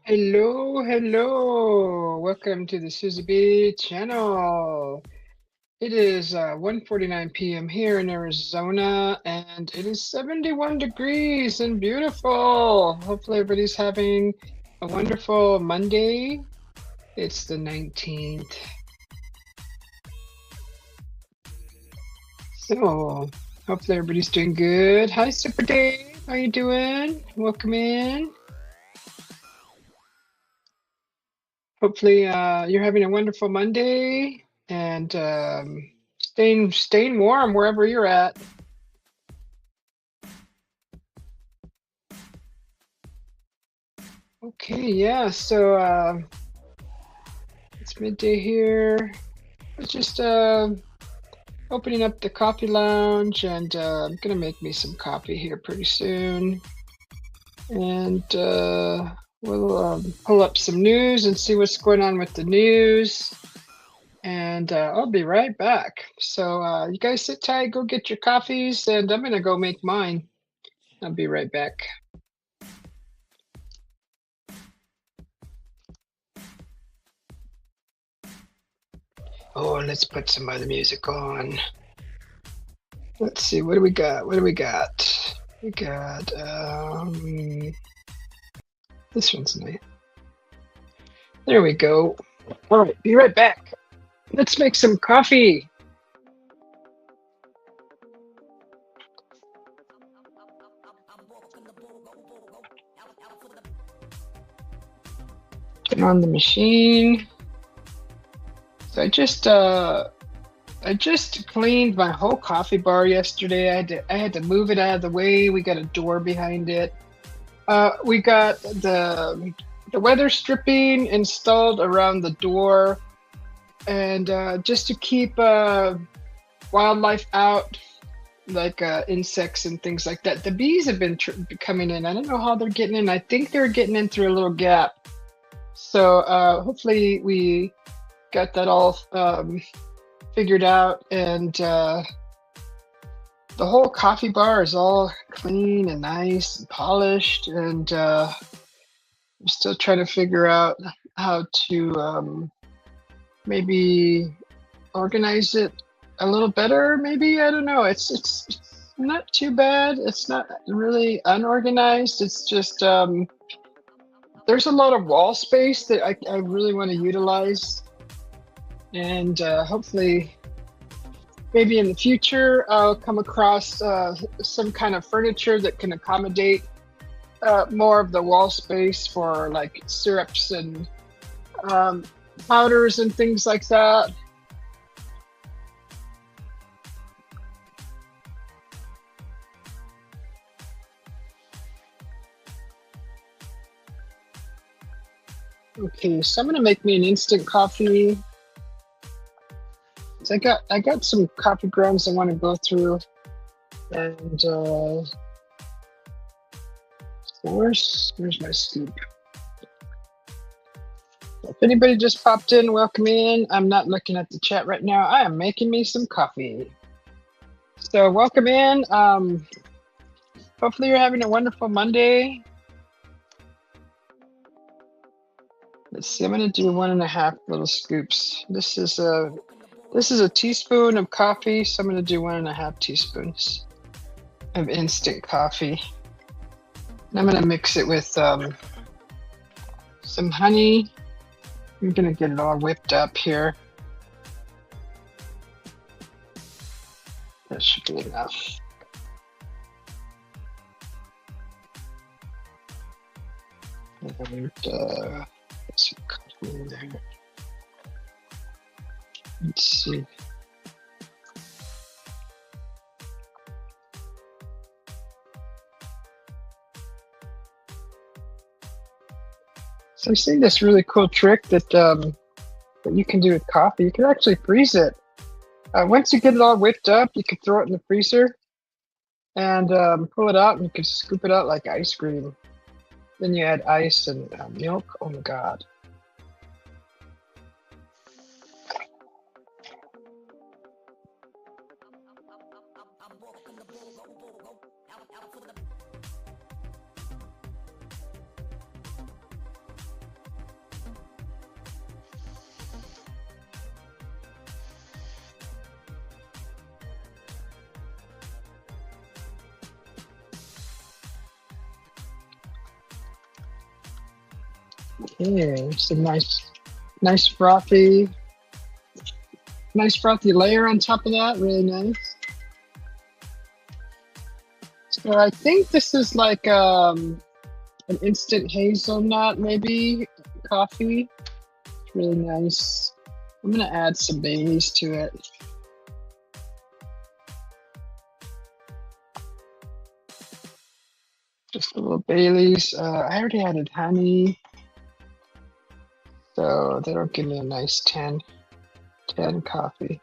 Hello, hello. Welcome to the Susie B channel. It is 1:49 p.m. here in Arizona, and it is 71 degrees and beautiful. Hopefully everybody's having a wonderful Monday. It's the 19th. So hopefully everybody's doing good. Hi, Super Dave. How you doing? Welcome in. Hopefully, you're having a wonderful Monday and staying warm wherever you're at. Okay, yeah. So it's midday here. It's just opening up the coffee lounge, and I'm gonna make me some coffee here pretty soon. And we'll pull up some news and see what's going on with the news. And I'll be right back. So you guys sit tight, go get your coffees, and I'm gonna go make mine. I'll be right back. Oh, let's put some other music on. Let's see, what do we got? What do we got? We got this one's nice. There we go. All right, be right back. Let's make some coffee. Turn on the machine. So I just cleaned my whole coffee bar yesterday. I had to move it out of the way. We got a door behind it. We got the weather stripping installed around the door, and just to keep wildlife out, like insects and things like that. The bees have been coming in. I don't know how they're getting in. I think they're getting in through a little gap. So hopefully we got that all figured out, and the whole coffee bar is all clean and nice and polished, and I'm still trying to figure out how to maybe organize it a little better. Maybe, I don't know. It's not too bad. It's not really unorganized. It's just there's a lot of wall space that I really want to utilize, and hopefully maybe in the future I'll come across some kind of furniture that can accommodate more of the wall space for like syrups and powders and things like that. Okay, so I'm gonna make me an instant coffee. So I got some coffee grounds I want to go through, and where's my scoop? If anybody just popped in, welcome in. I'm not looking at the chat right now. I am making me some coffee. So welcome in. Hopefully you're having a wonderful Monday. Let's see. I'm gonna do 1.5 little scoops. This is a teaspoon of coffee, so I'm gonna do 1.5 teaspoons of instant coffee. And I'm gonna mix it with some honey. I'm gonna get it all whipped up here. That should be enough. And some coffee in there. Let's see. So I've seen this really cool trick that you can do with coffee. You can actually freeze it. Once you get it all whipped up, you can throw it in the freezer and pull it out, and you can scoop it out like ice cream. Then you add ice and milk. Oh my God. Okay, some nice frothy, layer on top of that. Really nice. So I think this is like an instant hazelnut, maybe coffee. It's really nice. I'm gonna add some Baileys to it. Just a little Baileys. I already added honey, so that'll give me a nice 10 coffee.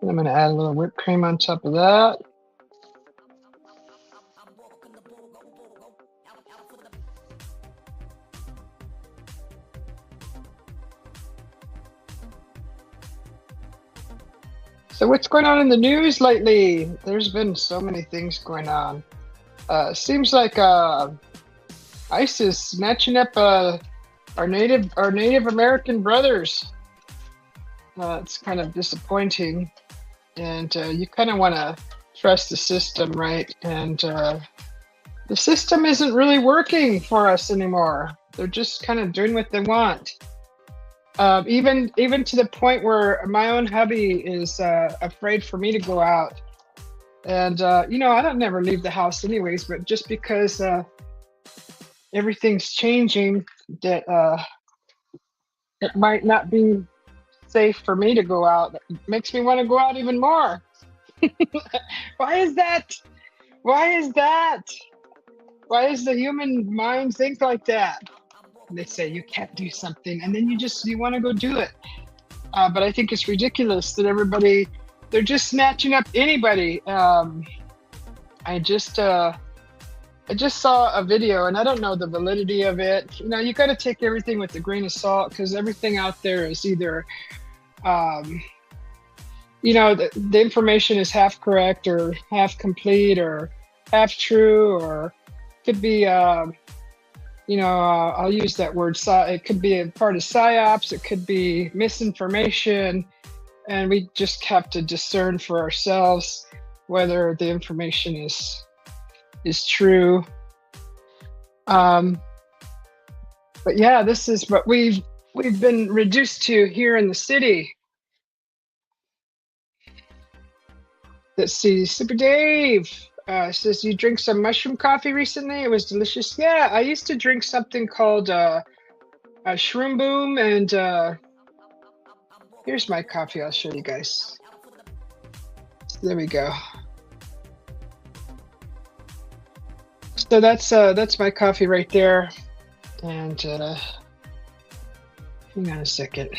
And I'm gonna add a little whipped cream on top of that. So what's going on in the news lately? There's been so many things going on. Seems like ISIS snatching up our Native American brothers. It's kind of disappointing, and you kind of want to trust the system, right? And the system isn't really working for us anymore. They're just kind of doing what they want. Even to the point where my own hubby is afraid for me to go out. And I don't never leave the house anyways, but just because everything's changing, that it might not be safe for me to go out. It makes me want to go out even more. Why is that? Why is that? Why does the human mind think like that? They say you can't do something, and then you want to go do it. But I think it's ridiculous that they're just snatching up anybody. I just saw a video, and I don't know the validity of it. You got to take everything with a grain of salt, because everything out there is either, the information is half correct or half complete or half true, or could be, I'll use that word. It could be a part of psyops. It could be misinformation, and we just have to discern for ourselves whether the information is true. But yeah, this is what we've been reduced to here in the city. Let's see, Super Dave says you drink some mushroom coffee recently. It was delicious. Yeah, I used to drink something called Shroom Boom, and here's my coffee. I'll show you guys. There we go. So that's my coffee right there. And hang on a second.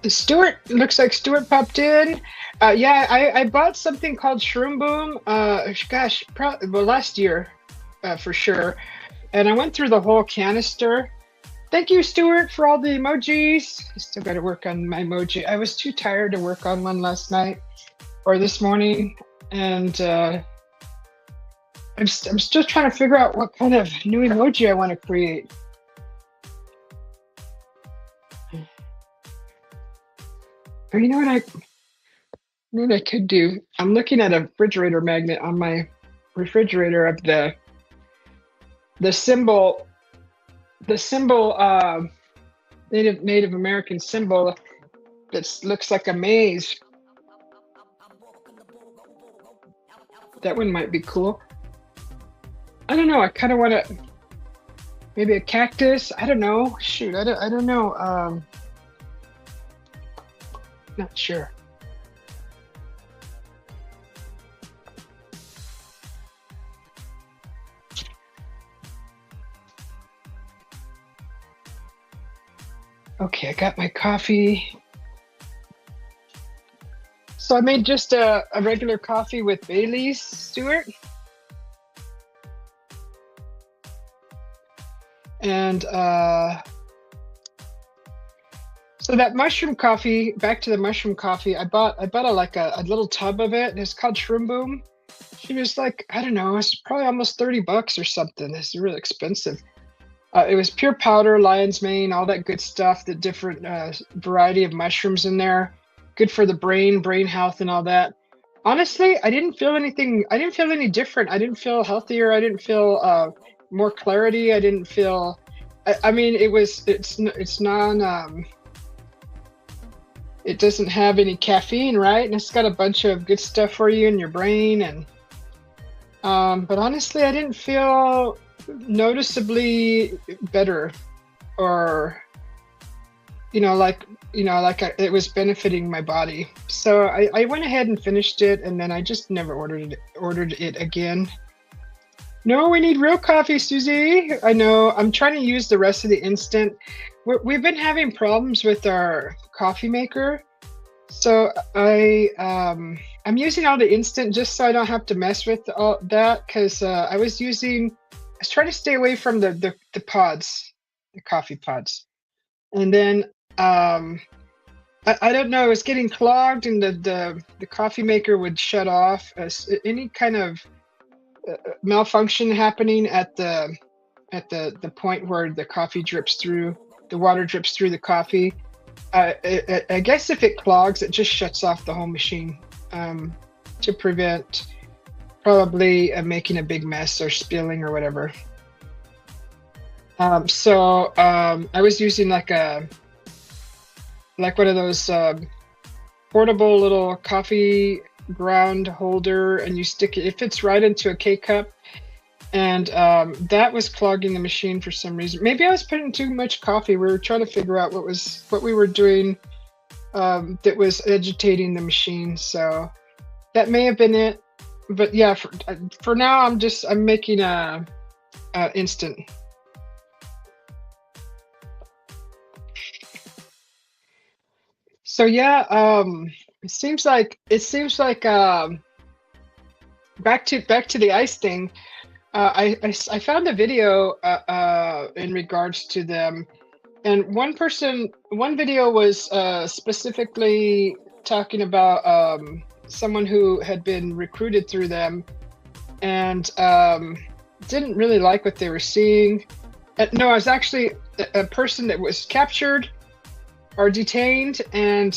Stuart, looks like Stuart popped in. Yeah, I bought something called Shroom Boom. Last year, for sure. And I went through the whole canister. Thank you, Stuart, for all the emojis. I still got to work on my emoji. I was too tired to work on one last night or this morning, and I'm still trying to figure out what kind of new emoji I want to create. Or you know what I could do? I'm looking at a refrigerator magnet on my refrigerator of the symbol Native American symbol that looks like a maze. That one might be cool. I don't know. I kind of want to, maybe a cactus. I don't know. Shoot, I don't know. Not sure. Okay, I got my coffee. So I made just a regular coffee with Baileys, Stuart. And so that mushroom coffee, back to the mushroom coffee, I bought a little tub of it, and it's called Shroom Boom. She was like, I don't know, it's probably almost $30 or something. It's really expensive. It was pure powder, lion's mane, all that good stuff, the different variety of mushrooms in there. Good for the brain health and all that. Honestly, I didn't feel anything. I didn't feel any different. I didn't feel healthier. I didn't feel more clarity. I didn't feel. I mean, it's non. It doesn't have any caffeine, right? And it's got a bunch of good stuff for you in your brain. And but honestly, I didn't feel noticeably better, or it was benefiting my body. So I went ahead and finished it, and then I just never ordered it again. No, we need real coffee, Susie. I know. I'm trying to use the rest of the instant. We've been having problems with our coffee maker, so I'm using all the instant just so I don't have to mess with all that. Because I was trying to stay away from the pods, the coffee pods, and then I don't know. It was getting clogged, and the coffee maker would shut off. Any kind of malfunction happening at the point where the coffee drips through, the water drips through the coffee. I guess if it clogs, it just shuts off the whole machine to prevent probably making a big mess or spilling or whatever. So I was using like one of those portable little coffee ground holder, and you stick it. It fits right into a K-cup, and that was clogging the machine for some reason. Maybe I was putting too much coffee. We were trying to figure out what we were doing that was agitating the machine. So that may have been it. But yeah, for now, I'm making a instant. So yeah, it seems like back to the ice thing. I found a video in regards to them, and one video was specifically talking about someone who had been recruited through them, and didn't really like what they were seeing. No, it was actually a person that was captured or detained, and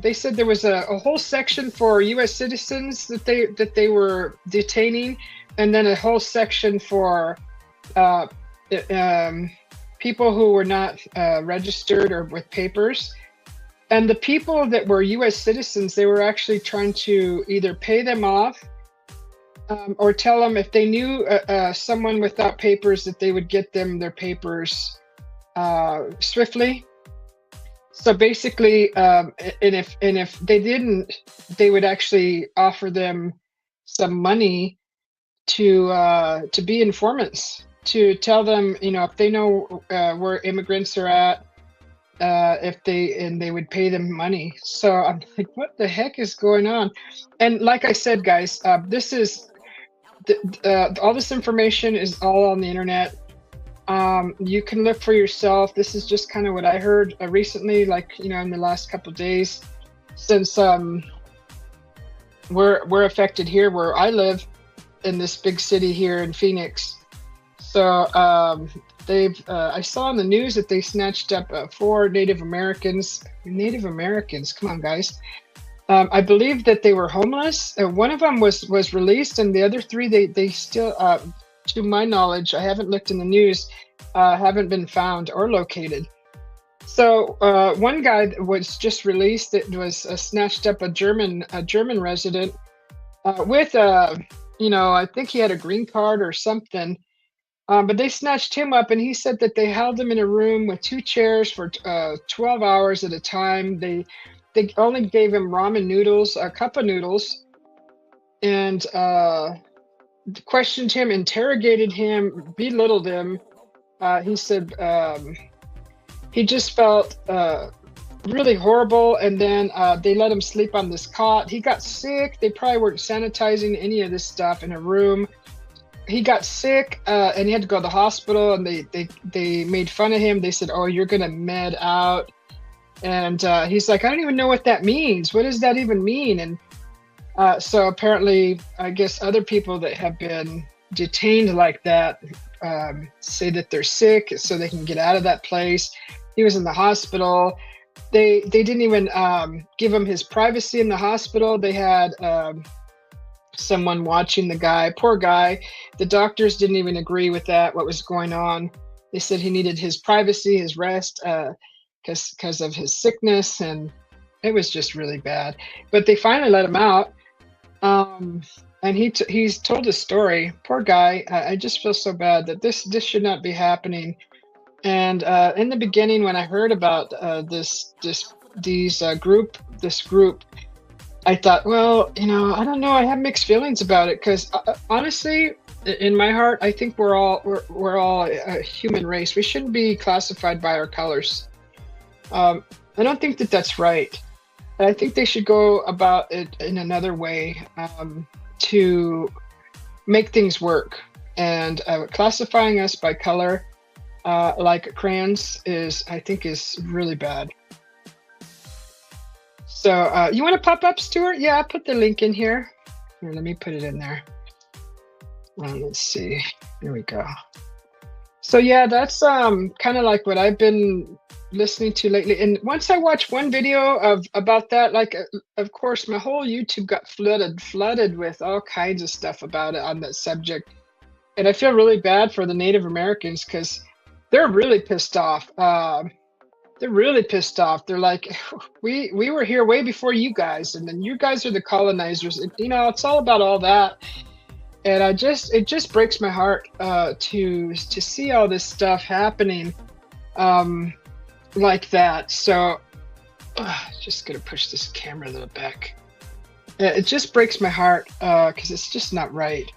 they said there was a whole section for U.S. citizens that they were detaining, and then a whole section for people who were not registered or with papers. And the people that were U.S. citizens, they were actually trying to either pay them off or tell them if they knew someone without papers that they would get them their papers swiftly. So basically, and if they didn't, they would actually offer them some money to be informants, to tell them, if they know where immigrants are at, they would pay them money. So I'm like, what the heck is going on? And like I said, guys, this is all this information is all on the internet. You can look for yourself. This is just kind of what I heard recently, like, in the last couple of days, since we're affected here where I live in this big city here in Phoenix. So I saw on the news that they snatched up 4 Native Americans. Native Americans, come on, guys. I believe that they were homeless. One of them was released, and the other 3, they still, to my knowledge, I haven't looked in the news, haven't been found or located. So one guy that was just released that was snatched up a German resident with I think he had a green card or something. But they snatched him up, and he said that they held him in a room with 2 chairs for 12 hours at a time. They only gave him ramen noodles, a cup of noodles, and questioned him, interrogated him, belittled him. He said he just felt really horrible, and then they let him sleep on this cot. He got sick. They probably weren't sanitizing any of this stuff in a room. He got sick, and he had to go to the hospital, and they made fun of him. They said, "Oh, you're gonna med out," and he's like, "I don't even know what that means. What does that even mean?" And so apparently, I guess other people that have been detained like that say that they're sick so they can get out of that place. He was in the hospital. They didn't even give him his privacy in the hospital. They had someone watching the guy. Poor guy. The doctors didn't even agree with that, what was going on. They said he needed his privacy, his rest, because of his sickness, and it was just really bad. But they finally let him out. And he's told his story. Poor guy. I just feel so bad that this should not be happening. And in the beginning, when I heard about this group, I thought, well, I don't know. I have mixed feelings about it because honestly, in my heart, I think we're all a human race. We shouldn't be classified by our colors. I don't think that that's right. I think they should go about it in another way to make things work. And classifying us by color, like crayons, I think is really bad. So you want to pop up, Stuart? Yeah, I'll put the link in here. Here, let me put it in there. Let's see. Here we go. So yeah, that's kind of like what I've been listening to lately. And once I watched one video about that, like of course my whole YouTube got flooded with all kinds of stuff about it on that subject. And I feel really bad for the Native Americans because they're really pissed off. They're really pissed off. They're like, we were here way before you guys, and then you guys are the colonizers. It's all about all that. And it just breaks my heart to see all this stuff happening like that. So just gonna push this camera a little back. It just breaks my heart because it's just not right.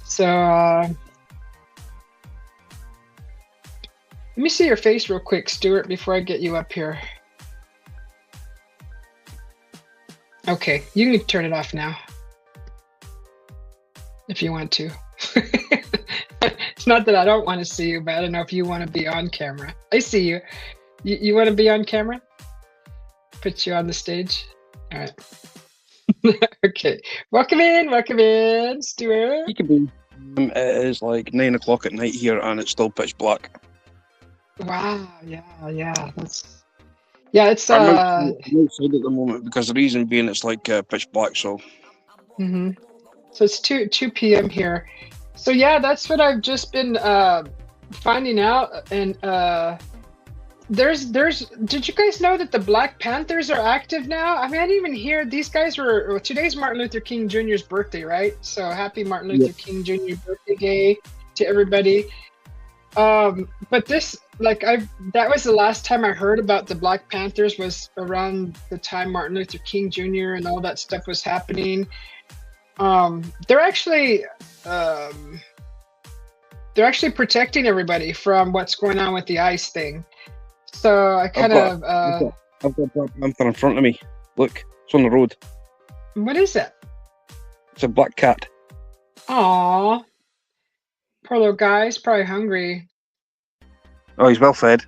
So let me see your face real quick, Stuart, before I get you up here. Okay, you can turn it off now if you want to. It's not that I don't want to see you, but I don't know if you want to be on camera. I see you. You want to be on camera? Put you on the stage? All right. Okay. Welcome in, Stuart. You can be. It is like 9 o'clock at night here, and it's still pitch black. Wow. Yeah. It's I'm outside at the moment because the reason being it's like pitch black. So. Mm-hmm. So it's 2 p.m. here. So yeah, that's what I've just been finding out. And did you guys know that the Black Panthers are active now? I mean, I didn't even hear these guys today's Martin Luther King Jr.'s birthday, right? So happy Martin Luther King Jr. birthday to everybody. But this, that was the last time I heard about the Black Panthers was around the time Martin Luther King Jr. and all that stuff was happening. They're actually protecting everybody from what's going on with the ICE thing. So I kind of I've got Black Panther in front of me. Look, it's on the road. What is it? It's a black cat. Aw, poor little guy. He's probably hungry. Oh, he's well fed.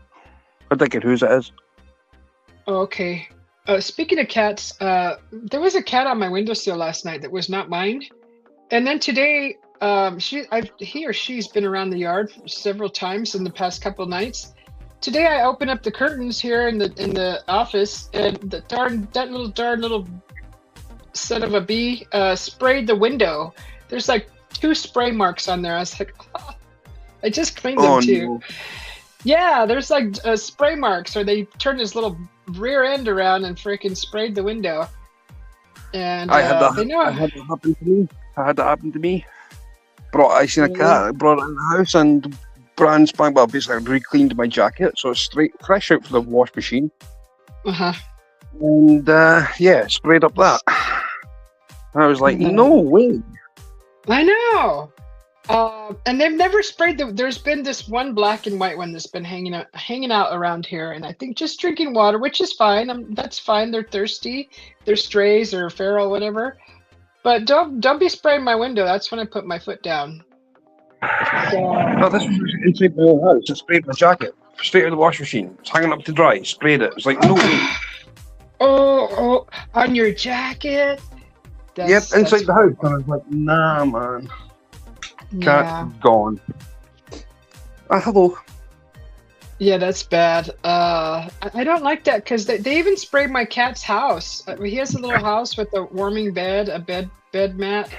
I think whose it is. Oh, okay. Speaking of cats, there was a cat on my windowsill last night that was not mine, and then today, he or she's been around the yard several times in the past couple of nights. Today, I opened up the curtains here in the office, and that little son of a bee sprayed the window. There's like 2 spray marks on there. I was like, oh. I just cleaned them too. No. Yeah, there's like spray marks, or they turned his little rear end around and freaking sprayed the window. And I had that happen to me. I seen a cat, brought it in the house, and brand spank, well, basically re-cleaned my jacket, so it's fresh out for the wash machine. And sprayed up that. And I was like, no way. I know. And they've never sprayed there's been this one black and white one that's been hanging out around here, and I think just drinking water, which is fine. That's fine. They're thirsty. They're strays or feral, whatever. But don't be spraying my window. That's when I put my foot down. No, this was inside my own house. I sprayed my jacket straight out of the wash machine. It's hanging up to dry. Sprayed it. It's like no way. Oh, on your jacket. Yep, inside the house. And I was like, nah, man. Cat gone. Hello. Yeah, that's bad. I don't like that because they even sprayed my cat's house. He has a little house with a warming bed, a bed mat,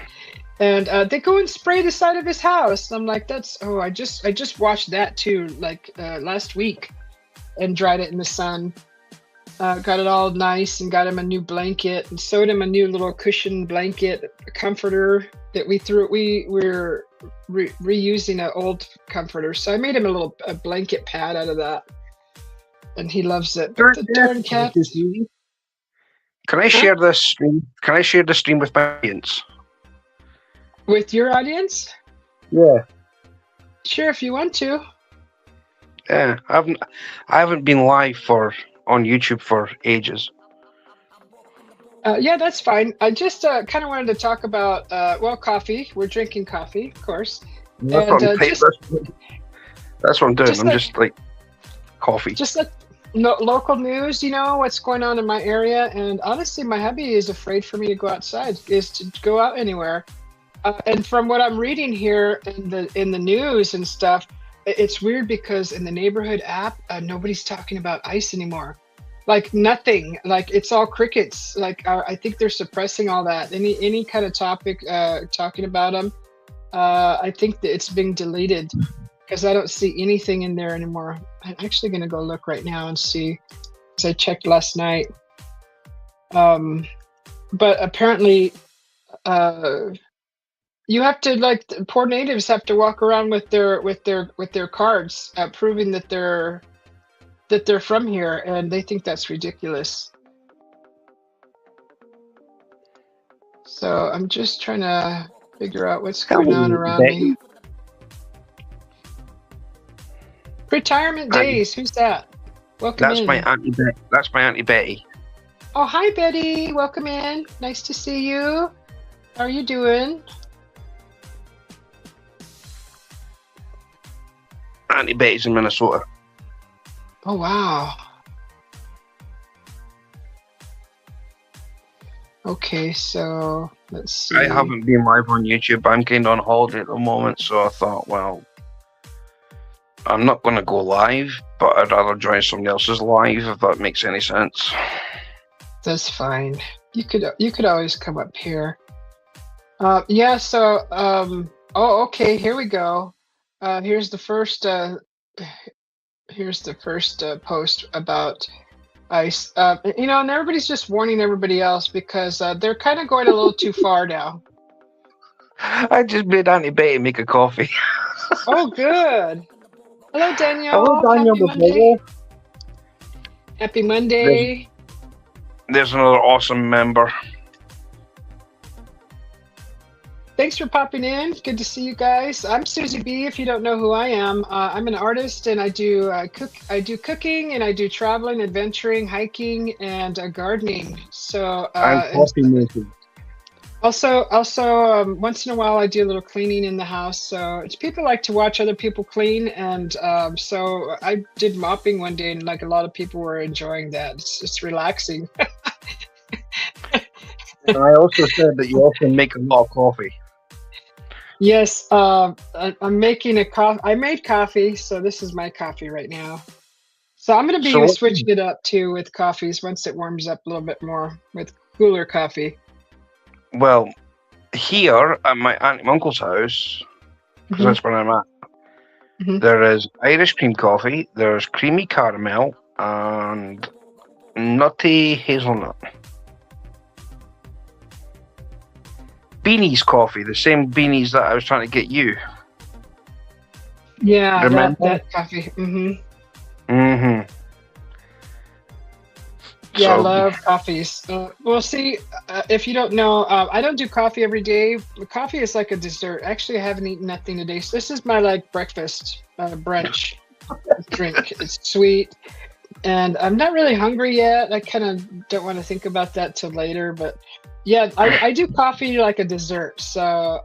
and they go and spray the side of his house. I'm like, that's oh, I just watched that too, like last week, and dried it in the sun. Got it all nice and got him a new blanket and sewed him a new little cushion blanket comforter that we threw. We're reusing an old comforter, so I made him a blanket pad out of that, and he loves it. But the darn cat. Can I Huh? share this stream? Can I share the stream with my audience? With your audience? Yeah. Sure, if you want to. Yeah, I haven't been live on YouTube for ages. Yeah, that's fine. I just kind of wanted to talk about well, coffee. We're drinking coffee, of course, That's and what I'm, that's what I'm doing. just I'm like just like coffee. just like no, local news. You know what's going on in my area, and honestly, my hubby is afraid for me to go outside, is to go out anywhere. And from what I'm reading here in the news and stuff, it's weird because in the neighborhood app, nobody's talking about ice anymore. Like nothing. Like it's all crickets. Like I think they're suppressing all that. Any kind of topic talking about them. I think that it's being deleted because I don't see anything in there anymore. I'm actually gonna go look right now and see, because I checked last night. But apparently, uh, you have to, like, poor natives have to walk around with their cards, proving that they're from here, and they think that's ridiculous. So I'm just trying to figure out what's going on around me. Retirement days. Who's that? Welcome That's in. my auntie. That's my auntie Betty. Oh, hi Betty. Welcome in. Nice to see you. How are you doing? Auntie Betty's in Minnesota. Oh wow. Okay, so let's see. I haven't been live on YouTube. I'm kind of on holiday at the moment, so I thought, well, I'm not going to go live, but I'd rather join somebody else's live if that makes any sense. That's fine. You could always come up here. Yeah. So oh, okay. Here we go. Here's the first. Here's the first post about ice. You know, and everybody's just warning everybody else because they're kind of going a little too far now. I just made Auntie Betty make a coffee. Oh, good. Hello, Daniel. Hello, Daniel. Happy Monday. Happy Monday. There's another awesome member. Thanks for popping in. Good to see you guys. I'm Susie B. If you don't know who I am, I'm an artist, and I do cooking, and I do traveling, adventuring, hiking, and gardening. So I'm coffee making. Also, once in a while, I do a little cleaning in the house. So people like to watch other people clean, and so I did mopping one day, and like a lot of people were enjoying that. It's relaxing. I also said that you also make a lot of coffee. Yes, I'm making a coffee. I made coffee, so this is my coffee right now. So I'm going to be switching it up too with coffees once it warms up a little bit more with cooler coffee. Well, here at my aunt and uncle's house, because that's where I'm at, there is Irish cream coffee, there's creamy caramel, and nutty hazelnut. Beanies coffee, the same beanies that I was trying to get you. Yeah, that coffee. Yeah, I love coffees. Well, see, if you don't know, I don't do coffee every day. Coffee is like a dessert. Actually, I haven't eaten nothing today. So this is my like breakfast, brunch drink. It's sweet, and I'm not really hungry yet. I kind of don't want to think about that till later. But yeah, I do coffee like a dessert. So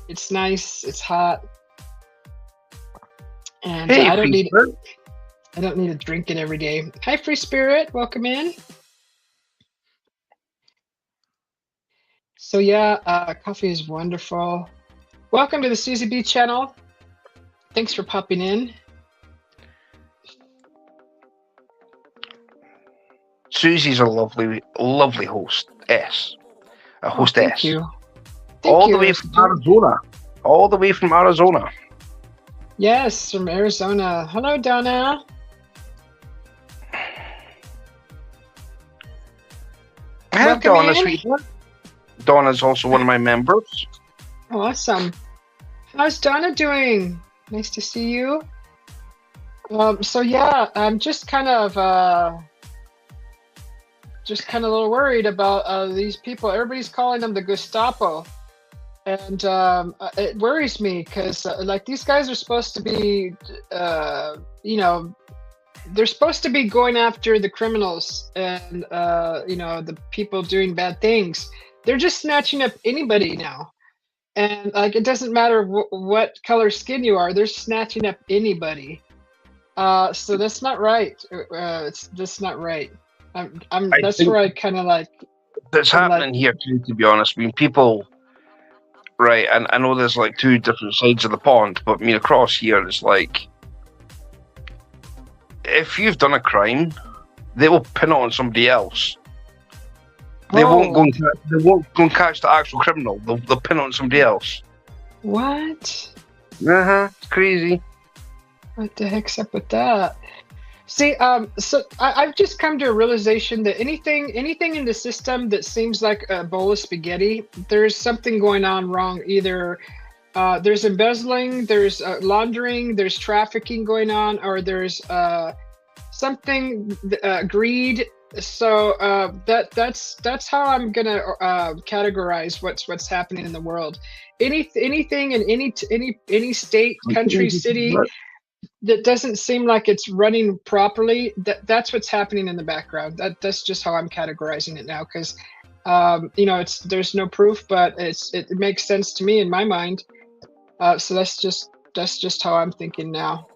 it's nice. It's hot, and I don't need it. I don't need to drink it every day. Hi, Free Spirit. Welcome in. So yeah, coffee is wonderful. Welcome to the Susie B channel. Thanks for popping in. Susie's a lovely, lovely hostess. A hostess. Thank you. All the way from Arizona. All the way from Arizona. Yes, from Arizona. Hello, Donna. Hi, Donna, sweetheart. Donna's also one of my members. Awesome. How's Donna doing? Nice to see you. So yeah, I'm just kind of a little worried about these people. Everybody's calling them the Gestapo, and it worries me because like these guys are supposed to be, they're supposed to be going after the criminals and the people doing bad things. They're just snatching up anybody now, and like it doesn't matter what color skin you are. They're snatching up anybody. So that's not right. It's just not right. That's where I kind of like. That's happening here too, to be honest. I mean, people, right? And I know there's like two different sides of the pond, but I mean, across here, it's like, if you've done a crime, they will pin it on somebody else. They won't go and catch the actual criminal. They'll pin it on somebody else. What? It's crazy. What the heck's up with that? See, so I've just come to a realization that anything in the system that seems like a bowl of spaghetti, there's something going on wrong. Either there's embezzling, there's laundering, there's trafficking going on, or there's something greed. So that's how I'm gonna categorize what's happening in the world. Anything in any state, country, city that doesn't seem like it's running properly, that's what's happening in the background. That's just how I'm categorizing it now, because there's no proof, but it makes sense to me in my mind. So that's just how I'm thinking now.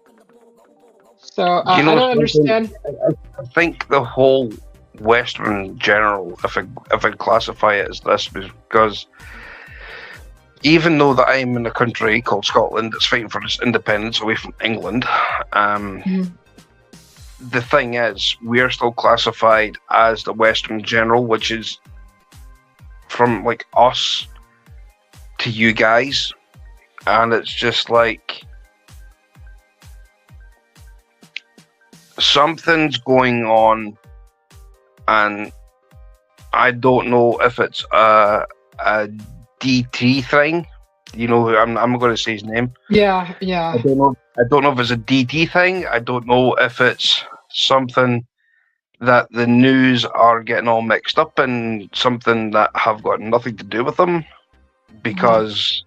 So I don't understand. I think the whole Western general, if I classify it as this, because even though that I'm in a country called Scotland that's fighting for its independence away from England, the thing is, we're still classified as the Western general, which is from like us to you guys, and it's just like something's going on, and I don't know if it's a DT thing. You know, I'm not going to say his name. Yeah. I don't know if it's a DT thing. I don't know if it's something that the news are getting all mixed up in, something that have got nothing to do with them, because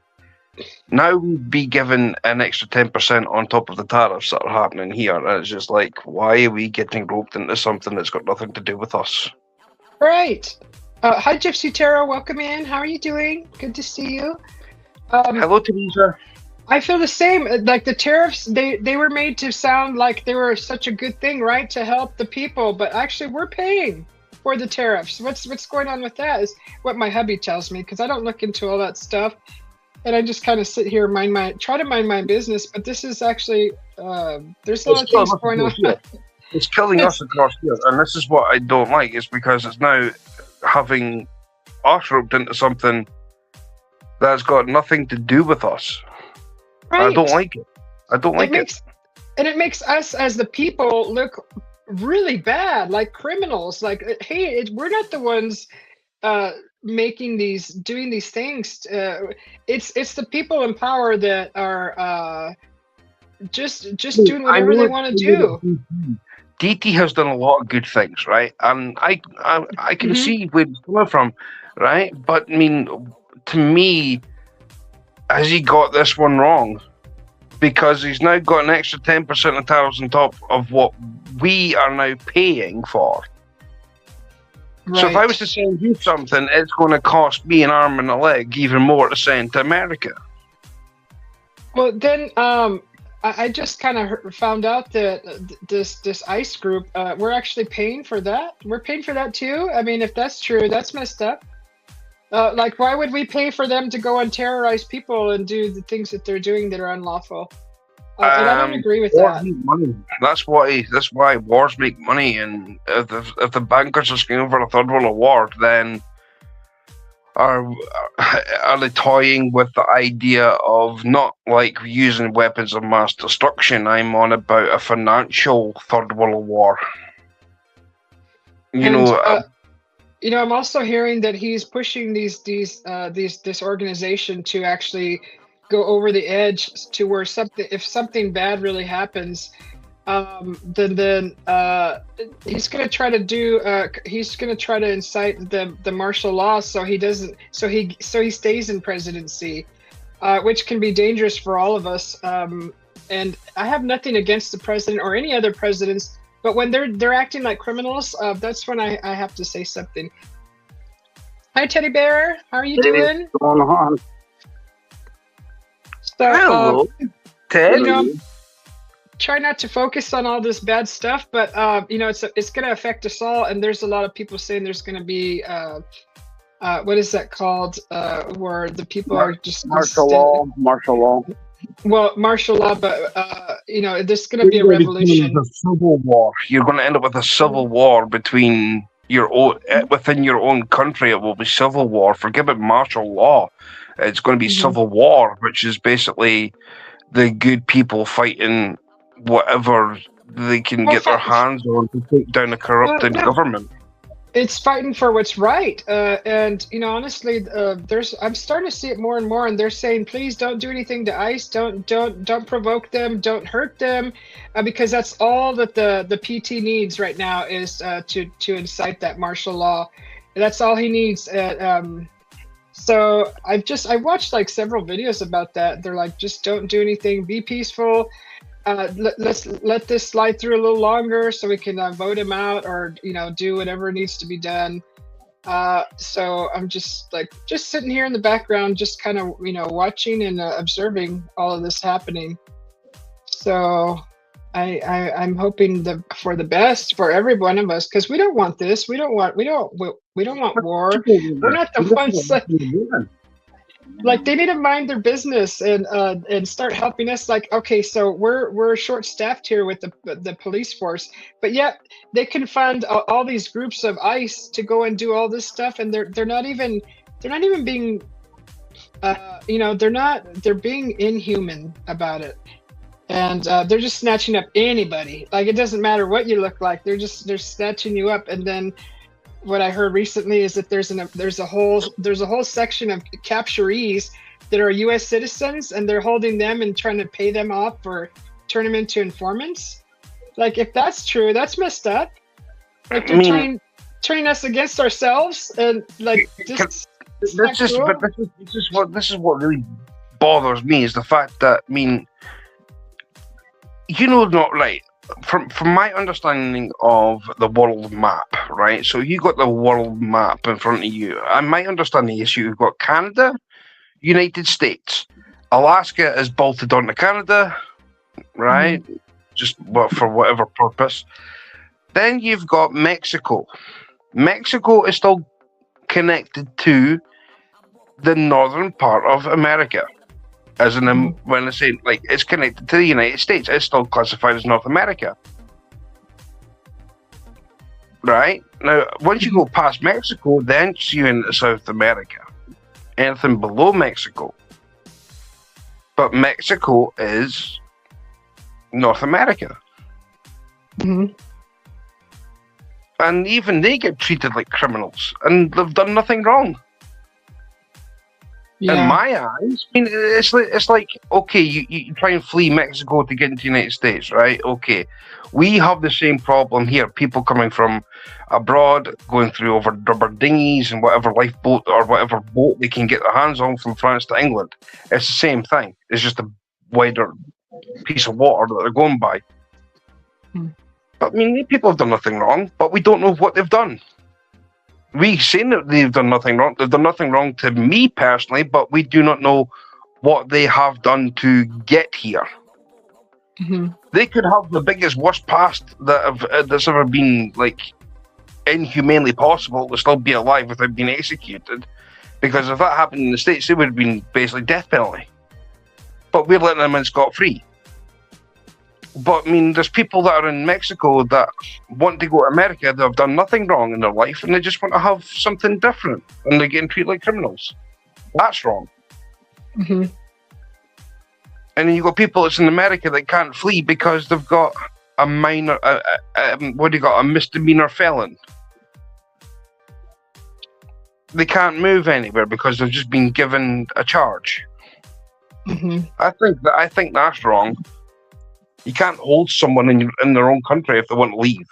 now we'd be given an extra 10% on top of the tariffs that are happening here, and it's just like, why are we getting roped into something that's got nothing to do with us? Right. Hi, Gypsy Tarot. Welcome in. How are you doing? Good to see you. Hello, Teresa. I feel the same. Like the tariffs, they were made to sound like they were such a good thing, right? To help the people, but actually we're paying for the tariffs. What's going on with that is what my hubby tells me, because I don't look into all that stuff. And I just kind of sit here and try to mind my business, but this is actually, there's a lot of things going on. It's killing us across here, and this is what I don't like, is because it's now having us roped into something that's got nothing to do with us. Right. I don't like it. And it makes us as the people look really bad, like criminals. Like, hey, we're not the ones doing these things. It's the people in power that are just doing whatever they want to do. DT has done a lot of good things, right? And I can see where it's coming from, right? But I mean, to me, has he got this one wrong? Because he's now got an extra 10% of tariffs on top of what we are now paying for. Right. So if I was to send you something, it's going to cost me an arm and a leg even more to send to America. Well, then I just kind of found out that this ICE group, we're actually paying for that. We're paying for that too. I mean, if that's true, that's messed up. Like, why would we pay for them to go and terrorize people and do the things that they're doing that are unlawful? And I don't agree with wars that. Make money. That's why wars make money. And if the bankers are scheming for a third world war, then are they toying with the idea of not like using weapons of mass destruction? I'm on about a financial third world war. I'm also hearing that he's pushing this organization to actually go over the edge to where if something bad really happens, then he's going to try to incite the martial law so he stays in presidency, which can be dangerous for all of us. And I have nothing against the president or any other presidents, but when they're acting like criminals, that's when I have to say something. Hi, Teddy Bear. How are you doing? What's going on? So, hello, Ted. Try not to focus on all this bad stuff, but it's going to affect us all. And there's a lot of people saying there's going to be what is that called? Where the people are just martial law. Well, martial law, but there's going to be a revolution. A civil war. You're going to end up with a civil war between within your own country. It will be civil war. Forget about martial law. It's going to be civil war, which is basically the good people fighting whatever they can get their hands on to take down a corrupted government. It's fighting for what's right, and honestly, I'm starting to see it more and more. And they're saying, please don't do anything to ICE. Don't provoke them. Don't hurt them, because that's all that the PT needs right now is to incite that martial law. That's all he needs. So I watched like several videos about that. They're like, just don't do anything. Be peaceful. Let's let this slide through a little longer so we can vote him out, or do whatever needs to be done. So I'm just sitting here in the background, just kind of watching and observing all of this happening. So I'm hoping for the best for every one of us, because we don't want this. We don't want war. We're not the ones like they need to mind their business and start helping us. Like, okay, so we're short staffed here with the police force, but yet they can fund all these groups of ICE to go and do all this stuff, and they're not even being they're being inhuman about it. And they're just snatching up anybody. Like, it doesn't matter what you look like. They're snatching you up. And then what I heard recently is that there's a whole section of capturees that are U.S. citizens, and they're holding them and trying to pay them off or turn them into informants. Like, if that's true, that's messed up. Like, they're turning us against ourselves, and like this is what really bothers me, is the fact that not right. From my understanding of the world map, right? So you got the world map in front of you. And my understanding is you've got Canada, United States, Alaska is bolted onto Canada, right? Just for whatever purpose. Then you've got Mexico. Mexico is still connected to the northern part of America. As in, when I say like it's connected to the United States, it's still classified as North America. Right? Now, once you go past Mexico, then you're into South America. Anything below Mexico. But Mexico is North America. Mm-hmm. And even they get treated like criminals, and they've done nothing wrong. Yeah. In my eyes, it's like okay, you try and flee Mexico to get into the United States, right? Okay, we have the same problem here. People coming from abroad, going through over rubber dinghies and whatever lifeboat or whatever boat they can get their hands on from France to England. It's the same thing. It's just a wider piece of water that they're going by. But people have done nothing wrong, but we don't know what they've done. We've seen that they've done nothing wrong. They've done nothing wrong to me personally, but we do not know what they have done to get here. Mm-hmm. They could have the biggest, worst past that's ever been inhumanely possible to still be alive without being executed. Because if that happened in the States, it would have been basically death penalty. But we're letting them in scot-free. But I mean, there's people that are in Mexico that want to go to America. They've done nothing wrong in their life, and they just want to have something different, and they're getting treated like criminals. That's wrong. Mm-hmm. And then you got people that's in America that can't flee because they've got a minor, a misdemeanor felon. They can't move anywhere because they've just been given a charge. Mm-hmm. I think that's wrong. You can't hold someone in their own country if they want to leave.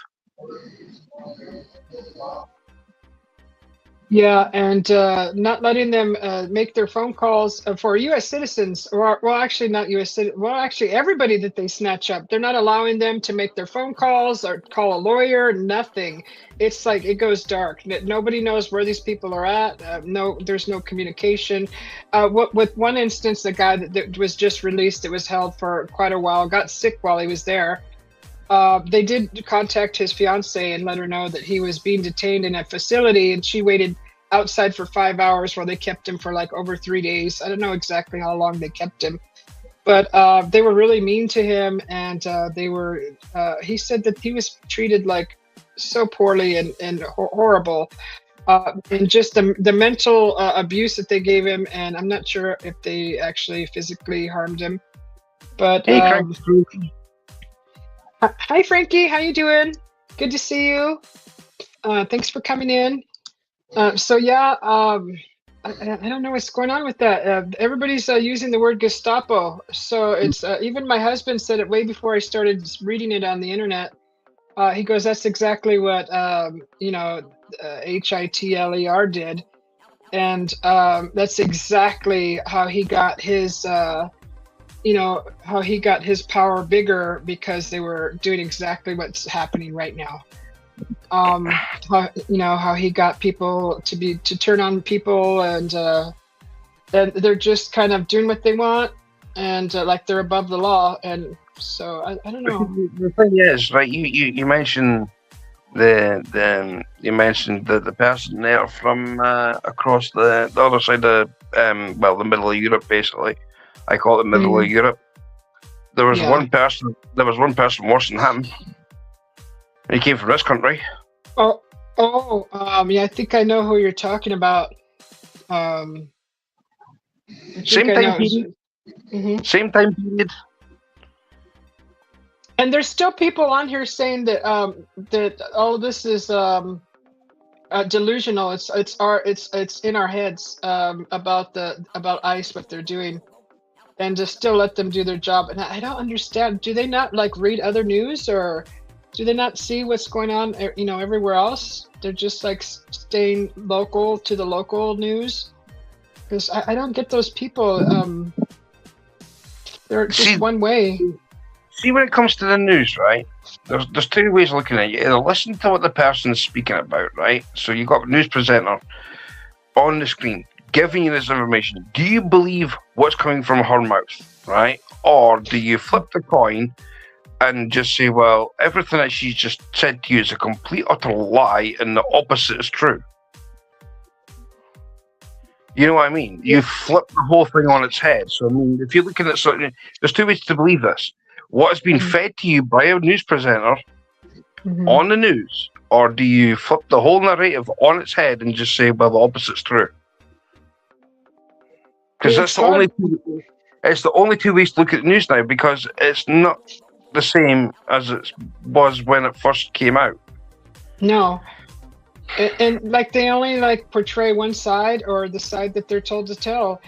Yeah, and not letting them make their phone calls for U.S. citizens, or well, actually not U.S. citizens. Well, actually everybody that they snatch up, they're not allowing them to make their phone calls or call a lawyer. Nothing. It's like it goes dark. Nobody knows where these people are at. There's no communication. With one instance, the guy that was just released, that was held for quite a while, got sick while he was there. They did contact his fiance and let her know that he was being detained in a facility, and she waited outside for 5 hours while they kept him for like over 3 days. I don't know exactly how long they kept him, but they were really mean to him, and he said that he was treated like so poorly and horrible, and just the mental abuse that they gave him. And I'm not sure if they actually physically harmed him, but hi, Frankie. How you doing? Good to see you. Thanks for coming in. So yeah, I don't know what's going on with that. Everybody's using the word Gestapo. So it's even my husband said it way before I started reading it on the internet. He goes, "That's exactly what Hitler did," and that's exactly how he got his. How he got his power bigger, because they were doing exactly what's happening right now. How he got people to turn on people, and they're just kind of doing what they want, and like they're above the law. And so I don't know. The thing is, right? You mentioned the person there from across the other side of the middle of Europe, basically. I call it middle of Europe. There was one person. There was one person worse than him. He came from this country. Yeah. I think I know who you're talking about. Same time period. Mm-hmm. Same time period. And there's still people on here saying that that all of this is delusional. It's in our heads about ICE, what they're doing. And just still let them do their job. And I don't understand. Do they not like read other news, or do they not see what's going on, everywhere else? They're just like staying local to the local news. Because I don't get those people. They're just one way. See, when it comes to the news, right? There's two ways of looking at it. You either listen to what the person's speaking about, right? So you got a news presenter on the screen giving you this information. Do you believe what's coming from her mouth, right? Or do you flip the coin and just say, well, everything that she's just said to you is a complete, utter lie, and the opposite is true? You know what I mean? You flip the whole thing on its head. So, I mean, if you're looking at something, there's two ways to believe this. What has been fed to you by a news presenter on the news, or do you flip the whole narrative on its head and just say, well, the opposite's true? Because it's the only two ways to look at the news now, because it's not the same as it was when it first came out. No. And like they only like portray one side, or the side that they're told to tell.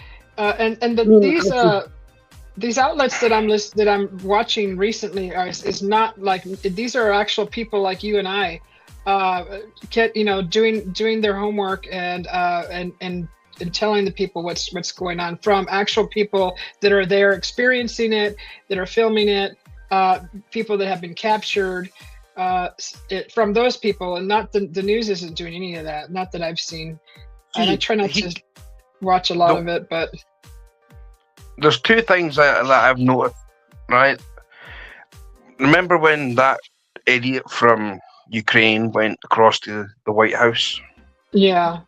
These outlets that I'm watching recently is not like, these are actual people like you and I, doing their homework and telling the people what's going on, from actual people that are there experiencing it, that are filming it, people that have been captured, from those people, and not the news isn't doing any of that, not that I've seen. And I try not to watch a lot of it, but there's two things that I've noticed, right? Remember when that idiot from Ukraine went across to the White House? Yeah.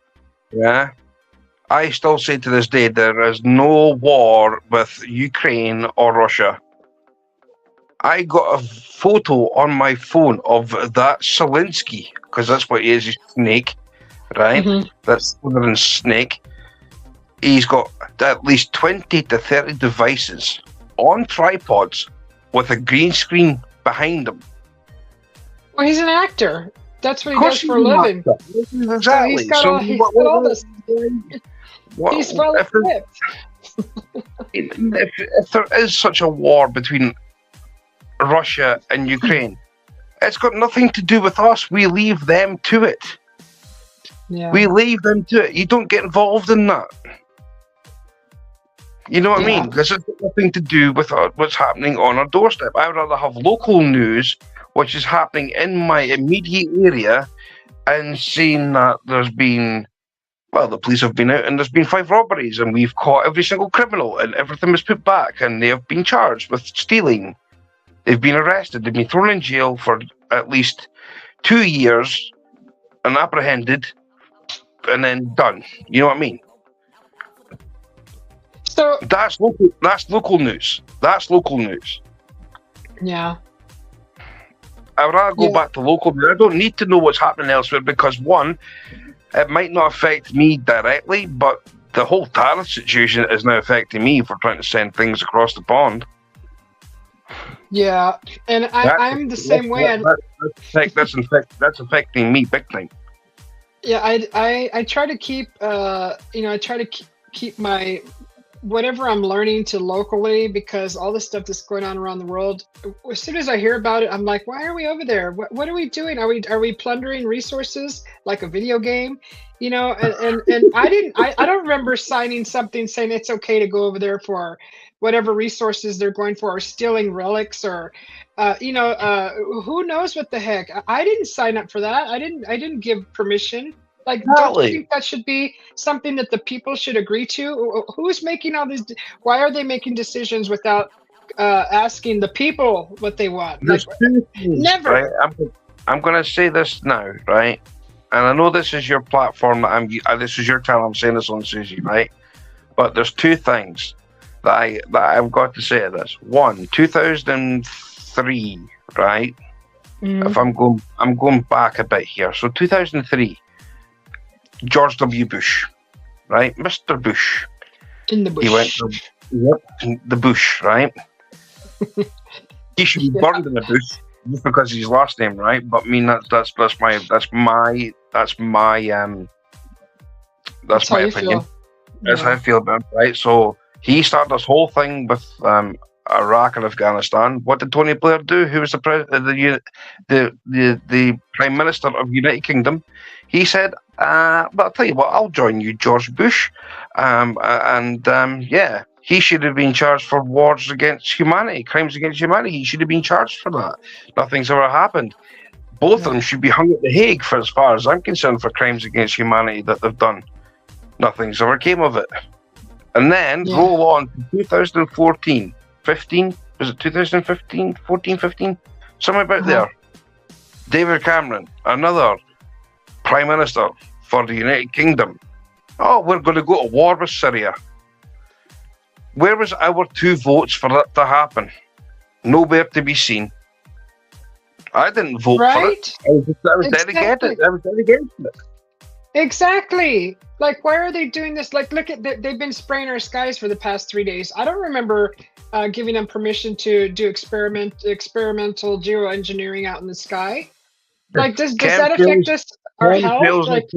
I still say to this day, there is no war with Ukraine or Russia. I got a photo on my phone of that Zelensky, because that's what he is, he's snake, right? Mm-hmm. That's Slytherin snake. He's got at least 20 to 30 devices on tripods with a green screen behind him. Well, he's an actor. That's what he does for a living. Exactly. So he's got all this. He's well equipped. If there is such a war between Russia and Ukraine, it's got nothing to do with us. We leave them to it. Yeah. We leave them to it. You don't get involved in that. You know what I mean? This has got nothing to do with what's happening on our doorstep. I would rather have local news, which is happening in my immediate area, and seeing that there's been, well, the police have been out and there's been 5 robberies and we've caught every single criminal and everything was put back and they have been charged with stealing. They've been arrested. They've been thrown in jail for at least 2 years and apprehended and then done. You know what I mean? So that's local news. That's local news. Yeah. I would rather go back to local news. I don't need to know what's happening elsewhere because, one, it might not affect me directly, but the whole tariff situation is now affecting me for trying to send things across the pond. Yeah, and I'm the same way. That's affecting me big time. Yeah, I try to keep I try to keep my whatever I'm learning to locally, because all the stuff that's going on around the world, as soon as I hear about it, I'm like, why are we over there? What are we doing? Are we plundering resources like a video game? You know, and I don't remember signing something saying it's okay to go over there for whatever resources they're going for, or stealing relics, or who knows what the heck. I didn't sign up for that. I didn't give permission. Like, don't you think that should be something that the people should agree to? Who's making all these? Why are they making decisions without asking the people what they want? Like, never. Right? I'm going to say this now, right? And I know this is your platform. This is your channel. I'm saying this on, Susie, right? But there's 2 things that I've got to say to this. One, 2003, right? Mm-hmm. If I'm going back a bit here. So 2003. George W. Bush, right? Mr. Bush. In the bush. He went to the bush, right? He should be burned in the bush just because of his last name, right? But I mean that's my opinion. That's how I feel about it, right? So he started this whole thing with Iraq and Afghanistan. What did Tony Blair do? Who was the Prime Minister of the United Kingdom? He said, but I'll tell you what, I'll join you, George Bush. He should have been charged for wars against humanity, crimes against humanity. He should have been charged for that. Nothing's ever happened. Both of them should be hung at The Hague, for as far as I'm concerned, for crimes against humanity that they've done. Nothing's ever came of it. And then roll on to 2014, 15, was it 2015, 14, 15? Somewhere about there. David Cameron, another Prime Minister for the United Kingdom. Oh, we're going to go to war with Syria. Where was our 2 votes for that to happen? Nowhere to be seen. I didn't vote for it. I was dead against it. I was dead against it. Exactly. Like, why are they doing this? Like, look at they've been spraying our skies for the past 3 days. I don't remember giving them permission to do experimental geoengineering out in the sky. Like, does that affect us? Our health? Like,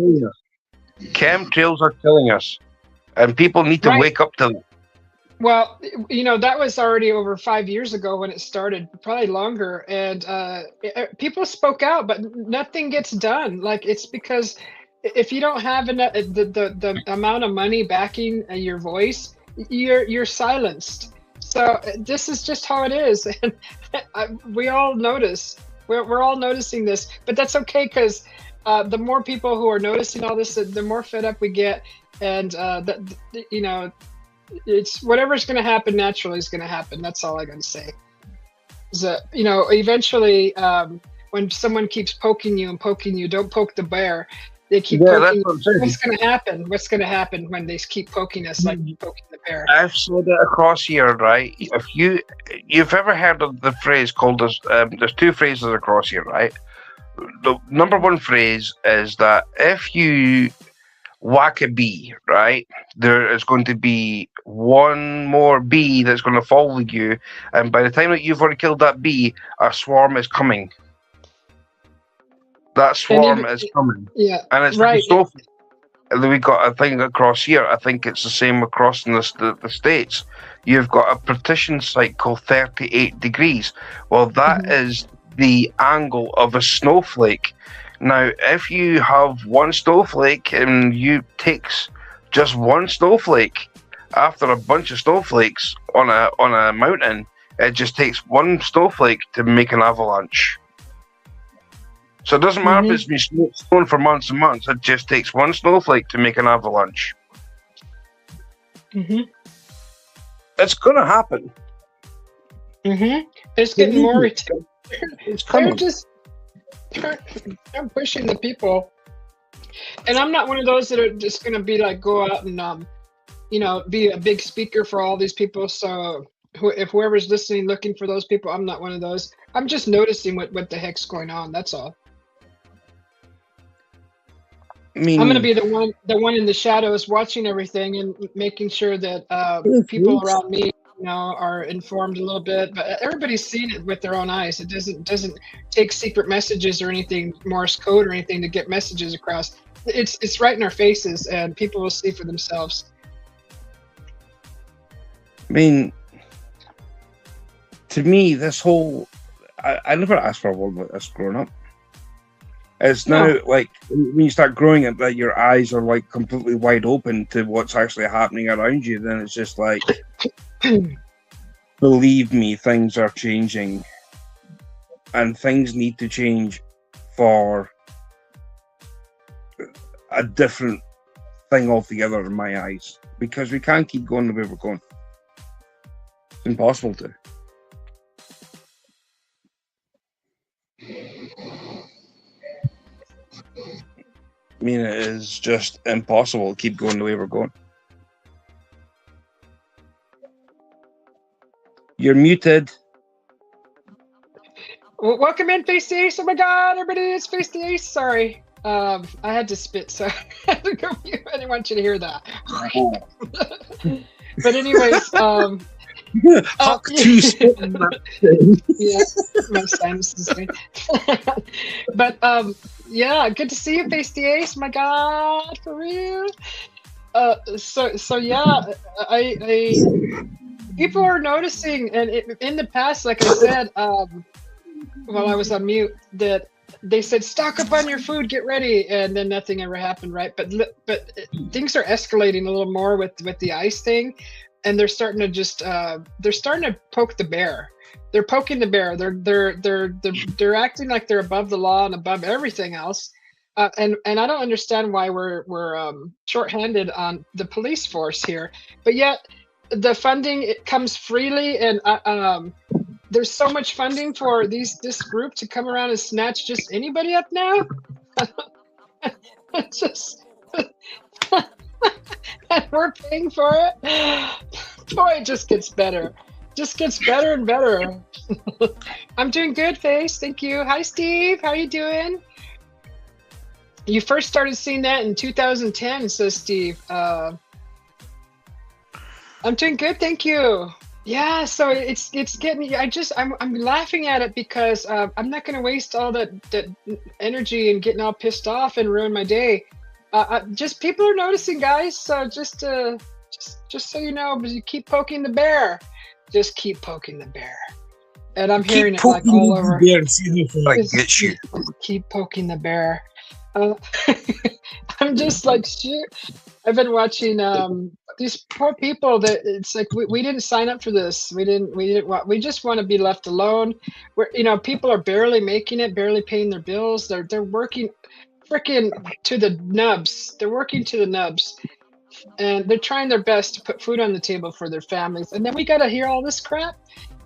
chemtrails are killing us, and people need to wake up to them. Well, that was already over 5 years ago when it started, probably longer, and people spoke out, but nothing gets done. Like, it's because if you don't have enough, the amount of money backing your voice, you're silenced. So this is just how it is, and we all notice. We're all noticing this, but that's okay, because the more people who are noticing all this, the more fed up we get, and it's whatever's going to happen naturally is going to happen. That's all I got to say. So, eventually, when someone keeps poking you, don't poke the bear. They keep poking. What's going to happen? What's going to happen when they keep poking us like poking the bear? I've said it across here, right? If you've ever heard of the phrase called there's two phrases across here, right? The number one phrase is that if you whack a bee, right, there is going to be one more bee that's going to follow you, and by the time that you've already killed that bee, a swarm is coming. That swarm is coming. Yeah, and it's right. And then we got a thing across here. I think it's the same across in the States. You've got a partition site called 38 degrees. Well, that is the angle of a snowflake. Now, if you have one snowflake and you takes just one snowflake after a bunch of snowflakes on a mountain, it just takes one snowflake to make an avalanche. So it doesn't matter if it's been snowing for months and months. It just takes one snowflake to make an avalanche. It's going to happen. It's getting more. It's coming. I'm pushing the people, and I'm not one of those that are just going to be like go out and be a big speaker for all these people. So if whoever's listening looking for those people, I'm not one of those. I'm just noticing what the heck's going on. That's all. I'm going to be the one in the shadows watching everything and making sure that people around me, are informed a little bit. But everybody's seen it with their own eyes. It doesn't take secret messages or anything, Morse code or anything to get messages across. It's right in our faces, and people will see for themselves. I mean, to me, this whole I never asked for a world like this growing up. It's now like when you start growing it, that your eyes are like completely wide open to what's actually happening around you. Then it's just like, believe me, things are changing, and things need to change for a different thing altogether in my eyes, because we can't keep going the way we're going. It's impossible to. I mean, it is just impossible to keep going the way we're going. You're muted. Welcome in, Face the Ace. Oh my God, everybody, it's Face the Ace. Sorry. I had to spit, so I had to go mute. I didn't want you to hear that. But anyways, yeah, my sinuses. But yeah, good to see you, Face the Ace. My God, for real. So yeah, I people are noticing, and in the past, like I said, while I was on mute, that they said stock up on your food, get ready, and then nothing ever happened, right? But things are escalating a little more with the ice thing, and they're starting to just they're starting to poke the bear. They're poking the bear. They're acting like they're above the law and above everything else. And I don't understand why we're shorthanded on the police force here, but yet the funding, it comes freely, and there's so much funding for this group to come around and snatch just anybody up now. It's just and we're paying for it. Boy, it just gets better. Just gets better and better. I'm doing good, Face. Thank you. Hi, Steve. How you doing? You first started seeing that in 2010, says Steve. I'm doing good, thank you. Yeah, so it's getting. I'm laughing at it because I'm not going to waste all that energy and getting all pissed off and ruin my day. Just people are noticing, guys. So just so you know, you keep poking the bear. Just keep poking the bear. And I'm hearing it like all over. Keep poking the bear. I'm just like, shoot. I've been watching these poor people that it's like we didn't sign up for this. We just want to be left alone. People are barely making it, barely paying their bills. They're working freaking to the nubs. They're working to the nubs. And they're trying their best to put food on the table for their families. And then we got to hear all this crap.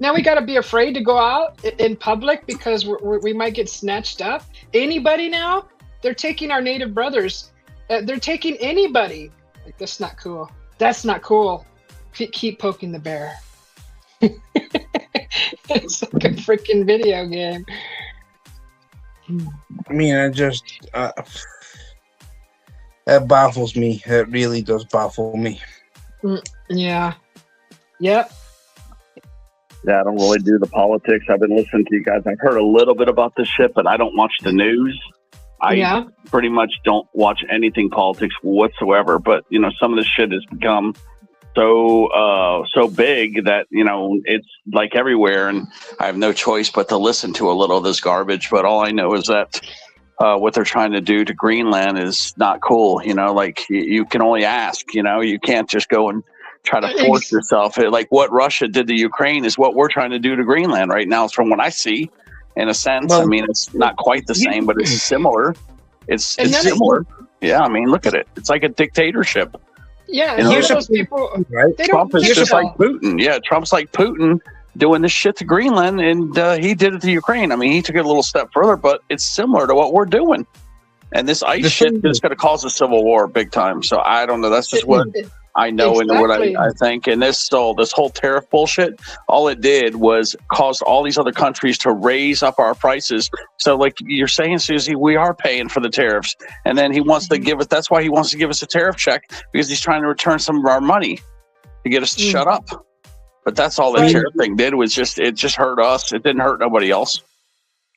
Now we got to be afraid to go out in public because we might get snatched up. Anybody now? They're taking our native brothers. They're taking anybody. Like, that's not cool. That's not cool. Keep poking the bear. It's like a freaking video game. I mean, it baffles me. It really does baffle me. Yeah. Yep. Yeah, I don't really do the politics. I've been listening to you guys. I've heard a little bit about this shit, but I don't watch the news. I pretty much don't watch anything politics whatsoever. But, you know, some of this shit has become so big that, you know, it's like everywhere, and I have no choice but to listen to a little of this garbage. But all I know is that what they're trying to do to Greenland is not cool. You know, like you can only ask, you know, you can't just go and try to force yourself. Like what Russia did to Ukraine is what we're trying to do to Greenland right now, from what I see, in a sense. Well, I mean, it's not quite the same, but it's similar. It's similar. Yeah, I mean, look at it. It's like a dictatorship. Yeah, you know, here's those people. Right? Trump is just like Putin. Yeah, Trump's like Putin doing this shit to Greenland, and he did it to Ukraine. I mean, he took it a little step further, but it's similar to what we're doing. And this ice shit is going to cause a civil war big time. So I don't know. That's just what I know and what I think. And this whole tariff bullshit, all it did was cause all these other countries to raise up our prices. So like you're saying, Susie, we are paying for the tariffs. And then he wants to give us, that's why he wants to give us a tariff check, because he's trying to return some of our money to get us to shut up. But that's all the tariff thing did, was it just hurt us. It didn't hurt nobody else.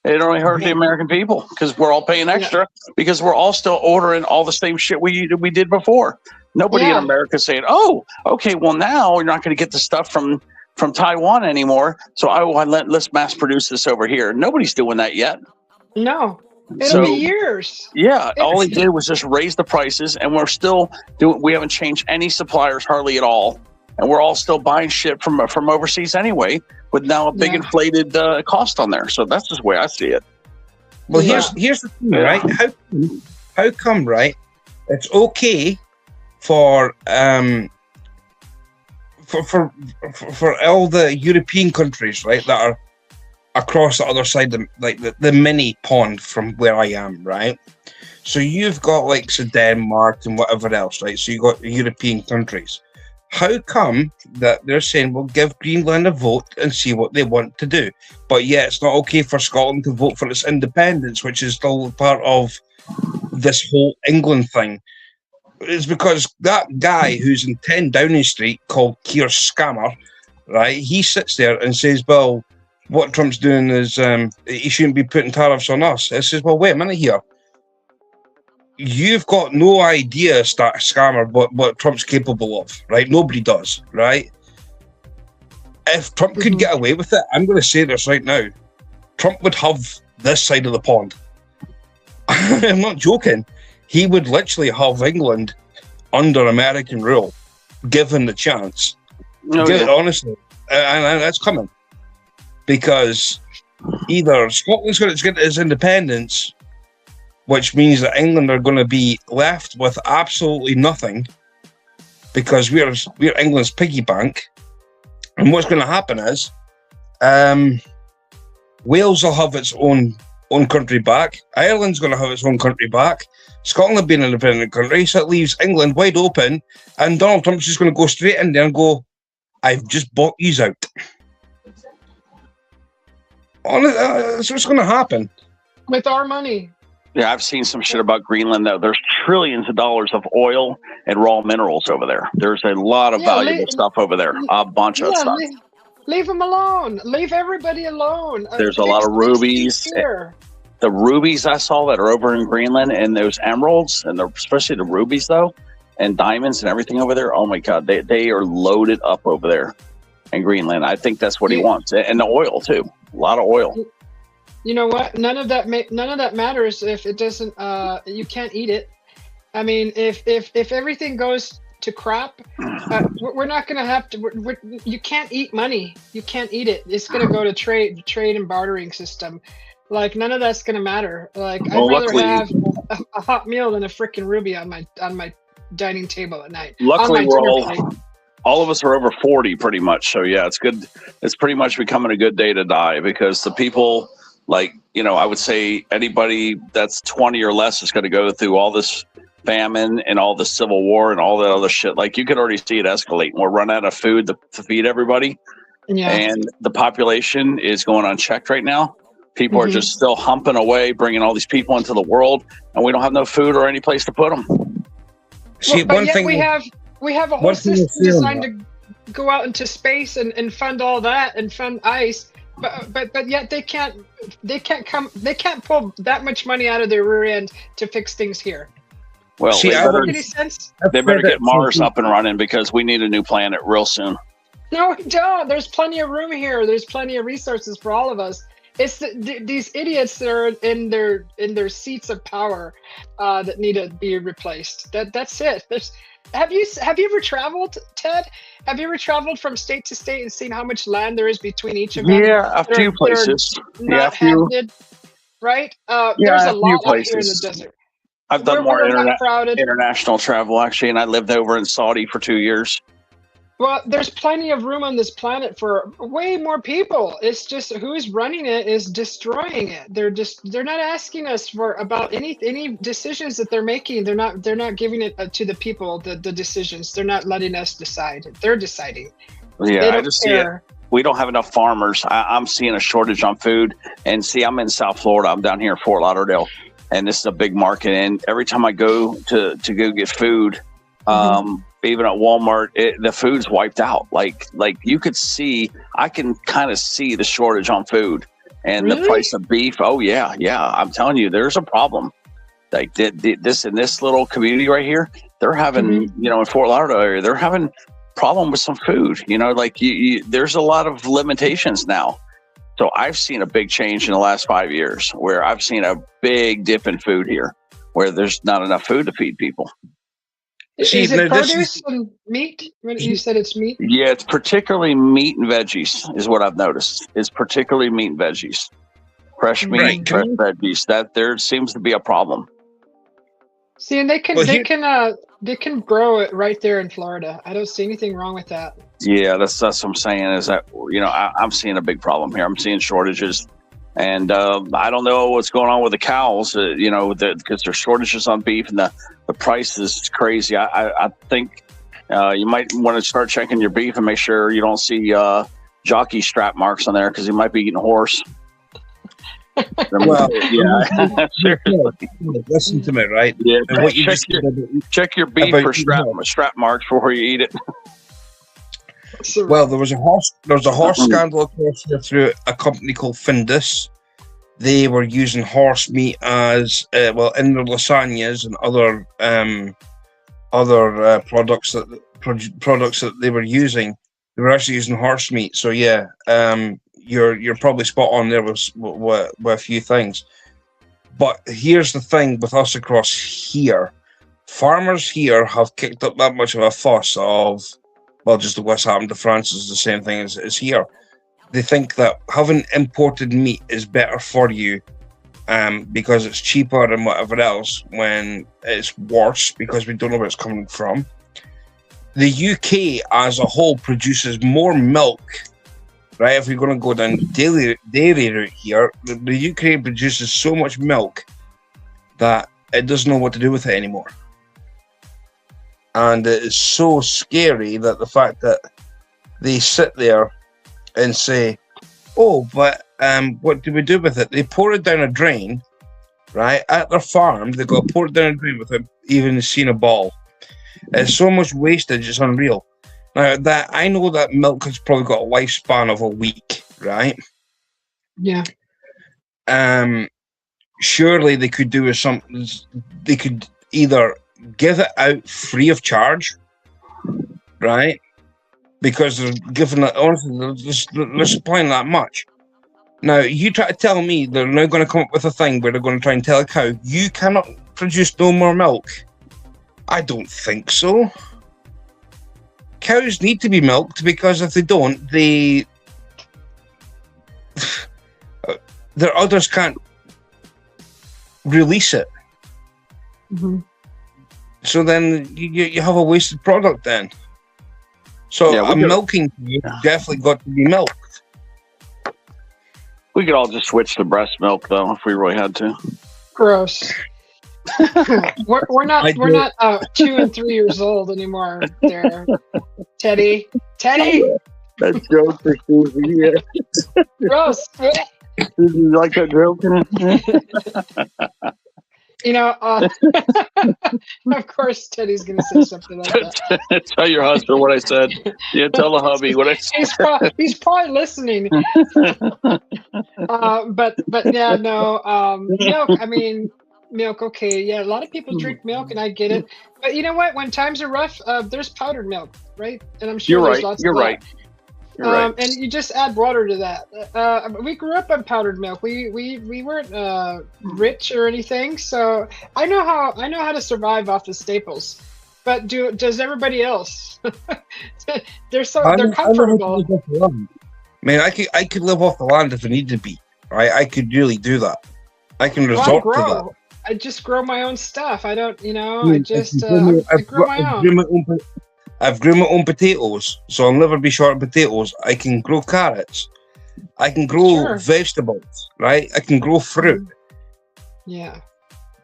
It only hurt the American people, because we're all paying extra because we're all still ordering all the same shit we did before. Nobody in America is saying, "Oh, okay, well now we're not going to get the stuff from Taiwan anymore, so let's mass produce this over here." Nobody's doing that yet. No, it'll be years. Yeah, all they did was just raise the prices, and we're still doing. We haven't changed any suppliers hardly at all, and we're all still buying shit from overseas anyway, with now a big inflated cost on there. So that's just the way I see it. Well, here's the thing, right? How come, right? It's okay for all the European countries, right, that are across the other side, like the mini pond from where I am, right? So you've got like Denmark and whatever else, right? So you've got European countries. How come that they're saying, well, give Greenland a vote and see what they want to do? But yeah, it's not okay for Scotland to vote for its independence, which is still part of this whole England thing. It's because that guy who's in 10 Downing Street called Keir Scammer, right? He sits there and says, well, what Trump's doing is he shouldn't be putting tariffs on us. I says, well, wait a minute here. You've got no idea, Scammer, what Trump's capable of, right? Nobody does, right? If Trump could get away with it, I'm going to say this right now, Trump would have this side of the pond. I'm not joking. He would literally have England under American rule, given the chance. Honestly, and that's coming. Because either Scotland's going to get its independence, which means that England are going to be left with absolutely nothing, because we're England's piggy bank. And what's going to happen is Wales will have its own country back. Ireland's going to have its own country back. Scotland being an independent country, so it leaves England wide open, and Donald Trump's just going to go straight in there and go, I've just bought yous out. That's what's going to happen. With our money. Yeah, I've seen some shit about Greenland, though. There's trillions of dollars of oil and raw minerals over there. There's a lot of valuable stuff over there. A bunch of stuff. Leave them alone. Leave everybody alone. There's a lot of rubies. The rubies I saw that are over in Greenland, and those emeralds, and especially the rubies, though, and diamonds and everything over there. Oh, my God. They are loaded up over there in Greenland. I think that's what he wants. And the oil, too. A lot of oil. You know what? None of that matters if it doesn't. You can't eat it. I mean, if everything goes to crap, we're not going to have to. You can't eat money. You can't eat it. It's going to go to trade and bartering system. Like none of that's going to matter. Like I'd rather have a hot meal than a freaking ruby on my dining table at night. Luckily, we're all of us are over 40 pretty much. So yeah, it's good. It's pretty much becoming a good day to die, because the people Like, I would say anybody that's 20 or less is going to go through all this famine and all the civil war and all that other shit. Like, you could already see it escalating. We're running out of food to feed everybody. Yeah. And the population is going unchecked right now. People are just still humping away, bringing all these people into the world, and we don't have no food or any place to put them. See, one thing we have a whole system designed to go out into space and fund all that and fund ICE, but yet they can't pull that much money out of their rear end to fix things here. Well, see, they better get Mars up and running, because we need a new planet real soon. No, we don't. There's plenty of room here. There's plenty of resources for all of us. It's these idiots that are in their seats of power that need to be replaced. That's it. Have you ever traveled, Ted? Have you ever traveled from state to state and seen how much land there is between each of them? Yeah, a few places. Yeah, a few. Right? There's a lot out here in the desert. I've done more international travel, actually, and I lived over in Saudi for 2 years. Well, there's plenty of room on this planet for way more people. It's just who's running it is destroying it. They're not asking us about any decisions that they're making. They're not giving it to the people, the decisions. They're not letting us decide. They're deciding. Yeah, I just see it. We don't have enough farmers. I'm seeing a shortage on food. And see, I'm in South Florida. I'm down here in Fort Lauderdale, and this is a big market. And every time I go to go get food, even at Walmart, the food's wiped out. Like you could see, I can kind of see the shortage on food and the price of beef. Oh yeah. I'm telling you, there's a problem. Like this in this little community right here, they're having, in Fort Lauderdale area, they're having problem with some food. Like there's a lot of limitations now. So I've seen a big change in the last 5 years, where I've seen a big dip in food here, where there's not enough food to feed people. Is it produce and meat? When you said it's meat? Yeah, it's particularly meat and veggies is what I've noticed. It's particularly meat and veggies. Fresh meat, fresh veggies. That there seems to be a problem. See, and they can grow it right there in Florida. I don't see anything wrong with that. Yeah, that's what I'm saying, is that I'm seeing a big problem here. I'm seeing shortages. And I don't know what's going on with the cows, because there's shortages on beef, and the price is crazy. I think you might want to start checking your beef and make sure you don't see jockey strap marks on there, because you might be eating a horse. Well, yeah, seriously. Listen to me, right? Yeah, check your beef for strap marks before you eat it. Well, there was a horse scandal across here through a company called Findus. They were using horse meat as in their lasagnas and other products that they were using. They were actually using horse meat. So yeah, you're probably spot on there with a few things. But here's the thing with us across here: farmers here have kicked up that much of a fuss of. Well, just what's happened to France is the same thing as here. They think that having imported meat is better for you because it's cheaper and whatever else, when it's worse because we don't know where it's coming from. The UK as a whole produces more milk, right? If we're going to go down the dairy route here, the UK produces so much milk that it doesn't know what to do with it anymore. And it is so scary that the fact that they sit there and say, oh, but what do we do with it? They pour it down a drain, right? At their farm, they go pour it down a drain without even seeing a ball. It's so much wastage, it's unreal. Now, that I know that milk has probably got a lifespan of a week, right? Yeah. Surely they could do with something. They could either give it out free of charge, right? Because they're giving it, honestly, they're supplying that much. Now, you try to tell me they're now going to come up with a thing where they're going to try and tell a cow, you cannot produce no more milk. I don't think so. Cows need to be milked, because if they don't, their udders can't release it. Mm-hmm. So then you have a wasted product then. So milking definitely got to be milked. We we could all just switch to breast milk, though, if we really had to. Gross. we're not 2 and 3 years old anymore. There, Teddy. That joke for Susie. Yeah. Gross. Susie, you like that joke? Of course, Teddy's going to say something like that. Tell your husband what I said. Yeah, tell the hubby what I said. He's probably listening. But yeah, no. Milk. I mean, milk. Okay, yeah. A lot of people drink milk, and I get it. But you know what? When times are rough, there's powdered milk, right? And I'm sure there's lots of that. You're right. And you just add water to that. We grew up on powdered milk. We weren't rich or anything, so I know how to survive off the staples. But does everybody else? they're comfortable. I mean, I could live off the land if I needed to be. Right? I could really do that. I can resort to that. I just grow my own stuff. I don't, I just I grow my own. I've grown my own potatoes, so I'll never be short of potatoes. I can grow carrots. I can grow vegetables, right? I can grow fruit. Yeah.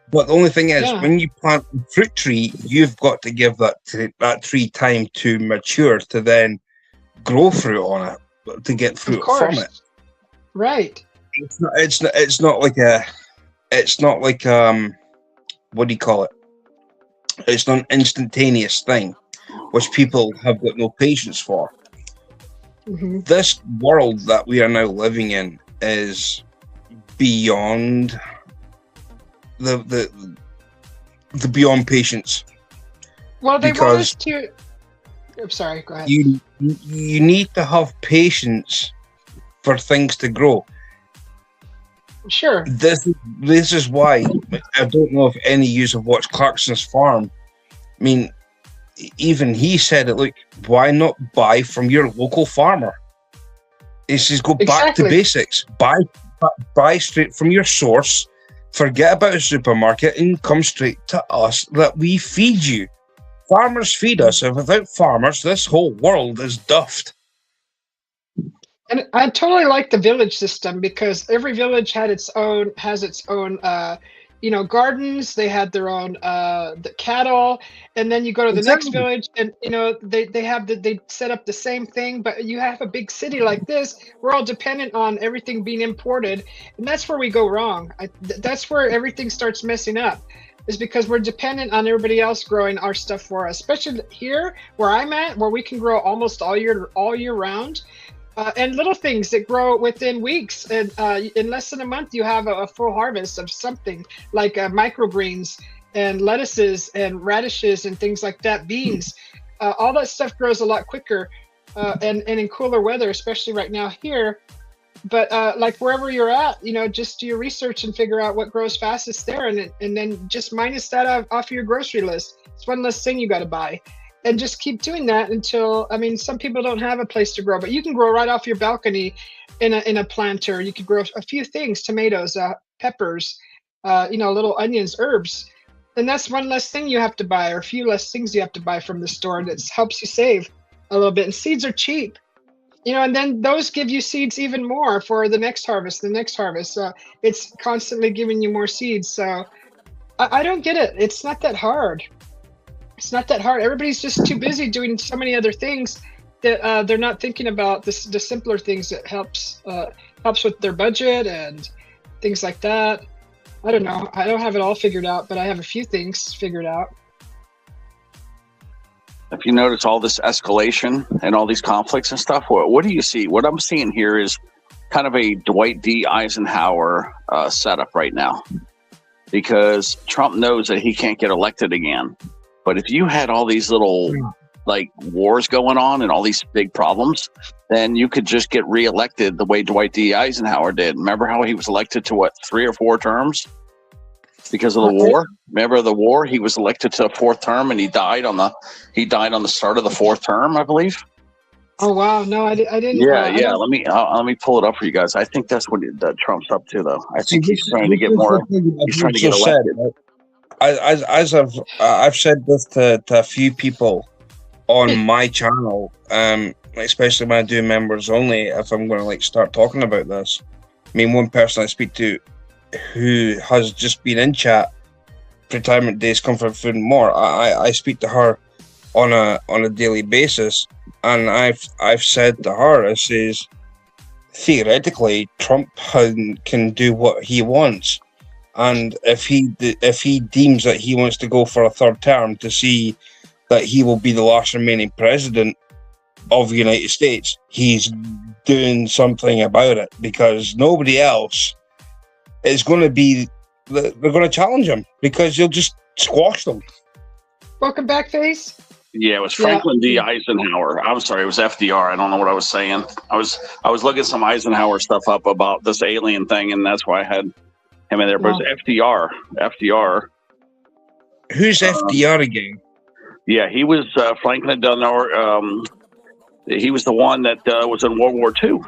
But the only thing is, when you plant a fruit tree, you've got to give that tree time to mature to then grow fruit on it, to get fruit from it. Right. It's not like what do you call it? It's not an instantaneous thing, which people have got no patience for. Mm-hmm. This world that we are now living in is beyond the beyond patience. Well, they want us to. I'm sorry. Go ahead. You need to have patience for things to grow. Sure. This is why I don't know if any of you have watched Clarkson's Farm. I mean, even he said it. Look, why not buy from your local farmer? He says, go back to basics. Buy straight from your source. Forget about a supermarket and come straight to us that we feed you. Farmers feed us, and without farmers, this whole world is duffed. And I totally like the village system because every village has its own gardens. They had their own the cattle, and then you go to the next village, and they set up the same thing. But you have a big city like this, we're all dependent on everything being imported, and that's where we go wrong. That's where everything starts messing up, is because we're dependent on everybody else growing our stuff for us. Especially here, where I'm at, where we can grow almost all year round. And little things that grow within weeks, and in less than a month, you have a full harvest of something like microgreens and lettuces and radishes and things like that, beans. All that stuff grows a lot quicker and in cooler weather, especially right now here. But like wherever you're at, just do your research and figure out what grows fastest there, and then just minus that off your grocery list. It's one less thing you got to buy. And just keep doing that until, some people don't have a place to grow, but you can grow right off your balcony in a planter. You could grow a few things, tomatoes, peppers, little onions, herbs. And that's one less thing you have to buy, or a few less things you have to buy from the store that helps you save a little bit. And seeds are cheap, and then those give you seeds even more for the next harvest. It's constantly giving you more seeds. So I don't get it. It's not that hard. It's not that hard. Everybody's just too busy doing so many other things that they're not thinking about the simpler things that helps with their budget and things like that. I don't know. I don't have it all figured out, but I have a few things figured out. If you notice all this escalation and all these conflicts and stuff, what do you see? What I'm seeing here is kind of a Dwight D. Eisenhower setup right now, because Trump knows that he can't get elected again. But if you had all these little wars going on and all these big problems, then you could just get reelected the way Dwight D. Eisenhower did. Remember how he was elected to 3 or 4 terms because of the war? Remember the war? He was elected to a 4th term, and he died on the start of the 4th term, I believe. Oh wow! No, I didn't. Yeah. Let me pull it up for you guys. I think that's what Trump's up to, though. I think he's trying to get more. He's trying to get elected. As I've said this to a few people on my channel, especially when I do members only, if I'm going to start talking about this, mean, one person I speak to who has just been in chat, retirement days, comfort food and more. I speak to her on a daily basis, and I've said to her, I says, theoretically, Trump can do what he wants, and if he deems that he wants to go for a third term to see that he will be the last remaining president of the United States, he's doing something about it, because nobody else is going to be. They're going to challenge him because you'll just squash them. Welcome back, Face. Yeah, it was Franklin D. Eisenhower. I'm sorry, it was FDR. I don't know what I was saying. I was looking some Eisenhower stuff up about this alien thing, and that's why I had him in there. But it's FDR. FDR. Who's FDR again? Yeah, he was Franklin Delano. He was the one that was in World War II.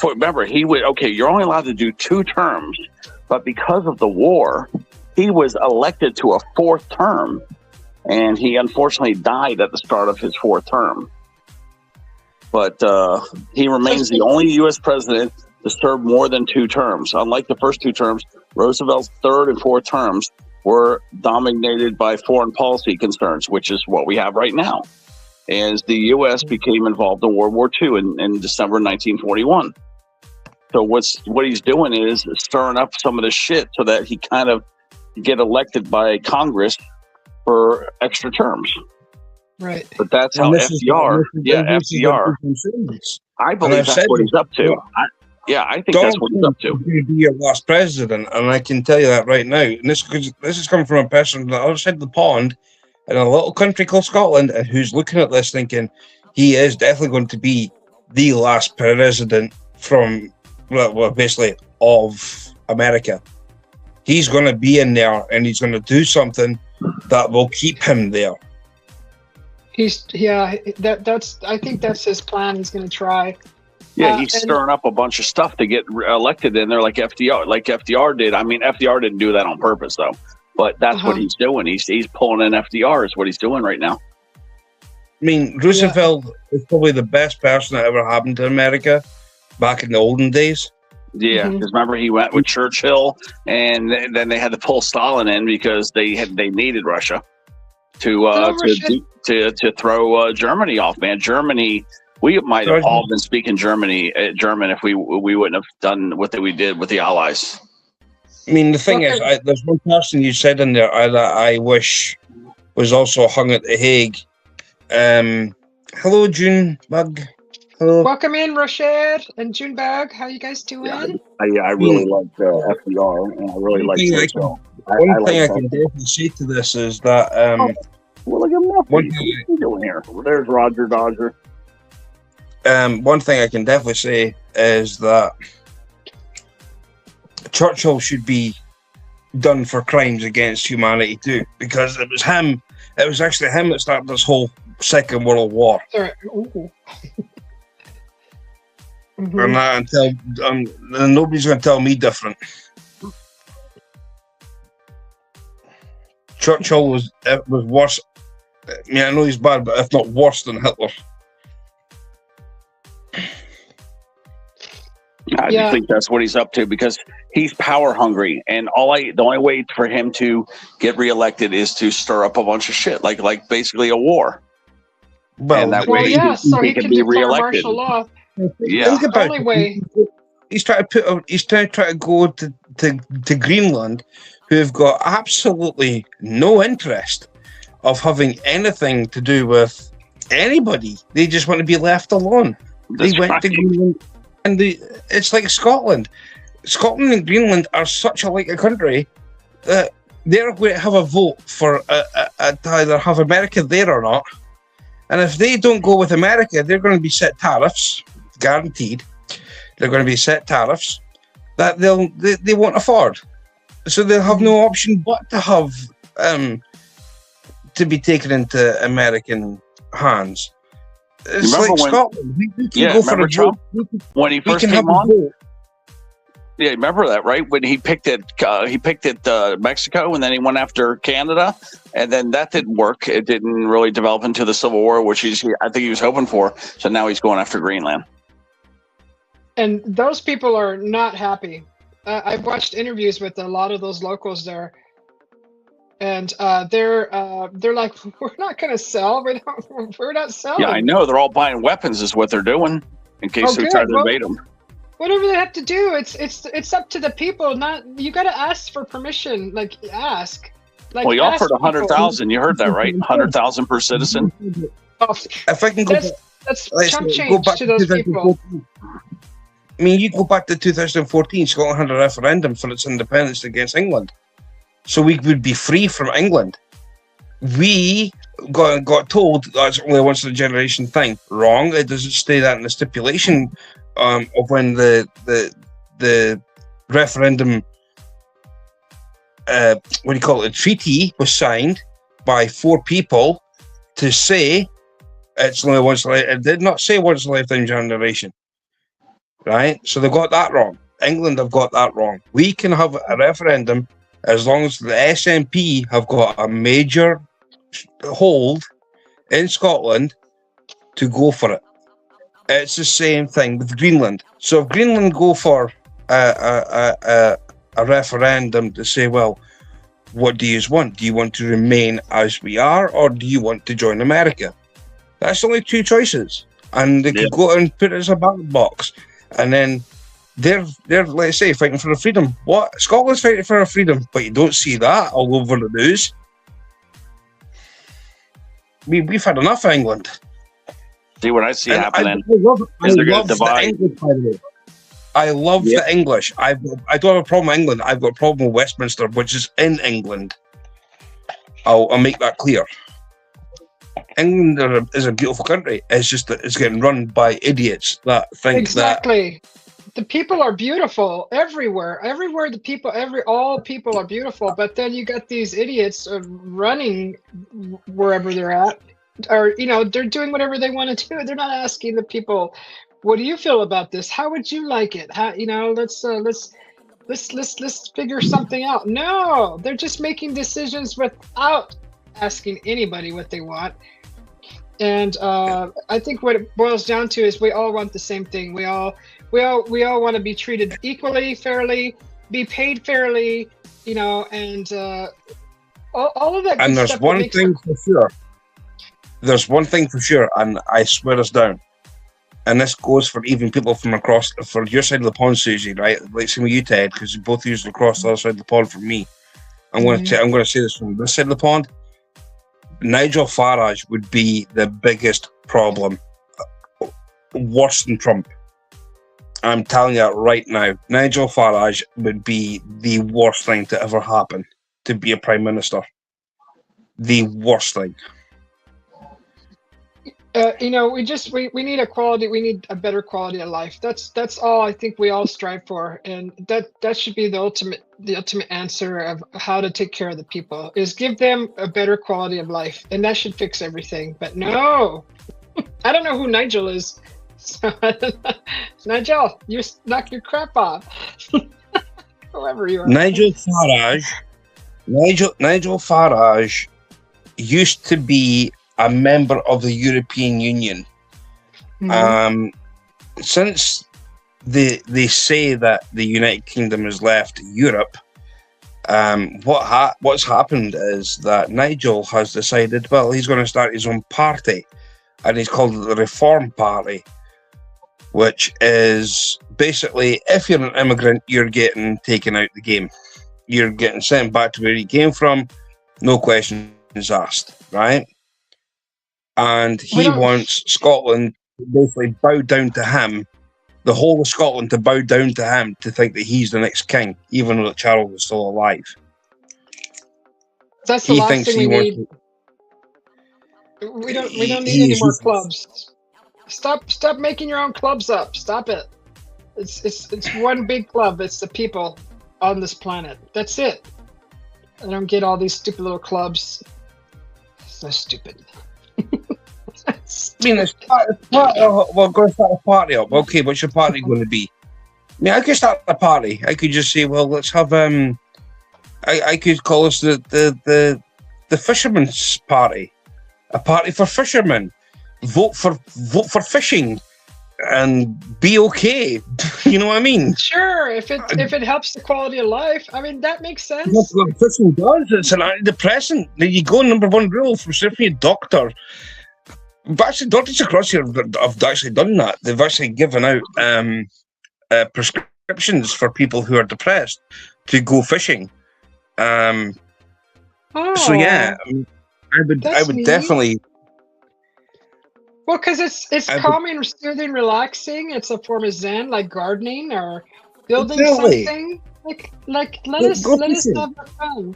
Remember, you're only allowed to do 2 terms, but because of the war, he was elected to a 4th term, and he unfortunately died at the start of his 4th term. But he remains the only U.S. president to serve more than 2 terms. Unlike the first 2 terms, Roosevelt's 3rd and 4th terms were dominated by foreign policy concerns, which is what we have right now, as the U.S. became involved in World War II in December 1941. So what he's doing is stirring up some of the shit so that he kind of get elected by Congress for extra terms. Right. But that's how FDR. FDR. I believe that's what he's up to. I think that's what he's up to. Be your last president, and I can tell you that right now. And this is coming from a person on the other side of the pond, in a little country called Scotland, and who's looking at this thinking he is definitely going to be the last president from, well, basically of America. He's going to be in there, and he's going to do something that will keep him there. I think that's his plan. He's going to try. Yeah, he's stirring up a bunch of stuff to get elected in there, like FDR did. I mean, FDR didn't do that on purpose, though. But that's what he's doing. He's pulling in FDR is what he's doing right now. I mean, Roosevelt is probably the best person that ever happened to America back in the olden days. Yeah, because remember he went with Churchill, and then they had to pull Stalin in because they needed Russia to throw Germany off. Man, Germany. We might have all been speaking German if we wouldn't have done what we did with the Allies. I mean, the thing is, there's one person you said in there that I wish was also hung at The Hague. Hello, Junebug. Hello. Welcome in, Rashad and Junebug. How you guys doing? I really like FDR, and I really like Churchill. One thing I can definitely say to this is that... look at Muffy. What are you doing here? There's Roger Dodger. One thing I can definitely say is that Churchill should be done for crimes against humanity too, because it was actually him that started this whole Second World War. And nobody's going to tell me different. Churchill was worse. I mean, I know he's bad, but if not worse than Hitler. I just think that's what he's up to, because he's power hungry, and the only way for him to get reelected is to stir up a bunch of shit, like basically a war. Well, and that way so he can be declare reelected. martial law. Yeah, think about it. He's trying to go to Greenland, who have got absolutely no interest of having anything to do with anybody. They just want to be left alone. They went to Greenland. And it's like Scotland. Scotland and Greenland are such a country that they're going to have a vote for to either have America there or not. And if they don't go with America, they're going to be set tariffs, guaranteed. They're going to be set tariffs that they won't afford. So they'll have no option but to have to be taken into American hands. It's like Scotland. We can go for a Trump when he first came on. Yeah, remember that, right? When he picked it Mexico, and then he went after Canada, and then that didn't work. It didn't really develop into the Civil War, which I think he was hoping for. So now he's going after Greenland. And those people are not happy. I've watched interviews with a lot of those locals there, and they're like, we're not going to sell. We're not selling. Yeah, I know. They're all buying weapons, is what they're doing, in case we try to invade them. Whatever they have to do, it's up to the people. Not you got to ask for permission. Like ask. Like, well, he offered 100,000. You heard that, right? 100,000 per citizen. Oh, if I can go, that's chump change to those people. I mean, you go back to 2014. Scotland had a referendum for its independence against England, so we would be free from England. We got told that's only a once in a generation thing. Wrong. It doesn't say that in the stipulation of when the referendum, what do you call it? A treaty was signed by 4 people to say it's only once. It did not say once in a lifetime generation. Right? So they got that wrong. England have got that wrong. We can have a referendum as long as the SNP have got a major hold in Scotland to go for it. It's the same thing with Greenland. So if Greenland go for a referendum to say, well, what do you want? Do you want to remain as we are, or do you want to join America? That's only 2 choices. And they could go and put it as a ballot box. And then they're let's say fighting for a freedom. What? Scotland's fighting for a freedom, but you don't see that all over the news. We've had enough of England. See what I see happening. I love the English, by the way. I love the English. I don't have a problem with England. I've got a problem with Westminster, which is in England. I'll make that clear. England is a beautiful country. It's just that it's getting run by idiots that think exactly. The people are beautiful everywhere. All people are beautiful. But then you got these idiots running wherever they're at, or they're doing whatever they want to do. They're not asking the people, "What do you feel about this? How would you like it? How let's figure something out." No, they're just making decisions without asking anybody what they want. And I think what it boils down to is we all want the same thing. We all want to be treated equally, fairly, be paid fairly, and all of that. And there's one thing for sure. There's one thing for sure, and I swear this down. And this goes for even people from across, for your side of the pond, Susie, right? Like same with you, Ted, because you both used across the other side of the pond from me. I'm going to say this from this side of the pond. Nigel Farage would be the biggest problem, worse than Trump. I'm telling you right now, Nigel Farage would be the worst thing to ever happen to be a prime minister. The worst thing. We need equality. We need a better quality of life. That's all I think we all strive for, and that should be the ultimate answer of how to take care of the people, is give them a better quality of life, and that should fix everything. But no, I don't know who Nigel is. So, Nigel, you knock your crap off. Whoever you are. Nigel Farage used to be a member of the European Union. Since they say that the United Kingdom has left Europe, what's happened is that Nigel has decided, well, he's going to start his own party, and he's called it the Reform Party, which is basically, if you're an immigrant, you're getting taken out the game. You're getting sent back to where you came from, no questions asked, right? And he wants Scotland to basically bow down to him, the whole of Scotland to bow down to him, to think that he's the next king, even though Charles is still alive. That's the last thing we need. We don't need any more clubs. Stop making your own clubs up. Stop it. It's one big club. It's the people on this planet. That's it. I don't get all these stupid little clubs. So stupid. I mean, we're going to start a party up. Okay, what's your party going to be? mean, I could start a party. I could just say, well, let's have I could call us the fisherman's party, a party for fishermen. Vote for fishing, and be okay. You know what I mean? Sure, if it helps the quality of life, I mean that makes sense. That's what fishing does. It's an antidepressant. You go number one rule from certainly a doctor. But actually, doctors across here have actually done that. They've actually given out prescriptions for people who are depressed to go fishing. So yeah, I would neat. Definitely. Well, because it's calming, soothing, relaxing. It's a form of Zen, like gardening or building something. Like let us have fun.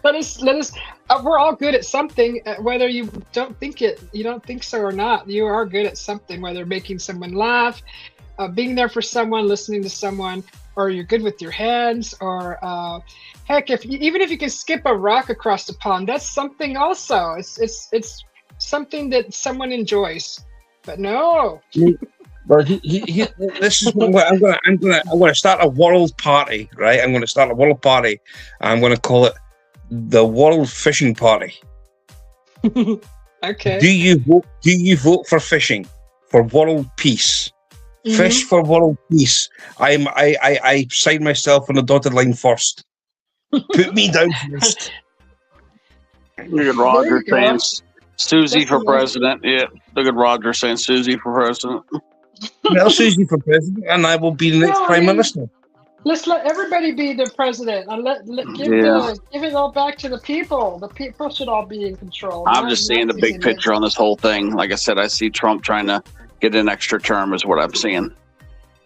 Let us. We're all good at something, whether you don't think so or not. You are good at something, whether making someone laugh, being there for someone, listening to someone, or you're good with your hands, or heck, even if you can skip a rock across the pond, that's something also. It's something that someone enjoys. But no. But this is what I'm gonna start a world party, right? I'm gonna start a world party. I'm gonna call it the World Fishing Party. Okay. Do you vote for fishing, for world peace? Mm-hmm. Fish for world peace. I sign myself on the dotted line first. Put me down first. Look at Roger saying Susie for president. Yeah, look at Roger saying Susie for president. Well, Susie for president, and I will be the next prime minister. Let's let everybody be the president, and give it all back to the people. The people should all be in control. I'm just seeing the big picture on this whole thing. Like I said, I see Trump trying to get an extra term, is what I'm seeing.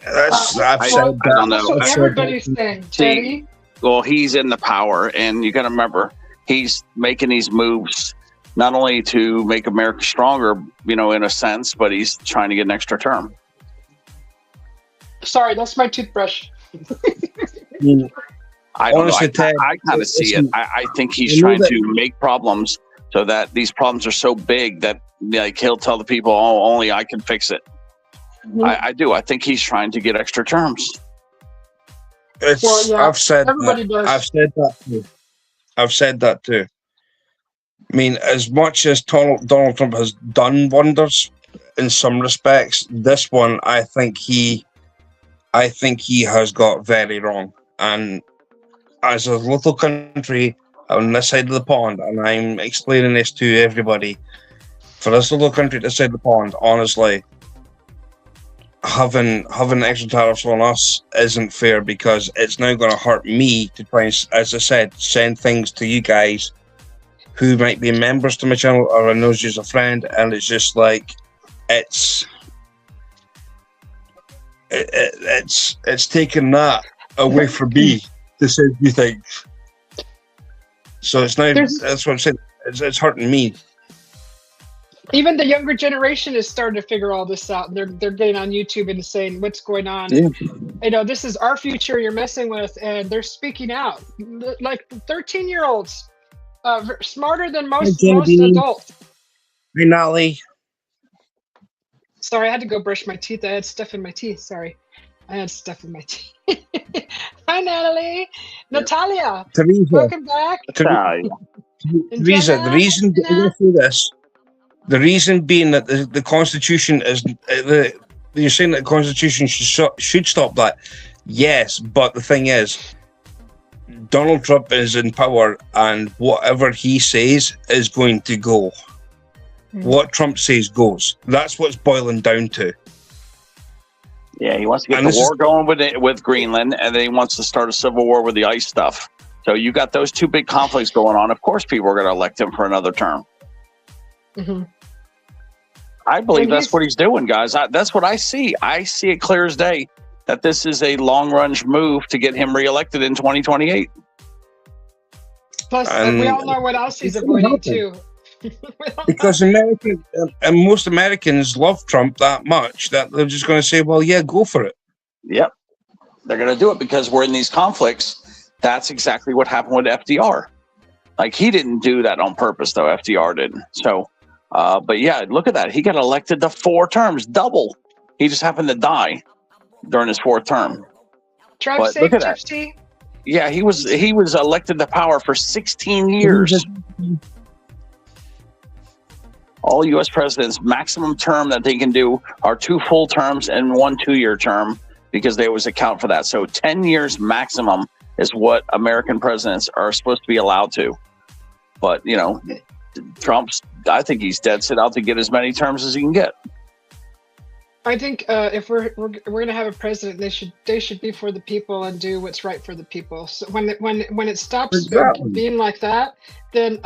I don't know. Everybody's saying, Teddy. Well, he's in the power, and you got to remember, he's making these moves not only to make America stronger, in a sense, but he's trying to get an extra term. Sorry, that's my toothbrush. I don't know. I kind of see it. I think he's trying to make problems so that these problems are so big that he'll tell the people, "Oh, only I can fix it." Mm-hmm. I do. I think he's trying to get extra terms. I've said everybody does. I've said that too. I mean, as much as Donald Trump has done wonders in some respects, this one I think he has got very wrong. And as a little country on this side of the pond, and I'm explaining this to everybody, for this little country to this side of the pond, honestly, having extra tariffs on us isn't fair, because it's now going to hurt me to try and, as I said, send things to you guys who might be members to my channel or I know you's a friend, and it's just like it's taking that away from me to send you things. So it's now that's what I'm saying. It's hurting me. Even the younger generation is starting to figure all this out. They're getting on YouTube and saying what's going on. Yeah. This is our future you're messing with, and they're speaking out like 13-year-olds. Smarter than most adults. Hey, Natalie. Sorry, I had to go brush my teeth. I had stuff in my teeth. Sorry. I had stuff in my teeth. Hi, Natalie. Natalia. Teresa. Welcome back. Teresa, the reason to go through this, the reason being that the Constitution is... you're saying that the Constitution should stop that. Yes, but the thing is, Donald Trump is in power, and whatever he says is going to go. What Trump says goes. That's what's boiling down to. Yeah, he wants to get the war going with Greenland, and then he wants to start a civil war with the ice stuff. So you got those two big conflicts going on. Of course, people are going to elect him for another term. Mm-hmm. I believe that's what he's doing, guys. That's what I see. I see it clear as day that this is a long-run move to get him reelected in 2028. Plus, we all know what else he's avoiding, too. Because most Americans love Trump that much that they're just going to say, well, yeah, go for it. Yep. They're going to do it because we're in these conflicts. That's exactly what happened with FDR. Like, he didn't do that on purpose, though. FDR didn't. So, but yeah, look at that. He got elected to 4 terms, double. He just happened to die. during his 4th term. Drive But safe, look at that. Gypsy. Yeah, he was elected to power for 16 years. All U.S. presidents, maximum term that they can do are 2 full terms and 1 2-year term, because they always account for that. So 10 years maximum is what American presidents are supposed to be allowed to. But, you know, I think he's dead set out to get as many terms as he can get. I think if we're going to have a president, they should be for the people and do what's right for the people. So when it stops being like that, then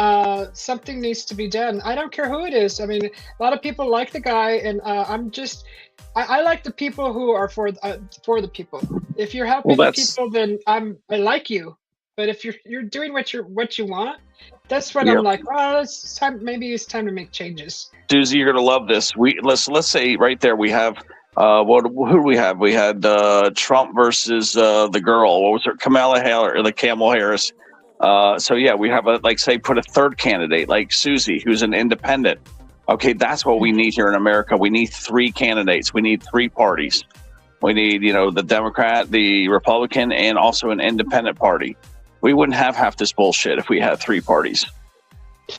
something needs to be done. I don't care who it is. I mean, a lot of people like the guy, and I like the people who are for the people. If you're helping the people, then I like you. But if you're doing what you want, that's when I'm like, oh, it's time. Maybe it's time to make changes. Susie, you're gonna love this. Let's say right there we have who do we have? We had Trump versus the girl. What was her? Kamala Harris or the Camel Harris. So yeah, we have put a 3rd candidate like Susie, who's an independent. Okay, that's what we need here in America. We need 3 candidates. We need 3 parties. We need, the Democrat, the Republican, and also an independent party. We wouldn't have half this bullshit if we had 3 parties.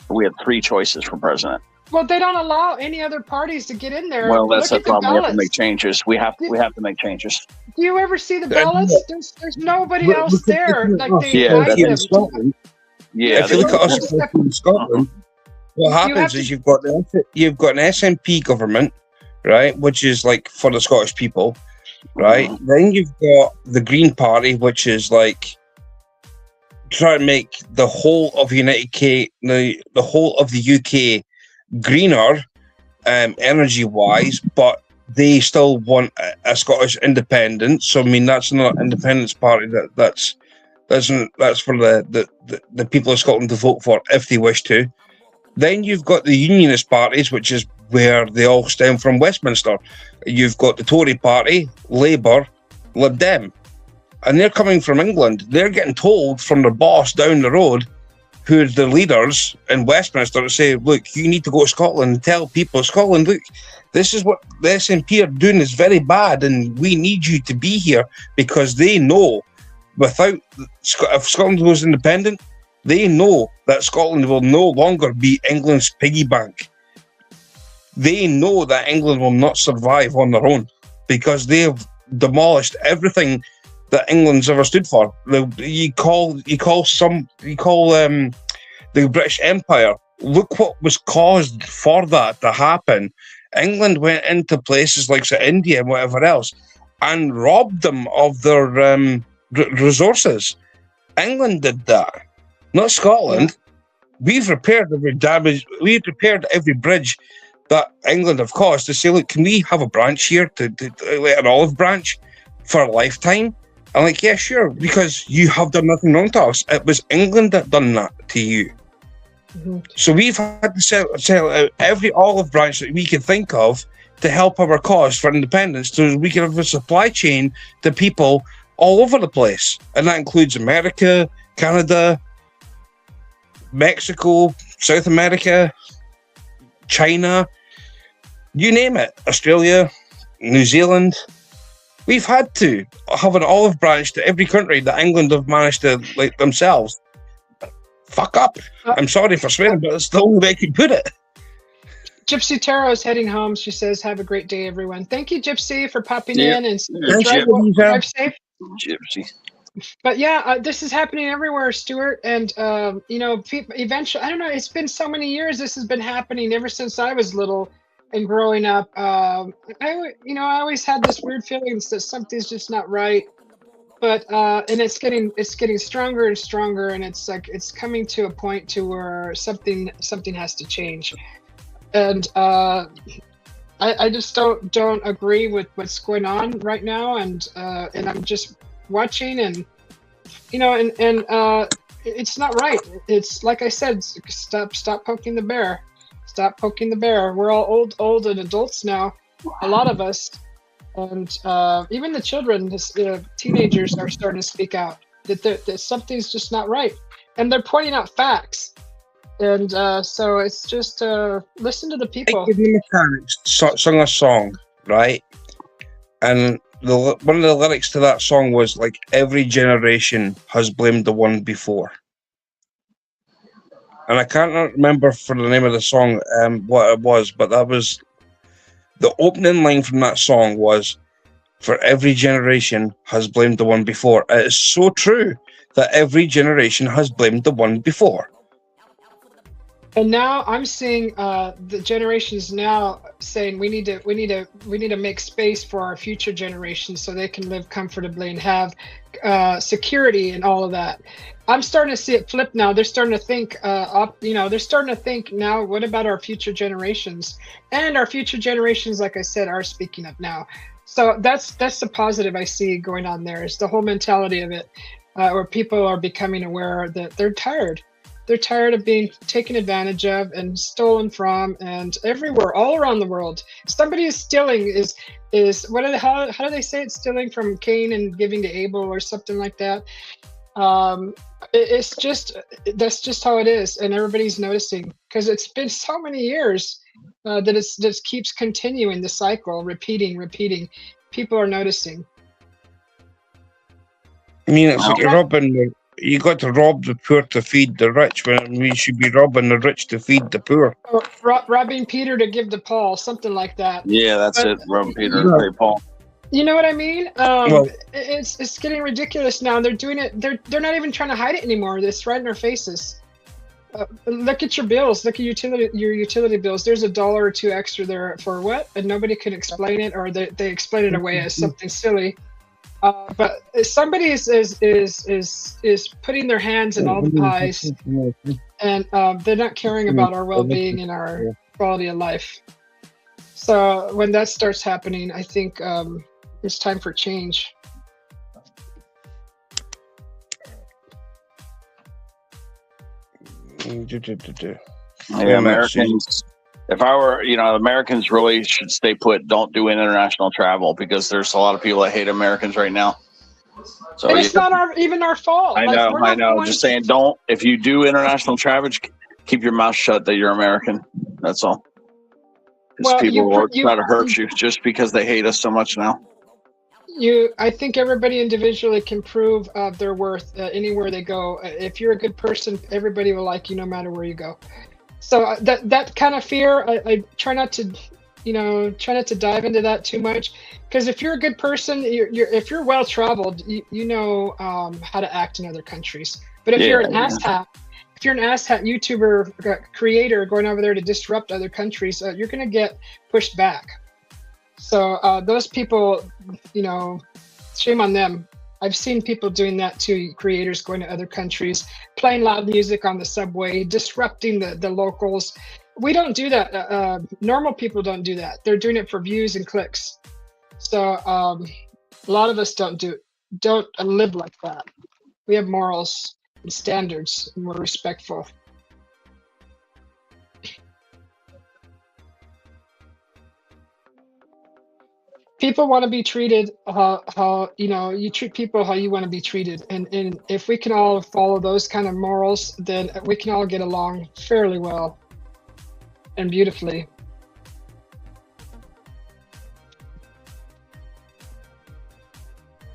We had 3 choices for president. Well, they don't allow any other parties to get in there. Well, that's the problem. We have to make changes. We have to make changes. Do you ever see the ballots? There's nobody else there. Like they in Scotland. Yeah, if you look at us in Scotland, what happens is you've got an SNP government, right, which is like for the Scottish people, right? Mm-hmm. Then you've got the Green Party, which is like try to make the whole of the whole of the UK greener, energy-wise, but they still want a Scottish independence. So I mean, that's not an independence party. That's for the people of Scotland to vote for if they wish to. Then you've got the Unionist parties, which is where they all stem from Westminster. You've got the Tory party, Labour, Lib Dem. And they're coming from England. They're getting told from their boss down the road, who are the leaders in Westminster, to say, look, you need to go to Scotland and tell people of Scotland, look, this is what the SNP are doing is very bad, and we need you to be here, because they know if Scotland goes independent, they know that Scotland will no longer be England's piggy bank. They know that England will not survive on their own, because they have demolished everything that England's ever stood for. You call the British Empire. Look what was caused for that to happen. England went into places like India and whatever else and robbed them of their resources. England did that, not Scotland. We've repaired every damage. We've repaired every bridge that England have caused to say, look, can we have a branch here, to an olive branch for a lifetime? I'm like, yeah, sure, because you have done nothing wrong to us. It was England that done that to you. Mm-hmm. So we've had to sell out every olive branch that we could think of to help our cause for independence, so we can have a supply chain to people all over the place. And that includes America, Canada, Mexico, South America, China, you name it, Australia, New Zealand. We've had to have an olive branch to every country that England have managed to, like, themselves. Fuck up. I'm sorry for swearing, but it's the only way I can put it. Gypsy Taro is heading home. She says, have a great day, everyone. Thank you, Gypsy, for popping in and drive safe. Gypsy. But yeah, this is happening everywhere, Stuart. And, eventually, I don't know, it's been so many years this has been happening ever since I was little. And growing up, I always had this weird feeling that something's just not right. But and it's getting stronger and stronger, and it's like it's coming to a point to where something has to change. And I just don't agree with what's going on right now, and I'm just watching, and it's not right. It's like I said, stop poking the bear. Stop poking the bear. We're all old and adults now, a lot of us, and even the children, teenagers are starting to speak out that something's just not right, and they're pointing out facts. And so it's just listen to the people. The Mechanics sung a song, right? And one of the lyrics to that song was like, every generation has blamed the one before. And I can't remember for the name of the song what it was, but that was the opening line from that song was, for every generation has blamed the one before. It is so true that every generation has blamed the one before. And now I'm seeing the generations now saying we need to make space for our future generations so they can live comfortably and have security and all of that. I'm starting to see it flip now. They're starting to think they're starting to think now, what about our future generations? And our future generations, like I said, are speaking up now. So that's the positive I see going on there, is the whole mentality of it, where people are becoming aware that they're tired. They're tired of being taken advantage of and stolen from, and everywhere, all around the world. Somebody is stealing is how do they say it? Stealing from Cain and giving to Abel, or something like that. That's just how it is, and everybody's noticing, because it's been so many years that it just keeps continuing the cycle, repeating. People are noticing. I mean, it's like robbing. You got to rob the poor to feed the rich, when we should be robbing the rich to feed the poor. Or robbing Peter to give to Paul, something like that. Yeah, that's it. Robbing Peter to pay Paul. You know what I mean? It's getting ridiculous now. They're doing it. They're not even trying to hide it anymore. It's right in our faces. Look at your bills. Look at your utility bills. There's $1 or $2 extra there for what? And nobody can explain it, or they explain it away as something silly. But somebody is putting their hands in all the pies, and they're not caring about our well-being and our quality of life. So when that starts happening, I think it's time for change. Yeah, Americans. If I were, Americans really should stay put. Don't do international travel, because there's a lot of people that hate Americans right now. So and it's not even our fault. I know. Just saying, don't. If you do international travel, keep your mouth shut that you're American. That's all. Because people will try to hurt you just because they hate us so much now. I think everybody individually can prove their worth anywhere they go. If you're a good person, everybody will like you no matter where you go. So that kind of fear, I try not to, dive into that too much, because if you're a good person, if you're well traveled, you know how to act in other countries. But if you're an asshat, YouTuber creator going over there to disrupt other countries, you're going to get pushed back. So those people, shame on them. I've seen people doing that too, creators going to other countries, playing loud music on the subway, disrupting the locals. We don't do that. Normal people don't do that. They're doing it for views and clicks. So a lot of us don't live like that. We have morals and standards, and we're respectful. People want to be treated how you treat people how you want to be treated, and if we can all follow those kind of morals, then we can all get along fairly well and beautifully.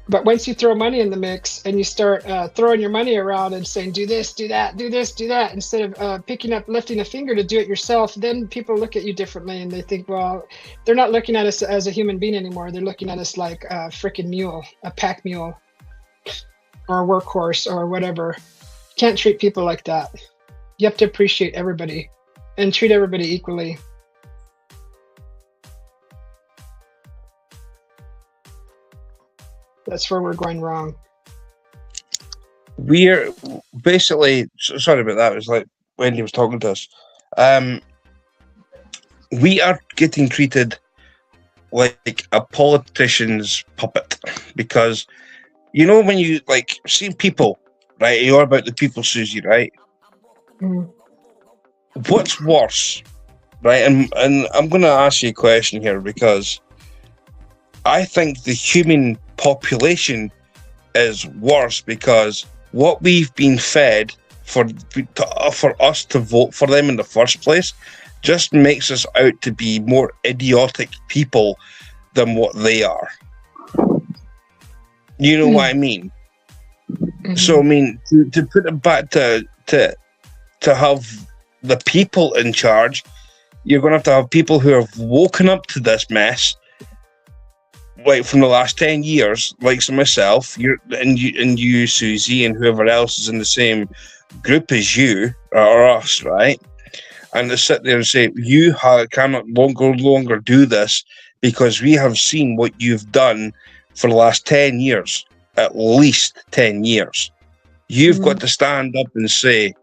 But once you throw money in the mix and you start throwing your money around and saying, do this, do that, do this, do that, instead of lifting a finger to do it yourself, then people look at you differently, and they think, well, they're not looking at us as a human being anymore. They're looking at us like a freaking mule, a pack mule, or a workhorse, or whatever. You can't treat people like that. You have to appreciate everybody and treat everybody equally. That's where we're going wrong. We're basically, sorry about that. It was like Wendy was talking to us. We are getting treated like a politician's puppet, because when you see people, right? You're about the people, Susie, right? Mm. What's worse, right? And I'm going to ask you a question here, because I think the human population is worse, because what we've been fed for us to vote for them in the first place just makes us out to be more idiotic people than what they are. You know what I mean? Mm-hmm. So I mean, to put it back to have the people in charge, you're going to have people who have woken up to this mess, like from the last 10 years, like myself, you, Susie, and whoever else is in the same group as you or us, right? And to sit there and say, you cannot longer do this because we have seen what you've done for the last 10 years, at least 10 years. You've got to stand up and say,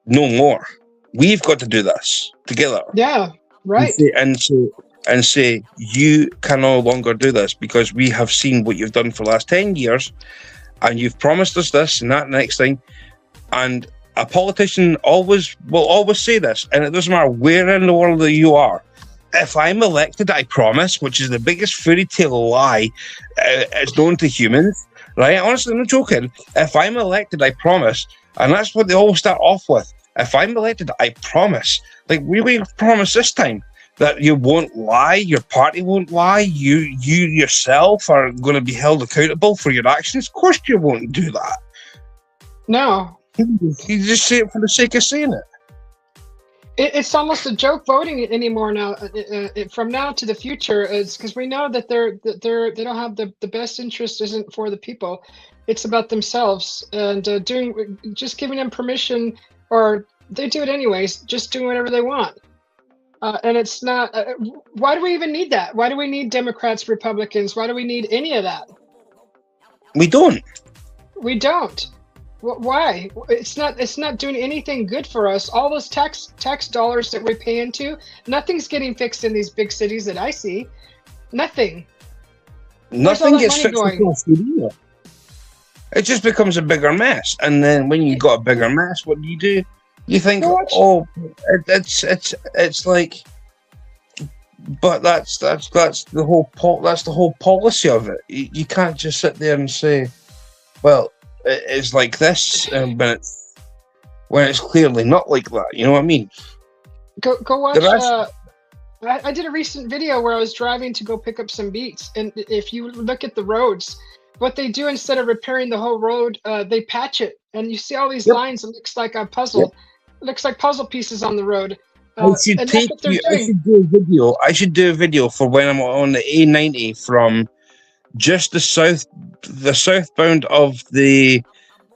no more. We've got to do this together. Yeah, right. And say, you can no longer do this because we have seen what you've done for the last 10 years and you've promised us this and that next thing. And a politician will always say this, and it doesn't matter where in the world that you are. If I'm elected, I promise, which is the biggest fairy tale lie it's known to humans, right? Honestly, I'm not joking. If I'm elected, I promise. And that's what they always start off with. If I'm elected, I promise. Like, we promise this time that you won't lie, your party won't lie, you yourself are going to be held accountable for your actions. Of course you won't do that. No. You just say it for the sake of saying it. It's almost a joke voting anymore now. From now to the future, is because we know that they don't have the best interest isn't for the people. It's about themselves and just giving them permission, or they do it anyways, just doing whatever they want. And it's not. Why do we even need that? Why do we need Democrats, Republicans? Why do we need any of that? We don't. We don't. Why? It's not doing anything good for us. All those tax dollars that we pay into, nothing's getting fixed in these big cities that I see. Nothing. Nothing gets fixed. It just becomes a bigger mess. And then when you got a bigger mess, what do? You think, it's like, but that's the whole policy of it. You can't just sit there and say, well, it's like this, when it's clearly not like that. You know what I mean? Go watch. I did a recent video where I was driving to go pick up some beets, and if you look at the roads, what they do instead of repairing the whole road, they patch it, and you see all these lines. It looks like a puzzle. Yep. It looks like puzzle pieces on the road. I should do a video for when I'm on the A90 from just the southbound of the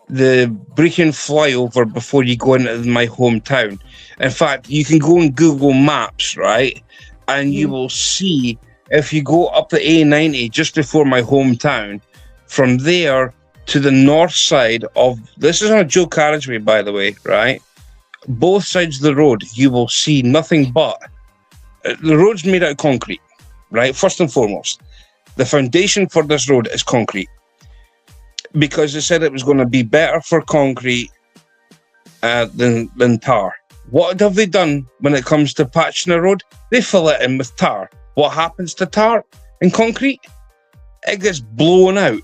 Brecon flyover before you go into my hometown. In fact, you can go on Google Maps, right? And you will see, if you go up the A90 just before my hometown, from there to the north side of, this is on a dual carriageway, by the way, right? Both sides of the road, you will see nothing but, the road's made out of concrete, right? First and foremost. The foundation for this road is concrete because they said it was going to be better for concrete than tar. What have they done when it comes to patching a road? They fill it in with tar. What happens to tar in concrete? It gets blown out,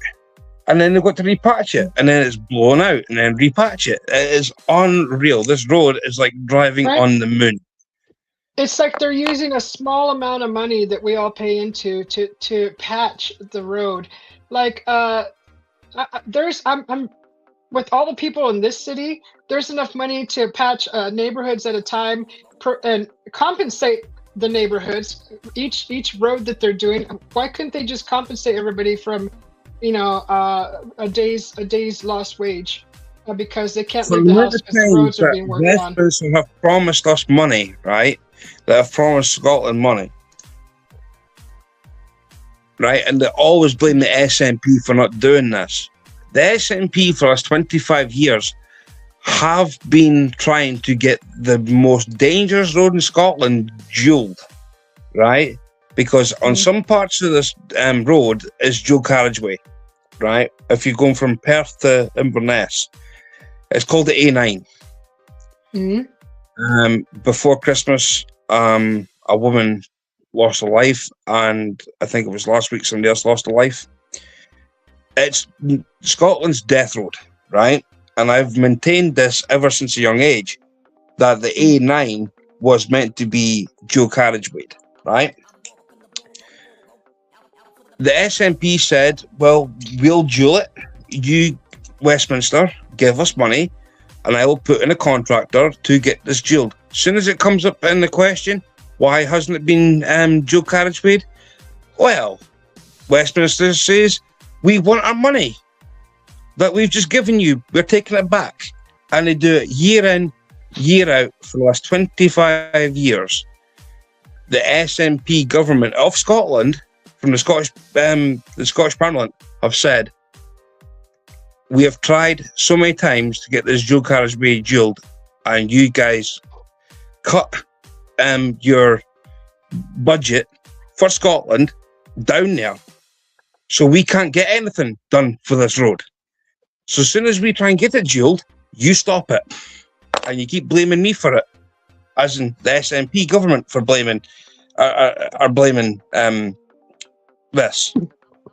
and then they've got to repatch it, and then it's blown out, and then repatch it. It is unreal. This road is like driving on the moon. It's like they're using a small amount of money that we all pay into to patch the road. Like I'm with all the people in this city, there's enough money to patch neighborhoods at a time and compensate the neighborhoods, each road that they're doing. Why couldn't they just compensate everybody from, a day's lost wage? Because they can't leave the house because the roads are being worked on. Who have promised us money, right? That have promised Scotland money, right? And they always blame the SNP for not doing this. The SNP for the last 25 years have been trying to get the most dangerous road in Scotland dualled, right? Because on some parts of this road is dual carriageway, right? If you're going from Perth to Inverness, it's called the A9. Before Christmas, a woman lost her life, and I think it was last week somebody else lost a life. It's Scotland's death road, right? And I've maintained this ever since a young age, that the A9 was meant to be dual carriageway, right? The SNP said, well, we'll duel it. You, Westminster, give us money, and I will put in a contractor to get this duelled. As soon as it comes up in the question, why hasn't it been dual carriage paid? Well, Westminster says, we want our money that we've just given you. We're taking it back. And they do it year in, year out for the last 25 years. The SNP government of Scotland, from the Scottish Parliament, have said, we have tried so many times to get this dual carriageway duelled, and you guys cut your budget for Scotland down there, so we can't get anything done for this road. So as soon as we try and get it duelled, you stop it, and you keep blaming me for it, as in the SNP government for blaming this.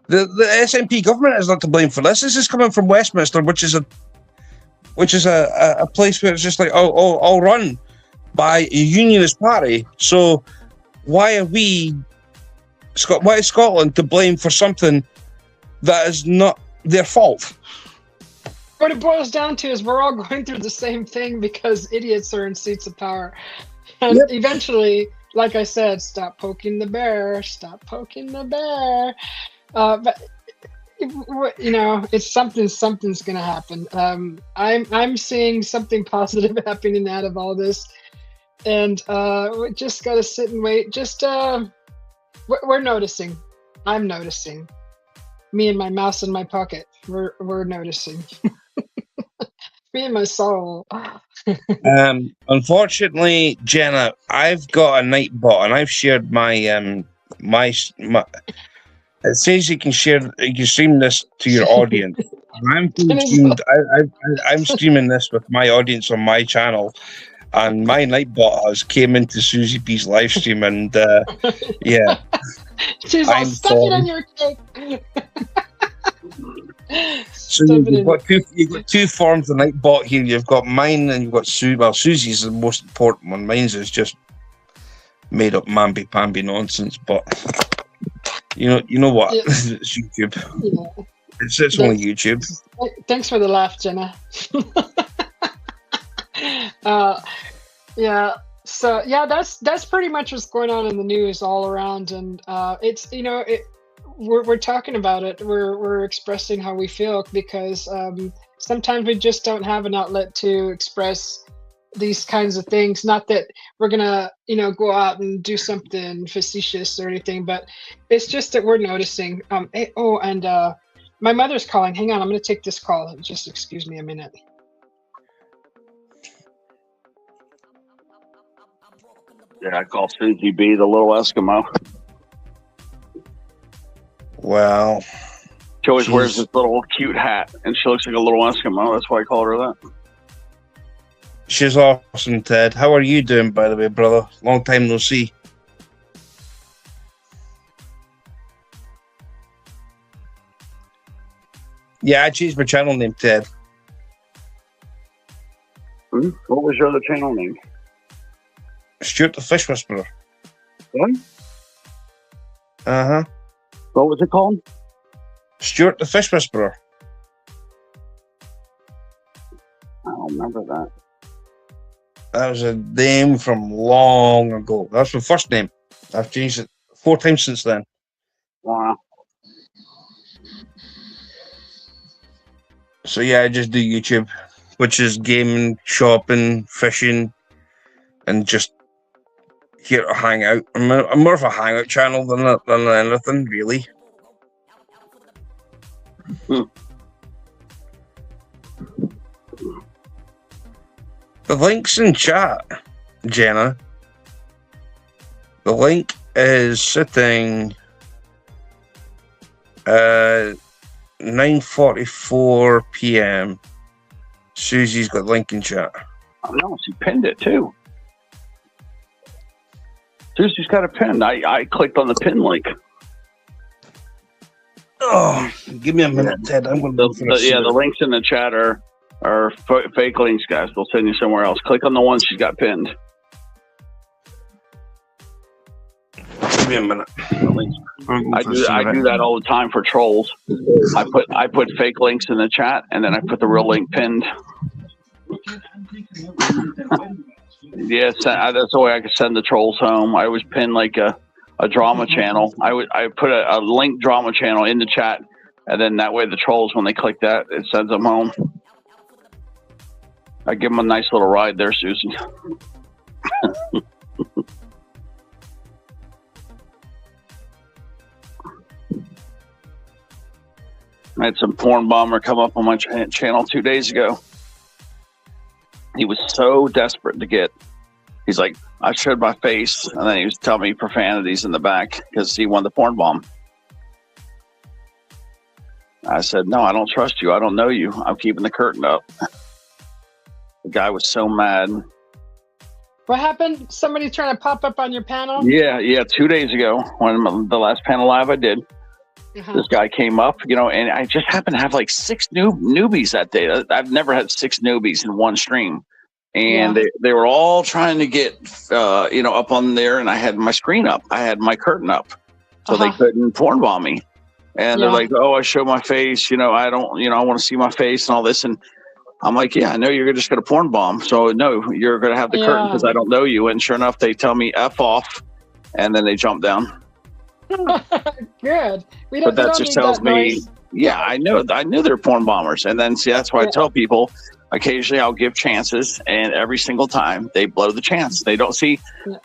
The SNP government is not to blame for this. This is coming from Westminster, which is a place where it's just like all run by a unionist party. So why are why is Scotland to blame for something that is not their fault? What it boils down to is we're all going through the same thing because idiots are in seats of power. And eventually, like I said, stop poking the bear, stop poking the bear. But you know, it's something's going to happen. I'm seeing something positive happening out of all this, and we just got to sit and wait. Just we're noticing. I'm noticing. Me and my mouse in my pocket. We're noticing. Me and my soul. Unfortunately, Jenna, I've got a Nightbot, and I've shared my my. It says you can stream this to your audience. I'm streaming this with my audience on my channel, and my Nightbot has came into Susie P's live stream, and yeah, she's all stuck it on your cake. So you've got two forms of Nightbot here. You've got mine, and you've got Sue. Well, Susie's the most important one. Mine's is just made up mamby-pamby nonsense, but. You know what? Yeah. It's YouTube. Yeah. It's only YouTube. Thanks for the laugh, Jenna. Yeah. So yeah, that's pretty much what's going on in the news all around, and it's we're talking about it. We're expressing how we feel because sometimes we just don't have an outlet to express these kinds of things. Not that we're gonna go out and do something facetious or anything, but it's just that we're noticing. My mother's calling. Hang on, I'm gonna take this call. Just excuse me a minute. Yeah, I call Susie B the little Eskimo. Well, she always wears this little cute hat, and she looks like a little Eskimo. That's why I call her that. She's awesome, Ted. How are you doing, by the way, brother? Long time no see. Yeah, I changed my channel name, Ted. What was your other channel name? Stuart the Fish Whisperer. What? Uh-huh. What was it called? Stuart the Fish Whisperer. I don't remember that. That was a name from long ago. That's my first name. I've changed it 4 times since then. Wow. So yeah, I just do YouTube, which is gaming, shopping, fishing, and just here to hang out. I'm more of a hangout channel than anything, really. The link's in chat, Jenna. The link is sitting 9:44 p.m. Susie's got the link in chat. I know, she pinned it too. Susie's got a pin. I clicked on the pin link. Oh, give me a minute, Ted. I'm going to look for the links in the chat are fake links, guys. They'll send you somewhere else. Click on the one she's got pinned. Give me a minute. I do that all the time for trolls. I put fake links in the chat, and then I put the real link pinned. Yes, that's the way I can send the trolls home. I always pin like a drama channel. I put a link drama channel in the chat, and then that way the trolls, when they click that, it sends them home. I give them a nice little ride there, Susie. I had some porn bomber come up on my channel 2 days ago. He was so desperate to get. He's like, I showed my face, and then he was telling me profanities in the back because he won the porn bomb. I said, no, I don't trust you. I don't know you. I'm keeping the curtain up. The guy was so mad. What happened? Somebody trying to pop up on your panel? Yeah. 2 days ago, when the last panel live I did, this guy came up, and I just happened to have like 6 newbies that day. I've never had 6 newbies in one stream. And they were all trying to get, up on there, and I had my screen up. I had my curtain up, so they couldn't porn bomb me. And they're like, oh, I show my face, I don't, I want to see my face and all this. And I'm like, yeah, I know you're just going to porn bomb. So no, you're going to have the curtain because I don't know you. And sure enough, they tell me F off, and then they jump down. Good. But that just tells me, I knew they're porn bombers. And then see, that's why I tell people, occasionally I'll give chances, and every single time they blow the chance. They don't see,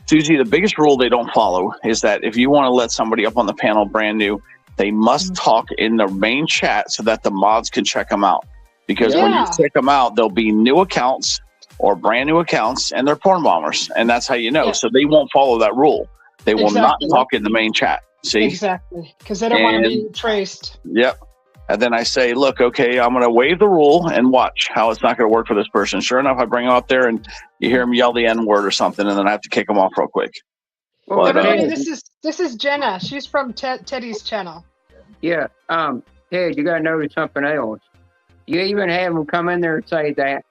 Susie, the biggest rule they don't follow is that if you want to let somebody up on the panel brand new, they must talk in the main chat so that the mods can check them out. Because when you check them out, there'll be new accounts or brand new accounts, and they're porn bombers. And that's how you know. So they won't follow that rule. They will not talk in the main chat. See? Exactly. Because they don't want to be traced. Yep. And then I say, look, okay, I'm going to waive the rule and watch how it's not going to work for this person. Sure enough, I bring them up there, and you hear them yell the N-word or something, and then I have to kick them off real quick. Well, this is Jenna. She's from Teddy's channel. Yeah. Ted, you got to notice something else. You even have them come in there and say that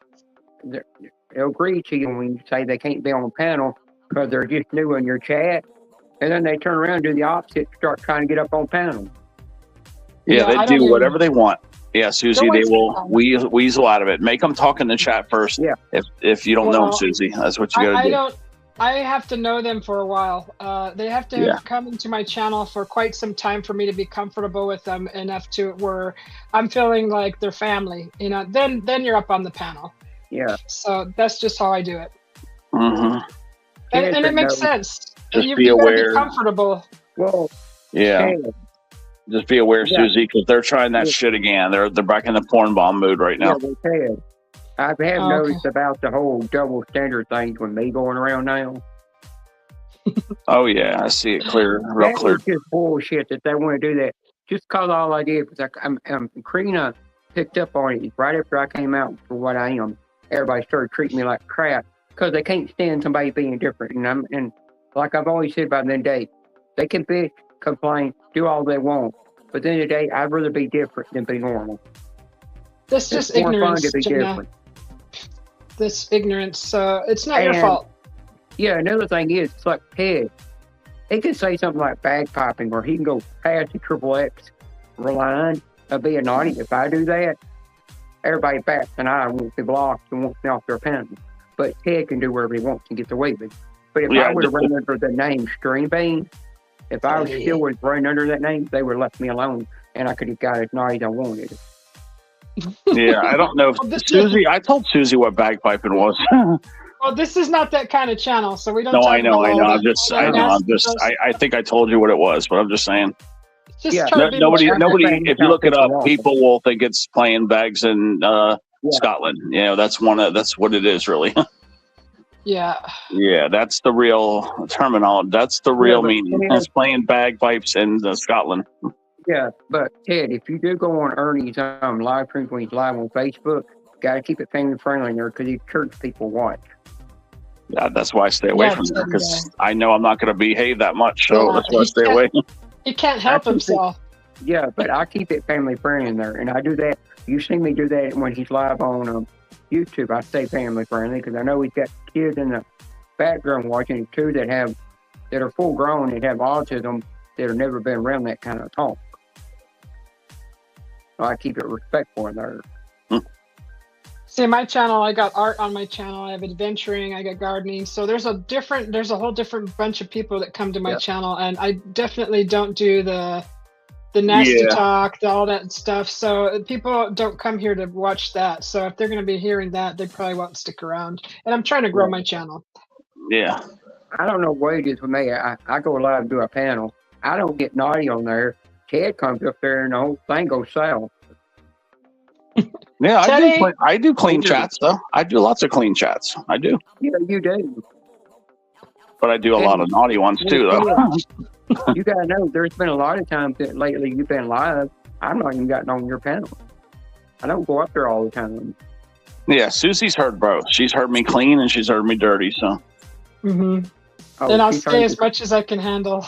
they'll agree to you when you say they can't be on the panel because they're just new in your chat. And then they turn around and do the opposite, start trying to get up on panel. Yeah, they do whatever they want. Yeah, Susie, they will weasel out of it. Make them talk in the chat first. Yeah. If you don't know them, Susie, that's what you got to do. I have to know them for a while. They have to have come into my channel for quite some time for me to be comfortable with them enough to where I'm feeling like they're family. Then you're up on the panel. Yeah. So that's just how I do it. Mm-hmm. And it makes sense. Just be aware. Be comfortable. Well. Yeah. Just be aware, Susie, because they're trying that shit again. They're back in the porn bomb mood right now. Yeah, they said. I have noticed about the whole double standard thing with me going around now. Oh yeah, I see it real clear. It's just bullshit that they want to do that. Just because all I did was Karina picked up on it right after I came out for what I am. Everybody started treating me like crap because they can't stand somebody being different. And like I've always said about the day, they can bitch, complain, do all they want, but at the end of the day, I'd rather be different than be normal. That's just ignorance. To be different. This ignorance. It's not your fault. Yeah, another thing is, it's like Ted. He can say something like bagpiping, or he can go past the XXX line of being naughty. If I do that, everybody bats an eye and won't be blocked and won't be off their panel. But Ted can do whatever he wants and get away with it. But if I would have run under the name Stream Bean, if I was still was running under that name, they would have left me alone, and I could have got as naughty as I wanted. Yeah, I don't know. Susie, I told Susie what bagpiping was. Well, this is not that kind of channel, so we don't. No, I know. I think I told you what it was, but I'm just saying. Nobody. If you look it up, people will think it's playing bags in Scotland. That's what it is, really. Yeah. Yeah, that's the real terminology. That's the real meaning. It's playing bagpipes in Scotland. Yeah, but Ted, if you do go on Ernie's live streams when he's live on Facebook, gotta keep it family friendly in there because these church people watch. Yeah, that's why I stay away from there because I know I'm not going to behave that much, so that's why I stay away. He can't help himself. Yeah, but I keep it family friendly in there, and I do that. You see me do that when he's live on YouTube. I stay family friendly because I know he's got kids in the background watching it too that have that are full grown and have autism that have never been around that kind of talk. So I keep it respectful in there. See, my channel, I got art on my channel. I have adventuring. I got gardening. So there's a whole different bunch of people that come to my channel, and I definitely don't do the nasty talk, all that stuff. So people don't come here to watch that. So if they're going to be hearing that, they probably won't stick around. And I'm trying to grow my channel. Yeah. I don't know what it is with me. I go live and do a panel. I don't get naughty on there. Ted comes up there and the whole thing goes south. Yeah, I do clean chats though. I do lots of clean chats. I do. Yeah, you do. But I do a lot of naughty ones too, though. You gotta know, there's been a lot of times that lately you've been live. I've not even gotten on your panel. I don't go up there all the time. Yeah, Susie's heard both. She's heard me clean and she's heard me dirty. So. And I'll say as much as I can handle.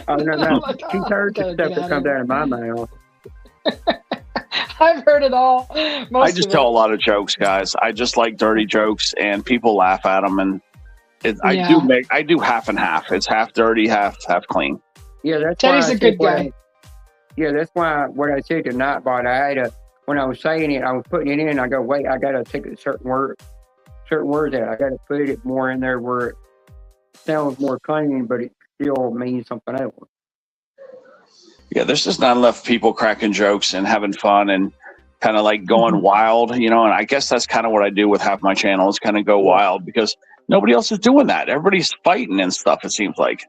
Oh no! She's heard the stuff that comes out of my mouth. I've heard it all. I just tell a lot of jokes, guys. I just like dirty jokes, and people laugh at them. And I do half and half. It's half dirty, half clean. Yeah, that's Teddy's a good guy. Yeah, that's why what I said to Nightbot, I had when I was saying it, I was putting it in. I go, wait, I gotta take a certain words out. I gotta put it more in there where it sounds more clean, but it still means something else. Yeah, there's just not enough people cracking jokes and having fun and kind of like going wild, and I guess that's kind of what I do with half my channel is kind of go wild because nobody else is doing that. Everybody's fighting and stuff, it seems like.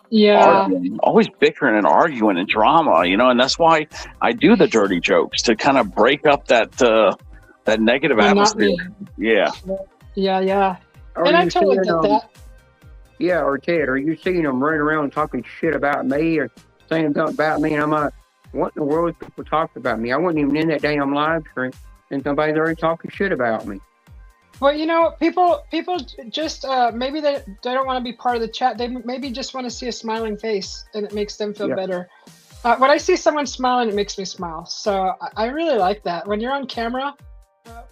Yeah. Arguing, always bickering and arguing and drama, and that's why I do the dirty jokes to kind of break up that negative atmosphere. Yeah. Yeah. And I totally get that. Yeah, or Ted, are you seeing them running around talking shit about me or saying something about me, and I'm like, what in the world is people talking about me? I wasn't even in that damn live stream, and somebody's already talking shit about me. Well, people just maybe they don't want to be part of the chat. They maybe just want to see a smiling face, and it makes them feel better. When I see someone smiling, it makes me smile. So I really like that. When you're on camera,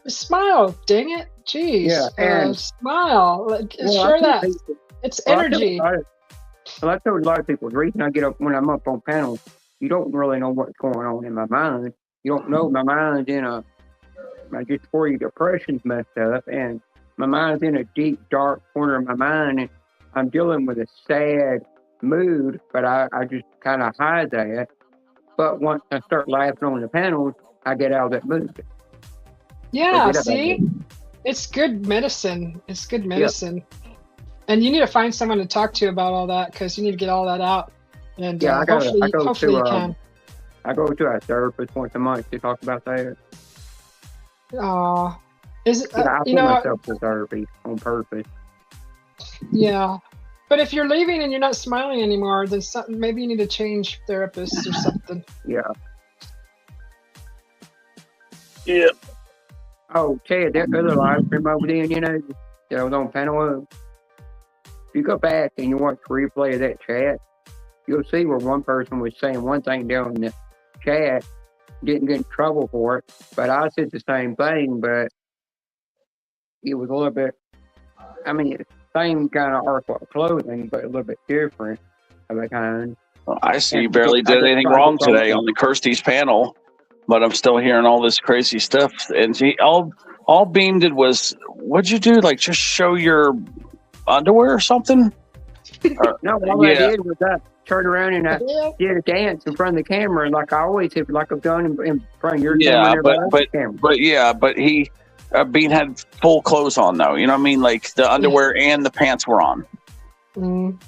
smile. Dang it, jeez. Yeah, and smile. Share that. It's energy. Well, I told a lot of people, the reason I get up when I'm up on panels, you don't really know what's going on in my mind. You don't know my mind's in just before your depression's messed up, and my mind's in a deep, dark corner of my mind, and I'm dealing with a sad mood, but I just kind of hide that. But once I start laughing on the panels, I get out of that mood. Yeah, see? It's good medicine. It's good medicine. Yeah. And you need to find someone to talk to about all that because you need to get all that out. And hopefully you can. I go to a therapist once a month to talk about that. I put myself to therapy on purpose. Yeah. But if you're leaving and you're not smiling anymore, then maybe you need to change therapists or something. Yeah. Yeah. Oh, Ted, that other live stream over there, that I was on panel of. If you go back and you watch the replay of that chat, you'll see where one person was saying one thing down in the chat, didn't get in trouble for it, but I said the same thing, but it was a little bit, same kind of article of clothing, but a little bit different of a kind. Well, I see you barely did anything wrong today on the Kirsty's panel, but I'm still hearing all this crazy stuff. And all Bean did was, what'd you do? Like just show your underwear or something? No, all I did was I turned around and I did a dance in front of the camera, like I always have, like I've done in front of your camera. But he Bean had full clothes on though. You know what I mean? Like the underwear and the pants were on.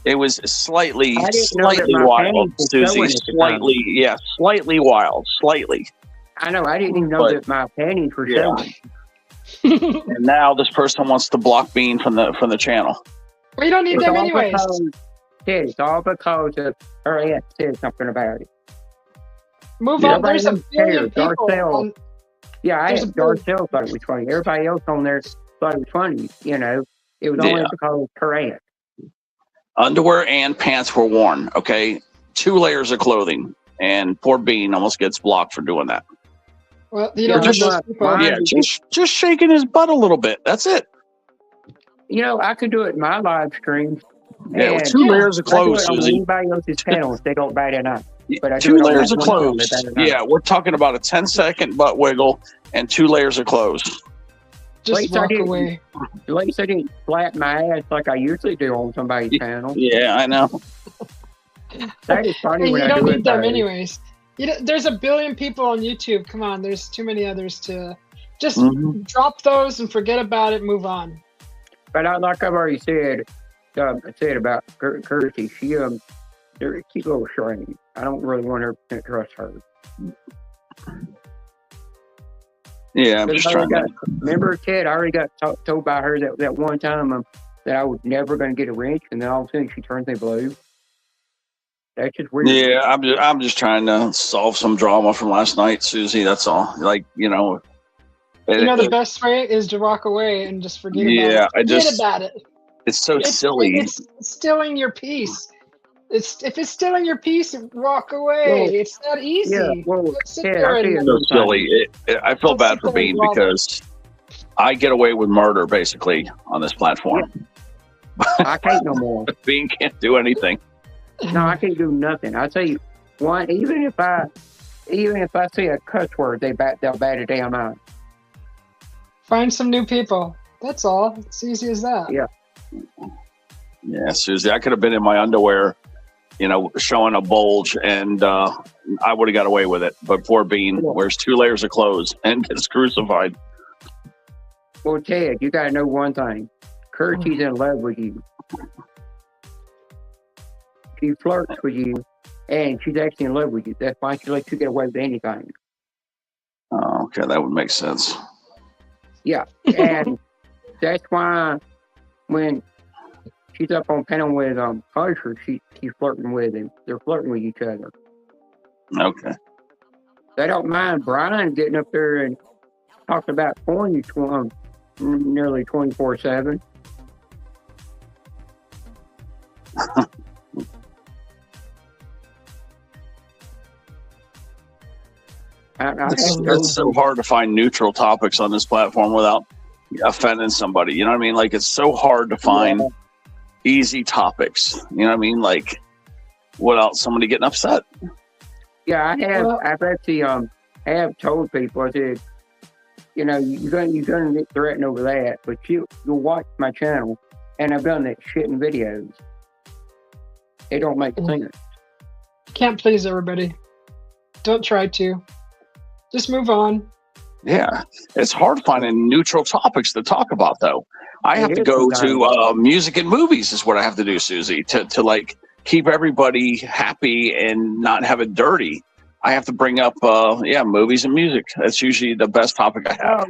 It was slightly wild, Susie. Slightly wild. Slightly. I know. I didn't even know that my panties were showing. And now this person wants to block Bean from the channel. Well, you don't need them anyways. It's all because of her aunt said something about it. Move on. There's a billion people. I have Darcel thought it was funny. Everybody else on there thought it was funny. It was only because of her aunt. Underwear and pants were worn. Okay, 2 layers of clothing, and poor Bean almost gets blocked for doing that. Well, just shaking his butt a little bit. That's it. I could do it in my live stream, Yeah, with 2 layers of clothes, Susie. Anybody else's channels, they don't bat an eye. But 2 layers of clothes. Yeah, we're talking about a 10-second butt wiggle and 2 layers of clothes. Just walk away. At least I didn't flap my ass like I usually do on somebody's channel. Yeah, I know. That is funny. You don't need them anyways. There's a billion people on YouTube. Come on, there's too many others to just drop those and forget about it. Move on. But like I've already said about Kirsty, she's a little strange. I don't really want to trust her. Yeah, I'm just trying to... Remember, Ted, I already got told by her that one time that I was never going to get a wrench, and then all of a sudden she turns me blue. That's just weird. Yeah, I'm just trying to solve some drama from last night, Susie. That's all. Like, the best way is to walk away and just forget about it. Yeah, Forget about it. It's so silly. It's stealing your peace. If it's stealing your peace, walk away. Well, it's not easy. Yeah, well, It's so silly. I feel bad for Bean because I get away with murder basically on this platform. Yeah. I can't no more. Bean can't do anything. No, I can't do nothing. I tell you, even if I say a cuss word, they'll bat a damn eye. Find some new people. That's all. It's easy as that. Yeah. Yeah, Susie, I could have been in my underwear, showing a bulge, and I would have got away with it. But poor Bean wears 2 layers of clothes and gets crucified. Well, Ted, you got to know one thing. Kirsty's in love with you. She flirts with you, and she's actually in love with you. That's why she lets you get away with anything. Oh, okay, that would make sense. Yeah, and that's why when she's up on panel with Usher, she's flirting with him. They're flirting with each other. Okay. They don't mind Brian getting up there and talking about porn nearly 24/7. It's so hard to find neutral topics on this platform without offending somebody. You know what I mean? Like, it's so hard to find easy topics. You know what I mean? Like, without somebody getting upset. Yeah, I've actually have told people, I said, you're gonna get threatened over that, but you'll watch my channel, and I've done that shit in videos. It don't make sense. Can't please everybody. Don't try to. Just move on. Yeah, it's hard finding neutral topics to talk about, though. I have to go to music and movies is what I have to do, Susie, to like keep everybody happy and not have it dirty. I have to bring up, movies and music. That's usually the best topic I have.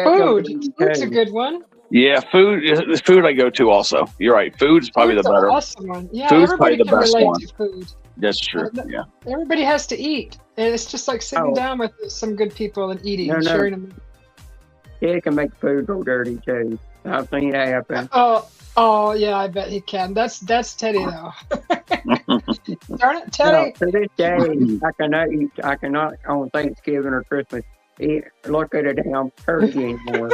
Food. Food's a good one. Yeah, food I go to also. You're right. Food's probably the better. Awesome one. Yeah, food's probably the best one. To food. That's true. Yeah. Everybody has to eat, and it's just like sitting down with some good people and eating and sharing them. It can make food go dirty too. I've seen it happen. Oh yeah, I bet he can. That's Teddy though. Darn it, Teddy! To this day, I cannot on Thanksgiving or Christmas look at a damn turkey anymore.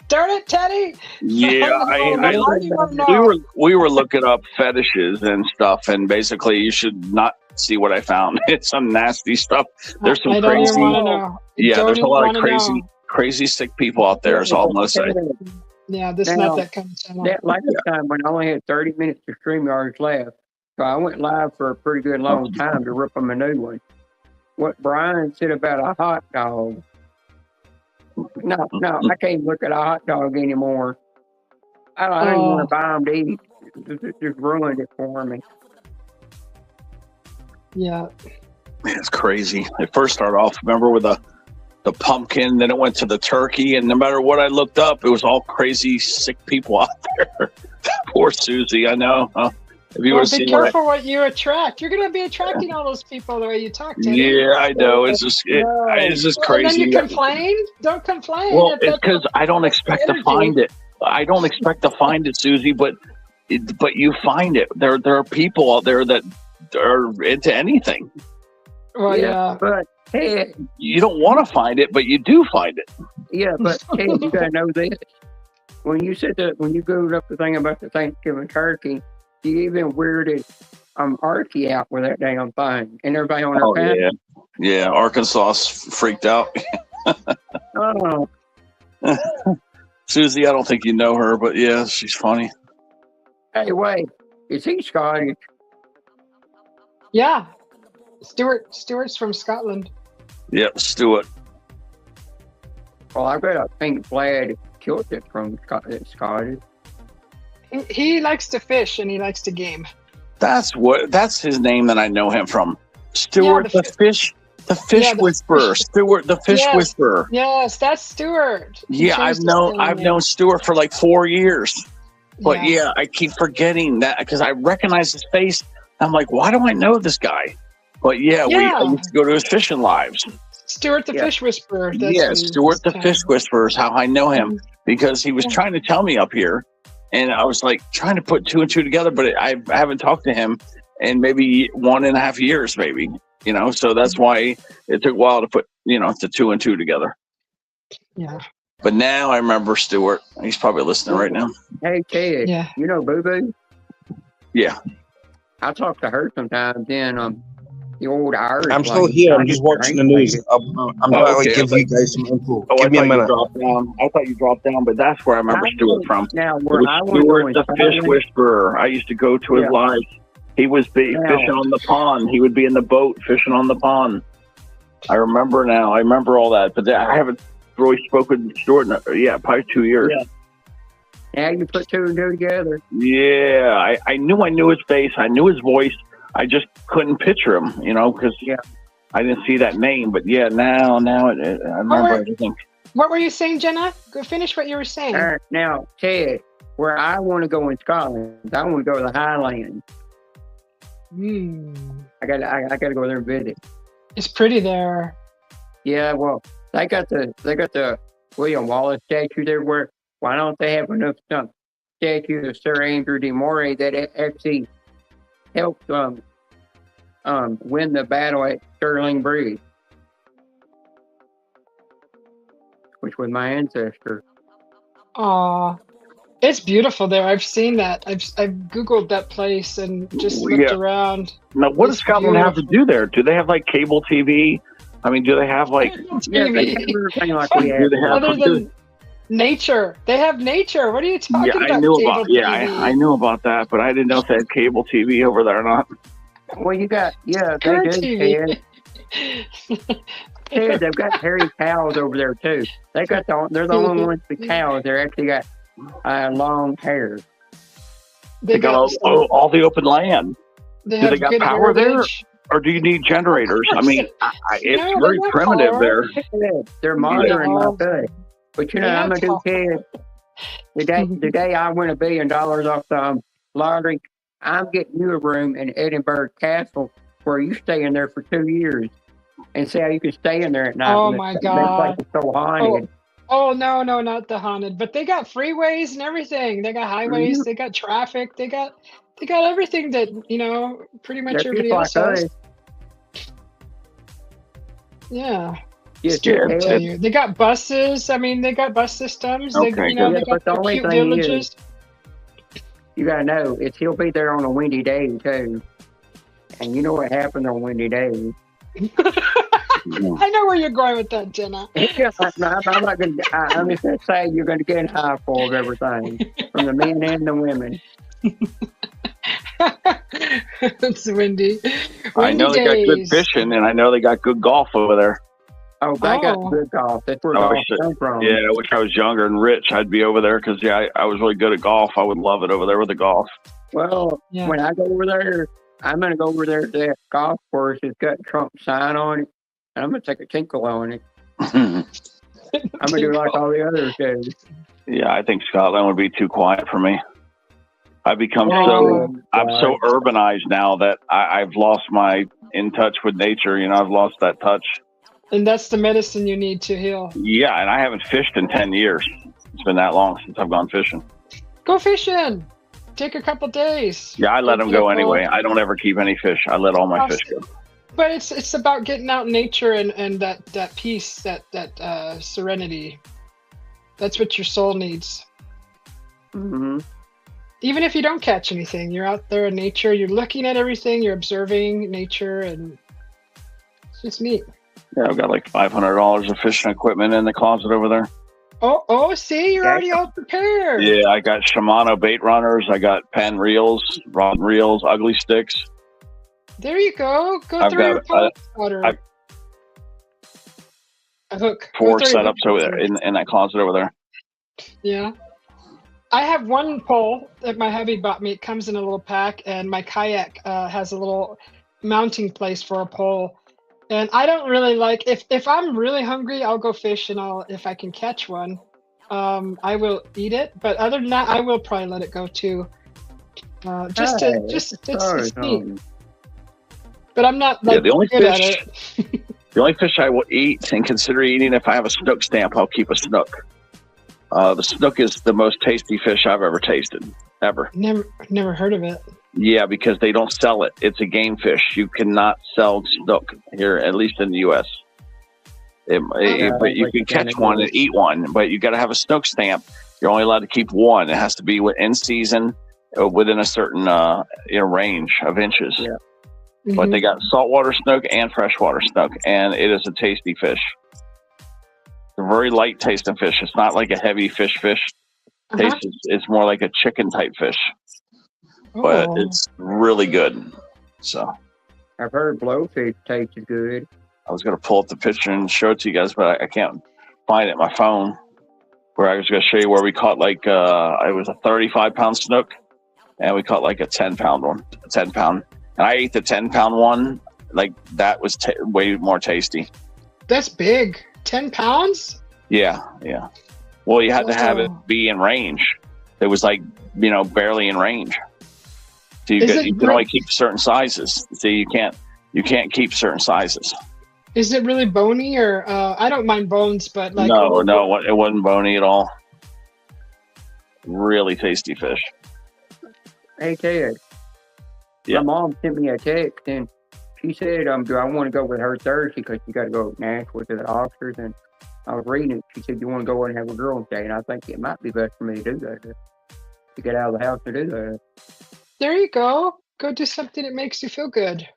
Darn it, Teddy! Yeah, we were looking up fetishes and stuff, and basically you should not see what I found. It's some nasty stuff. There's some crazy. There's a lot of crazy sick people out there. Is all I'm gonna say. Yeah, this is not that kind of channel. Last time when I only had 30 minutes to StreamYard left, so I went live for a pretty good long time to rip them a new one. What Brian said about a hot dog. No, I can't look at a hot dog anymore. I don't even want to buy them to eat. It just ruined it for me. Yeah. Man, it's crazy. It first started off, remember, with the pumpkin, then it went to the turkey, and no matter what I looked up, it was all crazy, sick people out there. Poor Susie, I know. Be careful what you attract. You're going to be attracting all those people the way you talk to them. Yeah, I know. It's just crazy. And then you complain? Don't complain. Well, it's because I don't expect to find it. I don't expect to find it, Susie, but you find it. There are people out there that are into anything. Well, yeah. But hey, you don't want to find it, but you do find it. Yeah, but hey, you got to know this. when you said that, when you googled up the thing about the Thanksgiving turkey, you even weirded Archie out with that damn thing, and everybody on their panel. Yeah. Arkansas freaked out. Oh, Susie, I don't think you know her, but yeah, she's funny. hey, wait, is he Scottish? Yeah. Stuart's from Scotland. Yep, Stuart. Well, I bet I think Vlad killed it from Scottish. He likes to fish and he likes to game. That's his name that I know him from. Stuart the fish whisperer. Stuart the fish whisperer. Yes, that's Stuart. Yeah, I've known Stuart for like 4 years. But I keep forgetting that because I recognize his face. I'm like, why do I know this guy? But I used to go to his fishing lives. Stuart the fish whisperer. Stuart the fish whisperer is how I know him because he was trying to tell me up here. And I was like trying to put 2 and 2 together, but I haven't talked to him in maybe 1.5 years, maybe, so that's why it took a while to put, the 2 and 2 together. Yeah. But now I remember Stuart. He's probably listening right now. Hey, Ted, you know Boo Boo? Yeah. I talk to her sometimes in the old Irish. I'm still here. I'm just watching the news. I'm trying to give you guys some info. Give me a minute. I thought you dropped down, but that's where I remember Stuart from. Now, Stuart the fish whisperer. I used to go to his lives. He was fishing on the pond. He would be in the boat fishing on the pond. I remember now. I remember all that, but I haven't really spoken to Stuart in probably 2 years. Yeah. Now you put 2 and 2 together. Yeah, I knew his face. I knew his voice. I just couldn't picture him, because I didn't see that name. But now I remember everything. What were you saying, Jenna? Go finish what you were saying. Now, Ted, where I want to go in Scotland, I want to go to the Highlands. I gotta go there and visit. It's pretty there. Yeah, well, they got the William Wallace statue there. Why don't they have enough statue of Sir Andrew de Moray that actually helped win the battle at Stirling Bridge, which was my ancestor. Aw, it's beautiful there. I've seen that. I've Googled that place and just looked around. Now, what does Scotland have to do there? Do they have like cable TV? I mean, do they have like everything like we have? Other than nature, they have nature. What are you talking about? I knew about that, but I didn't know if they had cable TV over there or not. Well, you got they do. Ted, they've got hairy cows over there too. They're the only ones with cows. They actually got long hair. They got all the open land. Do they got power there? Or do you need generators? I mean, it's very primitive there. They're modern, not good. But I'm a new kid. The day I win $1 billion off the lottery, I'm getting you a room in Edinburgh Castle where you stay in there for 2 years and see how you can stay in there at night. Oh my God! It's so haunted. Oh no, not the haunted. But they got freeways and everything. They got highways. They got traffic. They got everything that pretty much everybody else has. Yeah. Tell you. They got buses. I mean, they got bus systems. They got the cute villages. You gotta know, he'll be there on a windy day too. And you know what happens on windy days. I know where you're going with that, Jenna. I'm just gonna say you're gonna get high full of everything, from the men and the women. It's windy. I know they got good fishing, and I know they got good golf over there. Oh, they got good golf. That's where golf comes from. Yeah, I wish I was younger and rich. I'd be over there because, I was really good at golf. I would love it over there with the golf. Well, when I go over there, I'm going to go over there to that golf course. It's got Trump's sign on it, and I'm going to take a tinkle on it. I'm going to do like all the others do. Yeah, I think Scotland would be too quiet for me. I've become so urbanized now that I've lost my in touch with nature. I've lost that touch. And that's the medicine you need to heal. Yeah, and I haven't fished in 10 years. It's been that long since I've gone fishing. Go fishing. Take a couple days. Yeah, I let them go anyway. I don't ever keep any fish. I let all my fish go. But it's about getting out in nature and that peace, that serenity. That's what your soul needs. Mm-hmm. Even if you don't catch anything, you're out there in nature. You're looking at everything. You're observing nature, and it's just neat. Yeah, I've got like $500 of fishing equipment in the closet over there. Oh, see, you're already all prepared. Yeah, I got Shimano bait runners. I got Penn reels, rod reels, ugly sticks. There you go. Go through your pond water. A hook. 4 setups over there in that closet over there. Yeah. I have one pole that my hubby bought me. It comes in a little pack, and my kayak has a little mounting place for a pole. And I don't really like, if I'm really hungry, I'll go fish, and if I can catch one, I will eat it. But other than that, I will probably let it go too. It's neat. But I'm not like good at it. The only fish I will eat and consider eating, if I have a snook stamp, I'll keep a snook. The snook is the most tasty fish I've ever tasted, ever. Never heard of it. Yeah, because they don't sell it. It's a game fish. You cannot sell snook here, at least in the U.S. But you can catch one and eat one, but you got to have a snook stamp. You're only allowed to keep one. It has to be in season, within a certain range of inches. Yeah. Mm-hmm. But they got saltwater snook and freshwater snook, and it is a tasty fish. It's a very light tasting fish. It's not like a heavy fish. Taste. It's more like a chicken type fish, but it's really good. So I've heard blowfish tastes good. I was going to pull up the picture and show it to you guys, but I can't find it on my phone. Where I was going to show you where we caught it was a 35-pound snook, and we caught like a 10-pound one, a 10-pound. And I ate the 10-pound one. Like, that was way more tasty. That's big. 10 pounds? Yeah. Well, you had to have it be in range. It was like, barely in range. So you can only keep certain sizes. See, you can't keep certain sizes. Is it really bony, or I don't mind bones, but like no, it wasn't bony at all. Really tasty fish. Hey Ted. Yeah. My mom sent me a text, and she said, "Do I want to go with her Thursday because you got to go Nashville to the Oscars?" And I was reading it. She said, "You want to go and have a girls' day?" And I think it might be best for me to do that, to get out of the house to do that. There you go. Go do something that makes you feel good.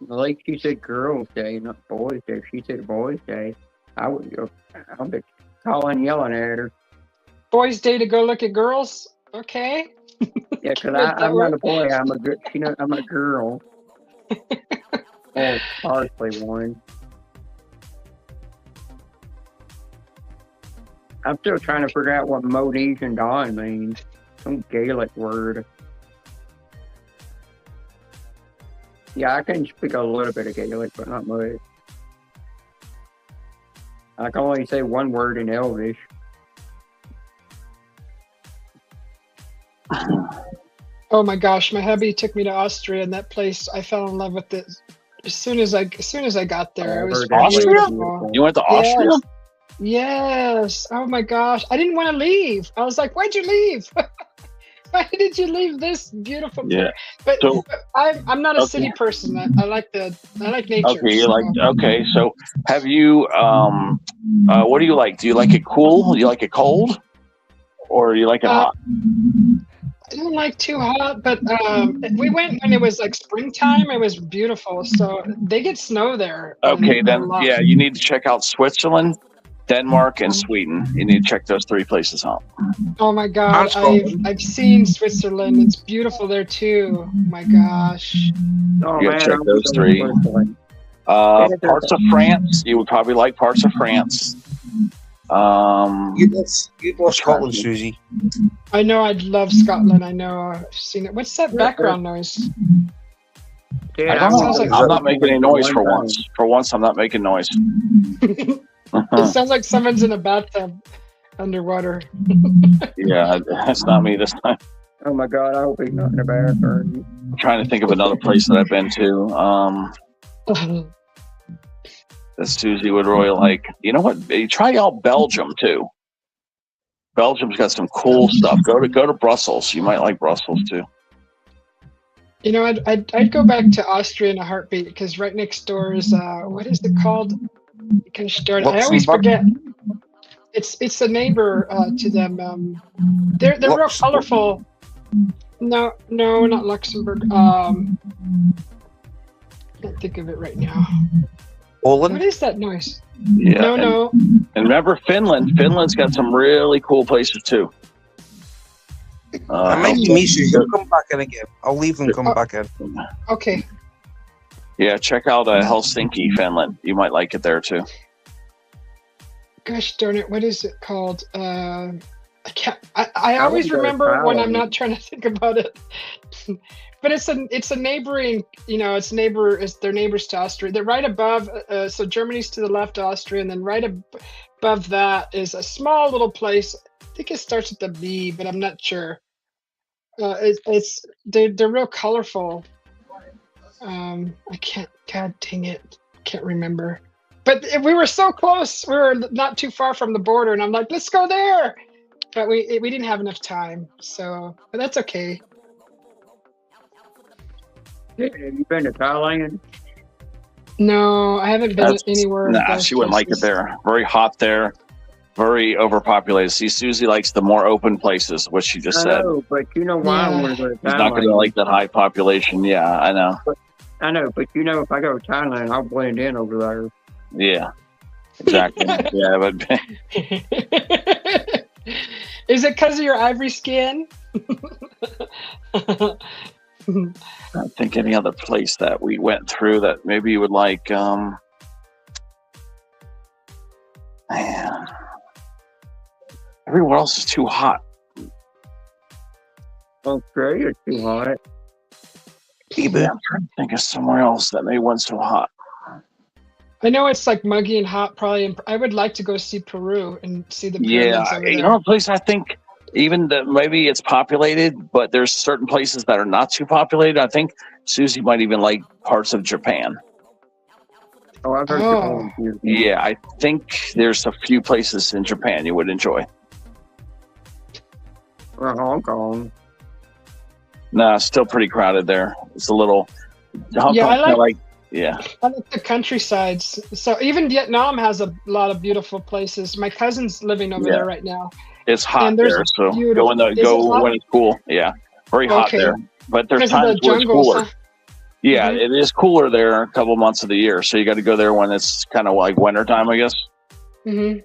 Like she said, girls' day, not boys' day. If she said boys' day, I would go. I'll be calling, yelling at her. Boys' day to go look at girls. Okay. Yeah, because I'm not a boy. I'm a girl. Oh, partially one. I'm still trying to figure out what Modesian Dawn means. Some Gaelic word. Yeah, I can speak a little bit of Gaelic, but not much. I can only say one word in Elvish. Oh my gosh, my hubby took me to Austria, and that place, I fell in love with it as soon as I got there. It was Austria? You went to Austria? Yes. Oh my gosh, I didn't want to leave. I was like, "Why'd you leave? Why did you leave this beautiful place?" Yeah. But I'm not a city person. I like nature. Okay, so have you what do you like? Do you like it cool? Do you like it cold? Or do you like it hot? I don't like too hot, but we went when it was like springtime. It was beautiful. So they get snow there. Okay, then you need to check out Switzerland, Denmark, and Sweden. You need to check those 3 places out. Oh my God, I've seen Switzerland. It's beautiful there too. Oh my gosh. You gotta check those 3. Parts of France. You would probably like parts of France. You love Scotland, Susie. I know I'd love Scotland. I know I've seen it. What's that background noise? Yeah, I'm not making any noise for once. For once, I'm not making noise. It sounds like someone's in a bathtub underwater. Yeah, that's not me this time. Oh my God, I hope he's not in a bathroom. I'm trying to think of another place that I've been to. That Susie would really like. You know what? You try out Belgium too. Belgium's got some cool stuff. Go to Brussels. You might like Brussels too. You know, I'd go back to Austria in a heartbeat, because right next door is what is it called? I always forget. It's a neighbor to them. They're real colorful. No, not Luxembourg. Can't think of it right now. Poland? What is that noise? Yeah. No. And remember Finland. Finland's got some really cool places too. I might be me, so you'll come back in again. I'll leave and come back in. Okay. Yeah, check out Helsinki, Finland. You might like it there too. Gosh darn it! What is it called? I can't. I always remember when I'm not trying to think about it. But it's a neighboring. It's their neighbors to Austria. They're right above. So Germany's to the left, Austria, and then right above that is a small little place. I think it starts with a B, but I'm not sure. They're real colorful. I can't. God dang it! Can't remember. But we were so close. We were not too far from the border, and I'm like, let's go there. But we didn't have enough time, but that's okay. Have you been to Thailand? No, I haven't been anywhere. Nah, she wouldn't like it there. Very hot there. Very overpopulated. See, Susie likes the more open places, what she just said. Know, but you know why I want to go to Thailand? She's not going to like that high population. Yeah, I know. I know, but if I go to Thailand, I'll blend in over there. Yeah, exactly. Yeah, but is it because of your ivory skin? I don't think any other place that we went through that maybe you would like. Man, everywhere else is too hot. Australia's too hot. But I'm trying to think of somewhere else that maybe wasn't so hot. I know it's like muggy and hot, probably. And I would like to go see Peru and see the pyramids over there. A place I think even that maybe it's populated, but there's certain places that are not too populated. I think Susie might even like parts of Japan. Oh, I've heard Japan. Yeah, I think there's a few places in Japan you would enjoy. Or Hong Kong. Nah, still pretty crowded there. It's a little. Hong Yeah, Kong's I like the countrysides. So even Vietnam has a lot of beautiful places. My cousin's living over there right now. It's hot there, so go when it's cool. Yeah, very hot there. But there's times where it's cooler. Huh? Yeah, it is cooler there a couple months of the year. So you got to go there when it's kind of like wintertime, I guess. Mm-hmm.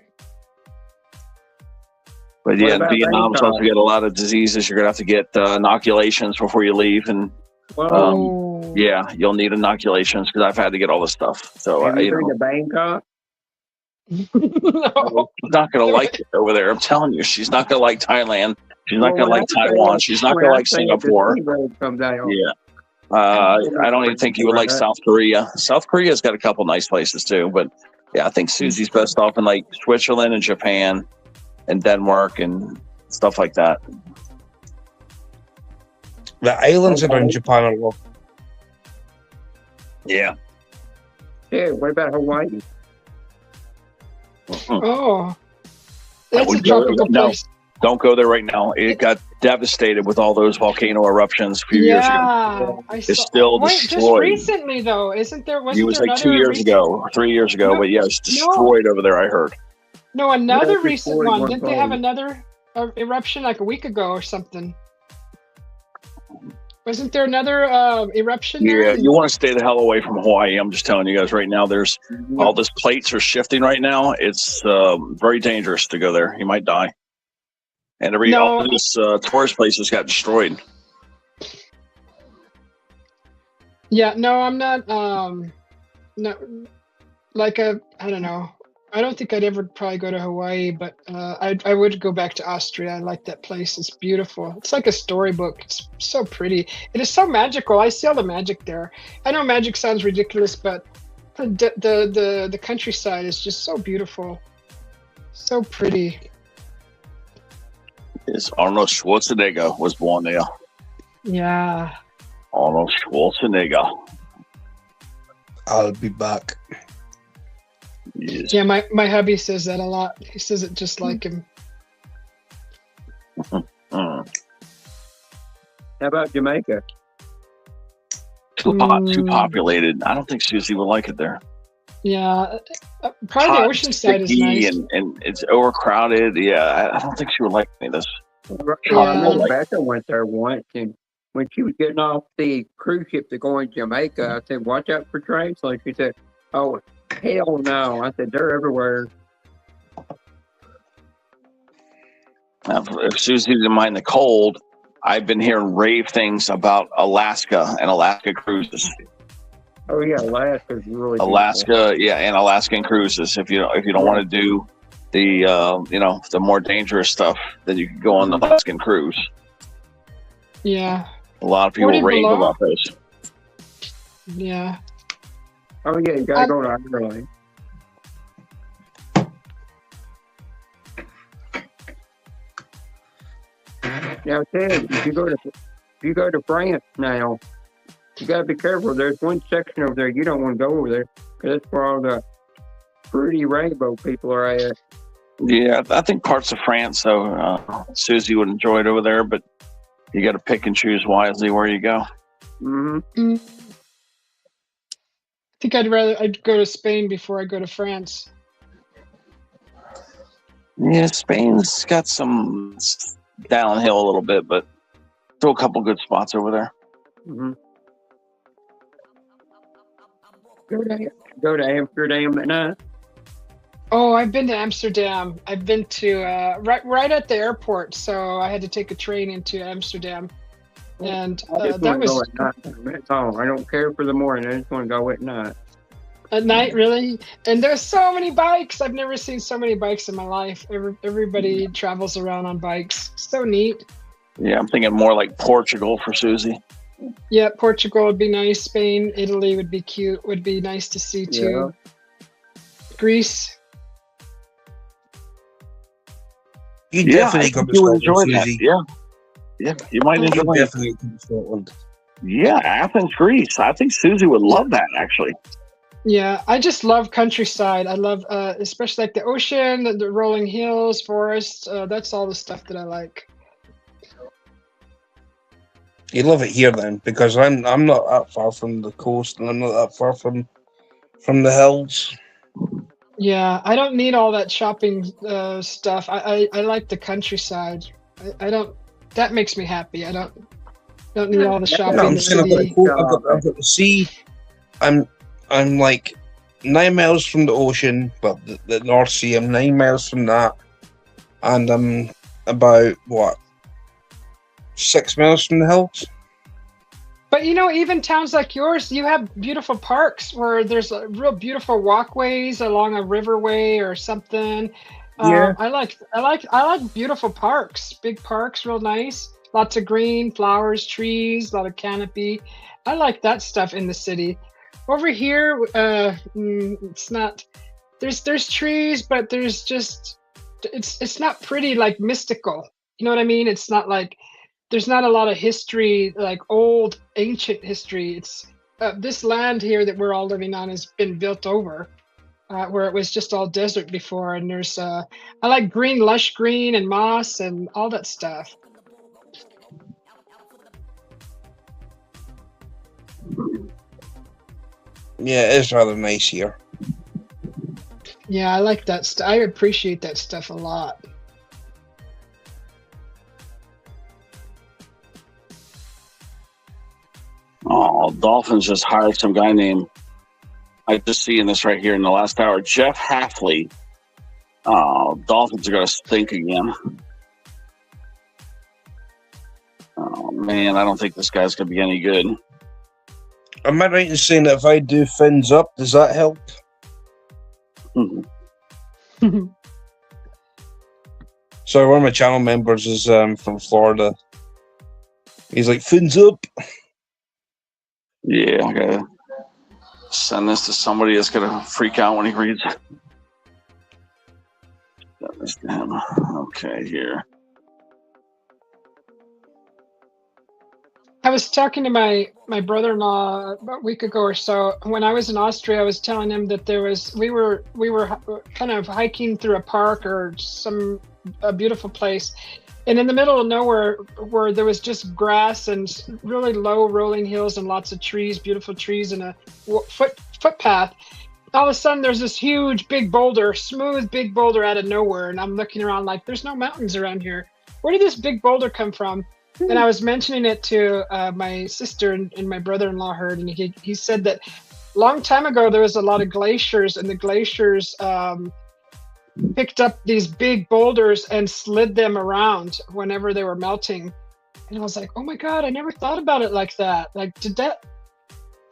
But yeah, in Vietnam, supposed to get a lot of diseases. You're gonna have to get inoculations before you leave, and yeah, you'll need inoculations because I've had to get all this stuff. So have you been to Bangkok? No. She's not gonna like it over there. I'm telling you, she's not gonna like Thailand. She's not gonna like Taiwan. She's not gonna like Singapore. Yeah. I don't even think you would like South Korea. South Korea's got a couple nice places too, but yeah, I think Susie's best off in like Switzerland and Japan and Denmark and stuff like that. The islands around Japan are lovely. Yeah. Yeah, what about Hawaii? Oh, that's a tropical place. Don't go there right now. It got devastated with all those volcano eruptions a few years ago. It's still destroyed. Just recently, though, isn't there? It was like 2 years ago or 3 years ago, but yeah, it's destroyed over there, I heard. No, another recent one. Didn't they have another eruption like a week ago or something? Wasn't there another eruption there? Yeah, you want to stay the hell away from Hawaii. I'm just telling you guys right now, there's all this plates are shifting right now. It's very dangerous to go there. You might die. And all this tourist places got destroyed. Yeah, no, I'm not. No, like I don't know. I don't think I'd ever probably go to Hawaii, but I would go back to Austria. I like that place. It's beautiful. It's like a storybook. It's so pretty. It is so magical. I see all the magic there. I know magic sounds ridiculous, but the countryside is just so beautiful, so pretty. Yes, Arnold Schwarzenegger was born there. Yeah. Arnold Schwarzenegger. I'll be back. Yes. Yeah, my hubby says that a lot. He says it just like him. How about Jamaica? Too hot, too populated. I don't think Susie would like it there. Yeah, probably the ocean side is nice. And it's overcrowded. Yeah, I don't think she would like me this. Becca went there once, and when she was getting off the cruise ship to go in Jamaica, I said, "Watch out for tarantulas." She said, "Oh, hell no!" I said, "They're everywhere." Now, if Susie didn't mind the cold, I've been hearing rave things about Alaska and Alaska cruises. Oh yeah, Alaska's really Alaska, beautiful. yeah, and Alaskan cruises. If you don't want to do the the more dangerous stuff, then you can go on the Alaskan cruise. Yeah, a lot of people rave about those. Yeah. Oh yeah, you gotta go to Ireland. Now, Ted, if you go to France now, you gotta be careful. There's one section over there you don't want to go over there because that's where all the pretty rainbow people are at. Yeah, I think parts of France, so Susie would enjoy it over there, but you got to pick and choose wisely where you go. I think I'd go to Spain before I go to France. Yeah, Spain's got some downhill a little bit, but still a couple good spots over there. Go to Amsterdam at night. Oh, I've been to Amsterdam. I've been to right at the airport, so I had to take a train into Amsterdam, and that was. I don't care for the morning. I just want to go at night. At night, really? And there's so many bikes. I've never seen so many bikes in my life. Everybody travels around on bikes. So neat. Yeah, I'm thinking more like Portugal for Susie. Yeah, Portugal would be nice. Spain, Italy would be cute. Would be nice to see too. Yeah. Greece. You definitely come to Scotland, enjoy that. Yeah, you might enjoy it. Definitely come to Scotland. Yeah, Athens, Greece. I think Susie would love that, actually. Yeah, I just love countryside. I love, especially like the ocean, the rolling hills, forests. That's all the stuff that I like. You love it here then, because I'm not that far from the coast, and I'm not that far from the hills. Yeah, I don't need all that shopping stuff. I like the countryside. I don't. That makes me happy. I don't need all the shopping. No, I'm saying I've got the sea. I'm like 9 miles from the ocean, but the North Sea. I'm 9 miles from that, and I'm about 6 miles from the hills. But even towns like yours, you have beautiful parks where there's real beautiful walkways along a riverway or something. Yeah, I like beautiful parks, big parks, real nice. Lots of green, flowers, trees, a lot of canopy. I like that stuff in the city. Over here, it's not. There's trees, but there's just it's not pretty, like mystical. You know what I mean? It's not like. There's not a lot of history, like old, ancient history. It's this land here that we're all living on has been built over, where it was just all desert before. And there's, I like green, lush green and moss and all that stuff. Yeah, it is rather nice here. Yeah, I like that stuff. I appreciate that stuff a lot. Oh, Dolphins just hired some guy named, I just seeing this right here in the last hour, Jeff Hafley. Oh, Dolphins are going to stink again. Oh, man, I don't think this guy's going to be any good. Am I right in saying that if I do fins up, does that help? So one of my channel members is from Florida. He's like, fins up. Yeah, I gotta send this to somebody that's gonna freak out when he reads it. Send this to him. Okay, here. I was talking to my brother-in-law about a week ago or so. When I was in Austria, I was telling him that we were kind of hiking through a park or a beautiful place. And in the middle of nowhere, where there was just grass and really low rolling hills and lots of trees, beautiful trees, and a footpath. all of a sudden there's this huge big boulder, smooth big boulder out of nowhere, and I'm looking around like there's no mountains around here. Where did this big boulder come from? And I was mentioning it to my sister, and my brother-in-law heard, and he said that long time ago there was a lot of glaciers, and the glaciers picked up these big boulders and slid them around whenever they were melting. And I was like, oh my God, I never thought about it like that. Like, did that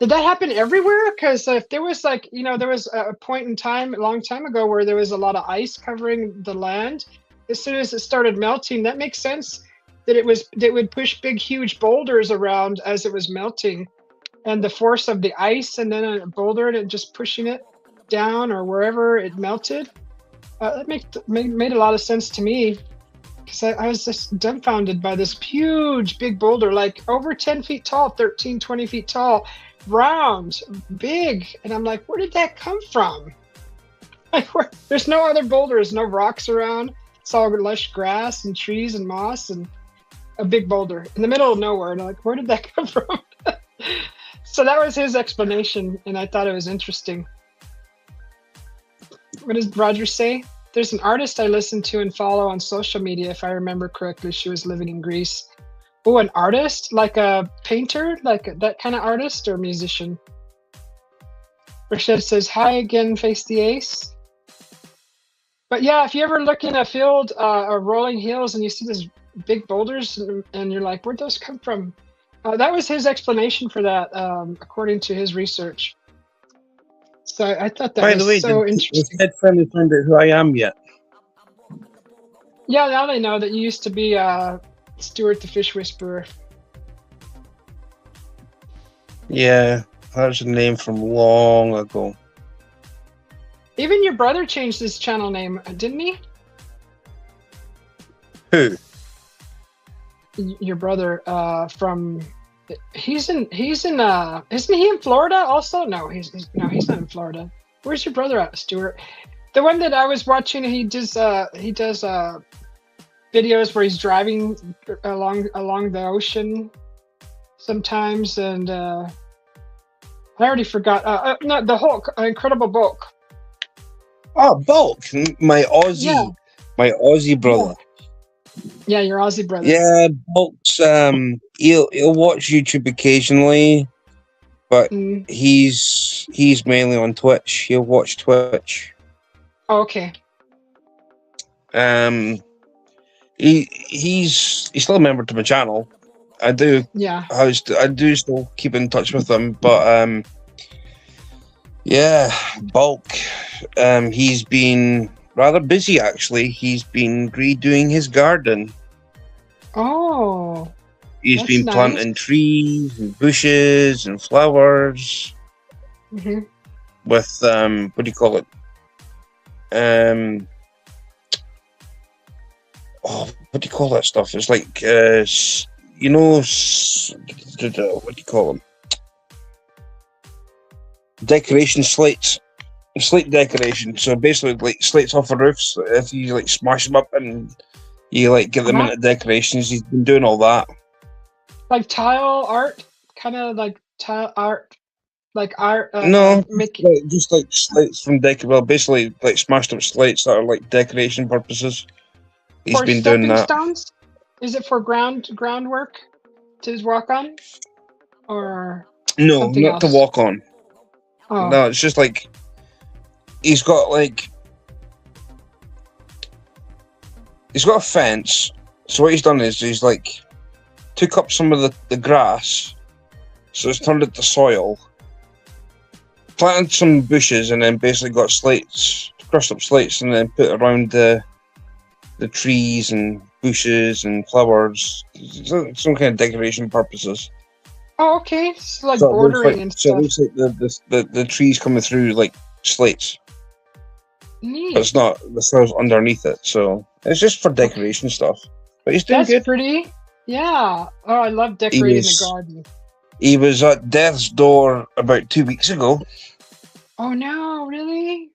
happen everywhere? Because if there was like, there was a point in time a long time ago where there was a lot of ice covering the land. As soon as it started melting, that makes sense that it would push big, huge boulders around as it was melting, and the force of the ice and then a boulder and it just pushing it down or wherever it melted. That made a lot of sense to me, because I was just dumbfounded by this huge, big boulder, like over 10 feet tall, 13, 20 feet tall, round, big. And I'm like, where did that come from? Like, there's no other boulders, no rocks around. It's all lush grass and trees and moss and a big boulder in the middle of nowhere. And I'm like, where did that come from? So that was his explanation, and I thought it was interesting. What does Roger say? There's an artist I listen to and follow on social media, if I remember correctly. She was living in Greece. Oh, an artist? Like a painter? Like that kind of artist or musician? Rashid says, hi again, Face the Ace. But yeah, if you ever look in a field or rolling hills and you see these big boulders and you're like, where'd those come from? That was his explanation for that, according to his research. So I thought that was so interesting. Has Ed finally found out who I am yet? Yeah, now they know that you used to be Stuart the Fish Whisperer. Yeah, that was a name from long ago. Even your brother changed his channel name, didn't he? Who? Your brother isn't he in Florida also? No, he's not in Florida. Where's your brother at, Stuart? The one that I was watching, he does videos where he's driving along the ocean sometimes, and I already forgot. No, the Hulk, Incredible Bulk. Oh, Bulk, my Aussie brother. Yeah, your Aussie brother. Yeah, Bulk's he'll watch YouTube occasionally, but he's mainly on Twitch. He'll watch Twitch. Oh, okay. He's still a member to my channel. I do. Yeah. I do still keep in touch with him, but yeah, Bulk. He's been rather busy, actually. He's been redoing his garden. Oh. He's been planting trees and bushes and flowers. Mm-hmm. With what do you call it? What do you call that stuff? It's like what do you call them? Decoration slates. Slate decoration. So basically, like slates off the roofs. If you like smash them up and you like get them into decorations, he's been doing all that. Like tile art, kind of like tile art, like art. No, just like slates from well, basically like smashed up slates that are like decoration purposes. He's been doing that. Stones? Is it for groundwork to walk on, or no, not to walk on. Oh. No, it's just like. He's got a fence. So what he's done is he's like took up some of the grass, so it's turned it to soil, planted some bushes, and then basically got slates, crushed up slates, and then put around the trees and bushes and flowers, some kind of decoration purposes. Oh, okay. It's like bordering and stuff. So it looks like the trees coming through like slates. Neat. But it's not the soil's underneath it, so it's just for decoration stuff. But he's doing good. That's pretty. Yeah. Oh, I love decorating the garden. He was at death's door about 2 weeks ago. Oh no, really?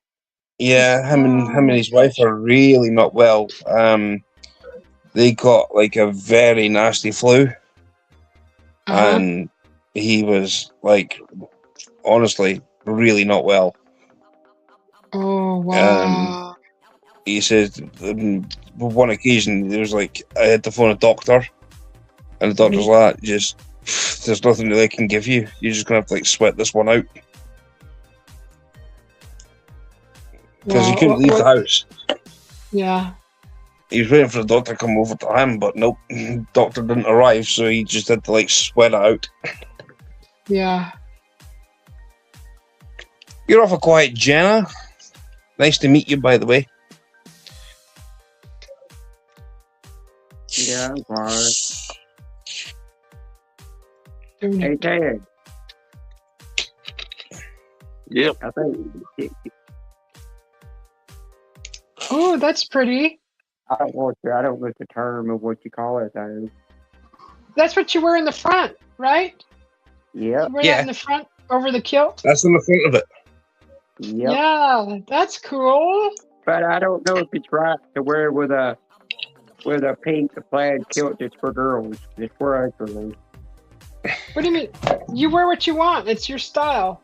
Yeah, him and his wife are really not well. They got like a very nasty flu, and he was like, honestly, really not well. Wow. He says on one occasion there was like I had to phone a doctor, and the doctor's like, just there's nothing they can give you. You're just gonna have to like sweat this one out because he couldn't leave the house. Yeah. He was waiting for the doctor to come over to him, but nope, doctor didn't arrive, so he just had to like sweat it out. Yeah. You're awful quiet, Jenna. Nice to meet you, by the way. Yeah, I'm quiet. Doing Hey, it. Ted. Yep. I think Oh, that's pretty. I don't know the term of what you call it though. That's what you wear in the front, right? Yep. You wear Yeah. that in the front over the kilt? That's in the front of it. Yep. Yeah, that's cool. But I don't know if it's right to wear with a pink plaid kilt just for girls. Just for us girls. What do you mean? You wear what you want. It's your style.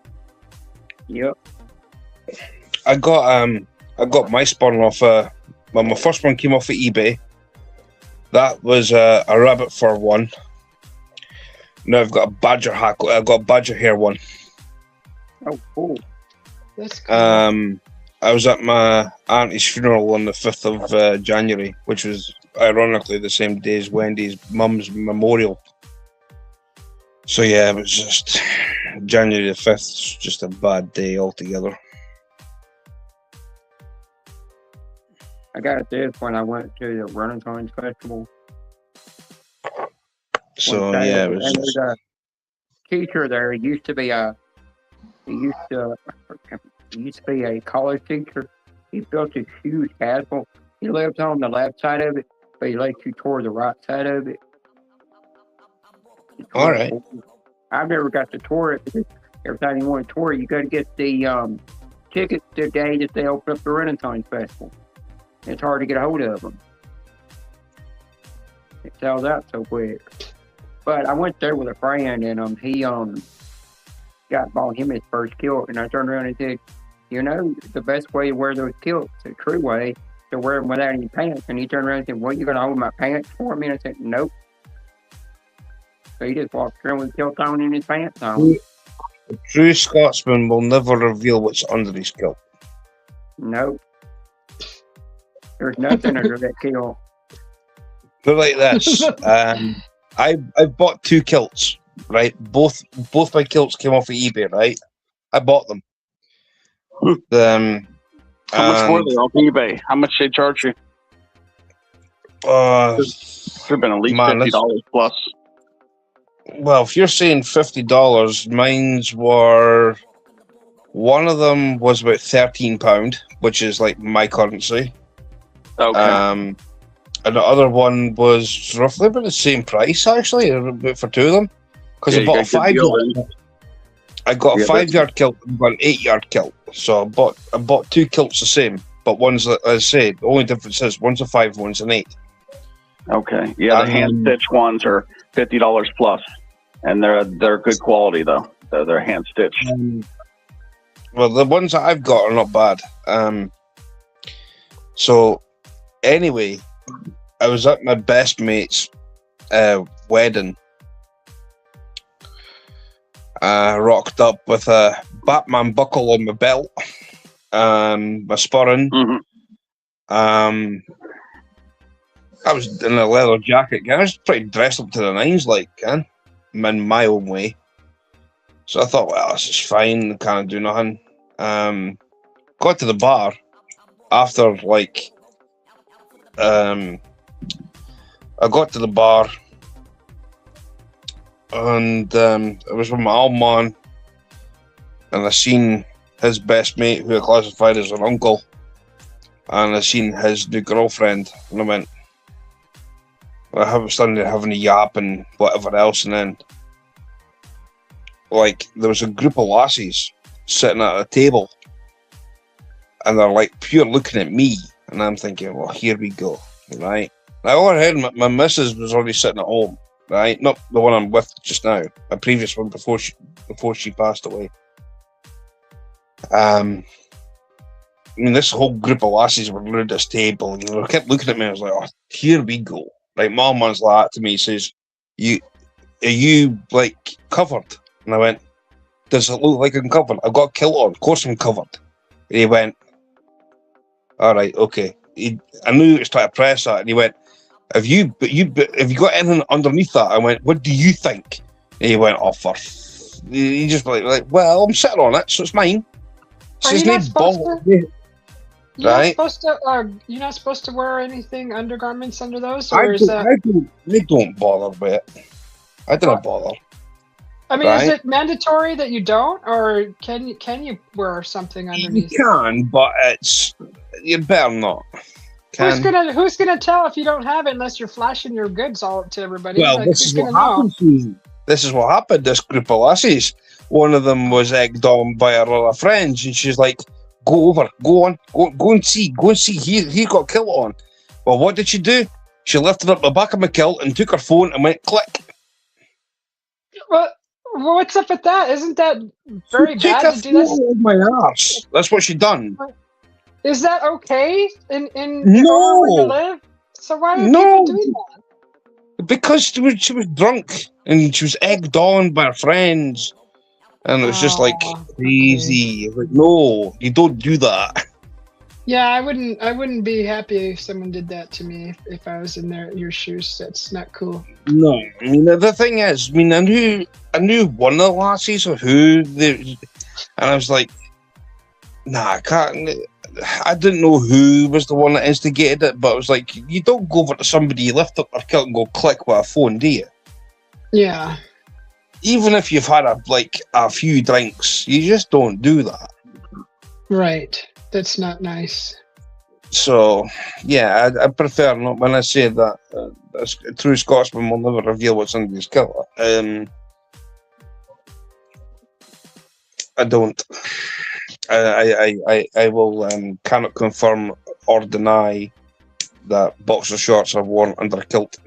Yep. I got my spun off. Well, my first one came off of eBay. That was a rabbit fur one. Now I've got a badger hack. I've got a badger hair one. Oh, cool. That's cool. I was at my auntie's funeral on the 5th of January, which was ironically the same day as Wendy's mum's memorial. So yeah, it was just January the 5th, just a bad day altogether. I got this when I went to the Renaissance Festival. So One day, yeah, it was and just, there's a teacher there. He used to be a college teacher. He built this huge castle. He lived on the left side of it, but he let you tour the right side of it. all right. I've never got to tour it because every time you want to tour it, you got to get the tickets the day that they open up the Renaissance Festival. It's hard to get a hold of them. It sells out so quick. But I went there with a friend, and he bought him his first kilt, and I turned around and said, you know, the best way to wear those kilts, the true way, to wear them without any pants. And he turned around and said, well, you going to hold my pants for me? And I said, nope. So he just walked around with the kilt on and his pants on. A true Scotsman will never reveal what's under his kilt. Nope. There's nothing under that kilt. Put it like this. I bought 2 kilts, right? Both my kilts came off of eBay, right? I bought them. How much were they off eBay? How much they charge you? Could have been at least $50 plus. Well, if you're saying $50, mine's were, one of them was about £13, which is like my currency. Okay. And the other one was roughly about the same price, actually, for 2 of them. Because I bought a 5-yard. I got a 5-yard kilt and got an 8-yard kilt. So I bought 2 kilts the same, but one's, as I said, the only difference is one's a 5, one's an 8. Okay. Yeah, the hand stitched ones are $50 plus, and they're good quality though. They're hand stitched. Well, the ones that I've got are not bad. So anyway, I was at my best mate's wedding. Rocked up with a Batman buckle on my belt, my spurring. Mm-hmm. I was in a leather jacket. I was pretty dressed up to the nines, like, in my own way. So I thought, well, this is fine. Can't do nothing. Got to the bar after, like, I got to the bar and I was with my old man, and I seen his best mate, who I classified as an uncle, and I seen his new girlfriend, and I went, I was standing there having a yap and whatever else, and then, like, there was a group of lassies sitting at a table, and they're like pure looking at me, and I'm thinking, well, here we go, right? Now, all I heard, my missus was already sitting at home, right? Not the one I'm with just now, my previous one before she passed away. mean, this whole group of lassies were around this table, and they kept looking at me. I was like, "Oh, here we go!" Like, Mum was like to me, says, are you like covered?" And I went, "Does it look like I'm covered? I've got a kilt on. Of course I'm covered." And he went, "All right, okay." I knew he was trying to press that, and he went, Have you got anything underneath that?" I went, "What do you think?" And he went, "Oh, he just like, well, I'm sitting on it, so it's mine." Are you not supposed to? Right? You're not supposed to wear anything undergarments under those, I don't bother with it. I don't bother. I mean, is it mandatory that you don't, or can you wear something underneath? You can, but you'd better not. Who's gonna tell if you don't have it unless you're flashing your goods all to everybody? Well, like, this is what happened. This is what happened. This group of lassies. One of them was egged on by her other friends, and she's like, "Go and see. He got a kilt on." Well, what did she do? She lifted up the back of my kilt and took her phone and went click. Well, what's up with that? Isn't that very bad to do this? With my arse. That's what she done. Is that okay in no. where you live? So why are people doing that? Because she was drunk and she was egged on by her friends, and it was just like crazy. Okay. Like, no, you don't do that. Yeah, I wouldn't be happy if someone did that to me if I was in your shoes. That's not cool. No, I mean the thing is, I knew one of the lassies of who they, and I was like, nah, I can't. I didn't know who was the one that instigated it, but it was like, you don't go over to somebody, you lift up their kilt and go click with a phone, do you? Yeah. Even if you've had a few drinks, you just don't do that. Right. That's not nice. So, yeah, I prefer not. When I say that, a true Scotsman will never reveal what's under his kilt. I don't. I will cannot confirm or deny that boxer shorts are worn under a kilt.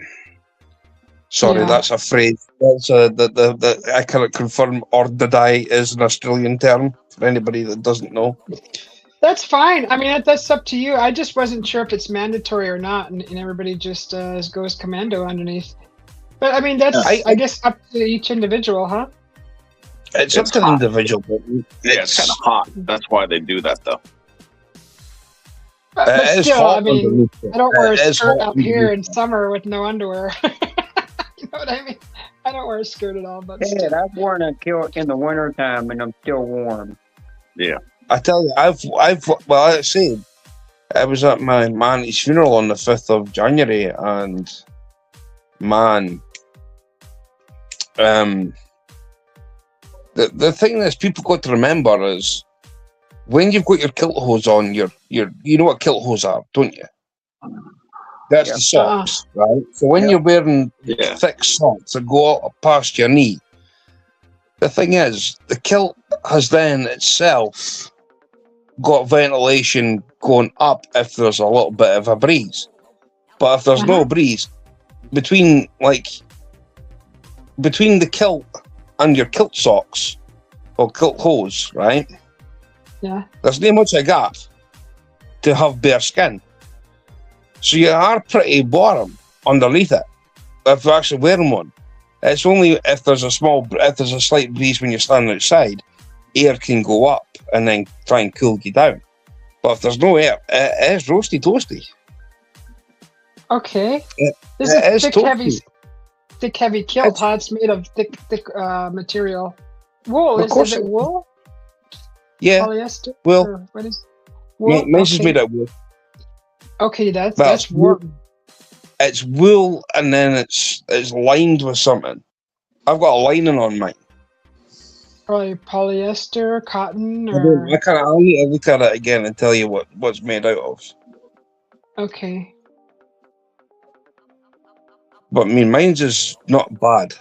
Sorry, that's a phrase. That's I cannot confirm or deny is an Australian term for anybody that doesn't know. That's fine. I mean, that's up to you. I just wasn't sure if it's mandatory or not, and everybody just goes commando underneath. But I mean, that's I guess up to each individual, huh? It's up to the individual. It's kind of hot. That's why they do that, though. But still, I mean, I don't wear a skirt out here in summer with no underwear. You know what I mean? I don't wear a skirt at all. But I've worn a kilt in the wintertime, and I'm still warm. Yeah. I tell you, I was at my auntie's funeral on the 5th of January, and man, the thing that people got to remember is when you've got your kilt hose on, you know what kilt hose are, don't you? That's the socks, right? So when you're wearing thick socks that go up past your knee, the thing is, the kilt has then itself got ventilation going up if there's a little bit of a breeze. But if there's no breeze, between the kilt and your kilt socks, or kilt hose, right? Yeah. There's not much a gap to have bare skin. So you are pretty warm underneath it if you're actually wearing one. It's only if there's a slight breeze when you're standing outside, air can go up and then try and cool you down. But if there's no air, it is roasty toasty. Okay. This is thick, heavy kilt. It's made of thick material. Wool. Is it wool? Yeah. Polyester? Wool. What is wool? Mine's is made of wool. Okay, that's warm. It's wool, and then it's lined with something. I've got a lining on mine. Probably polyester, cotton, or... I'll need to look at it again and tell you what's made out of. Okay. But I mean, mine's is not bad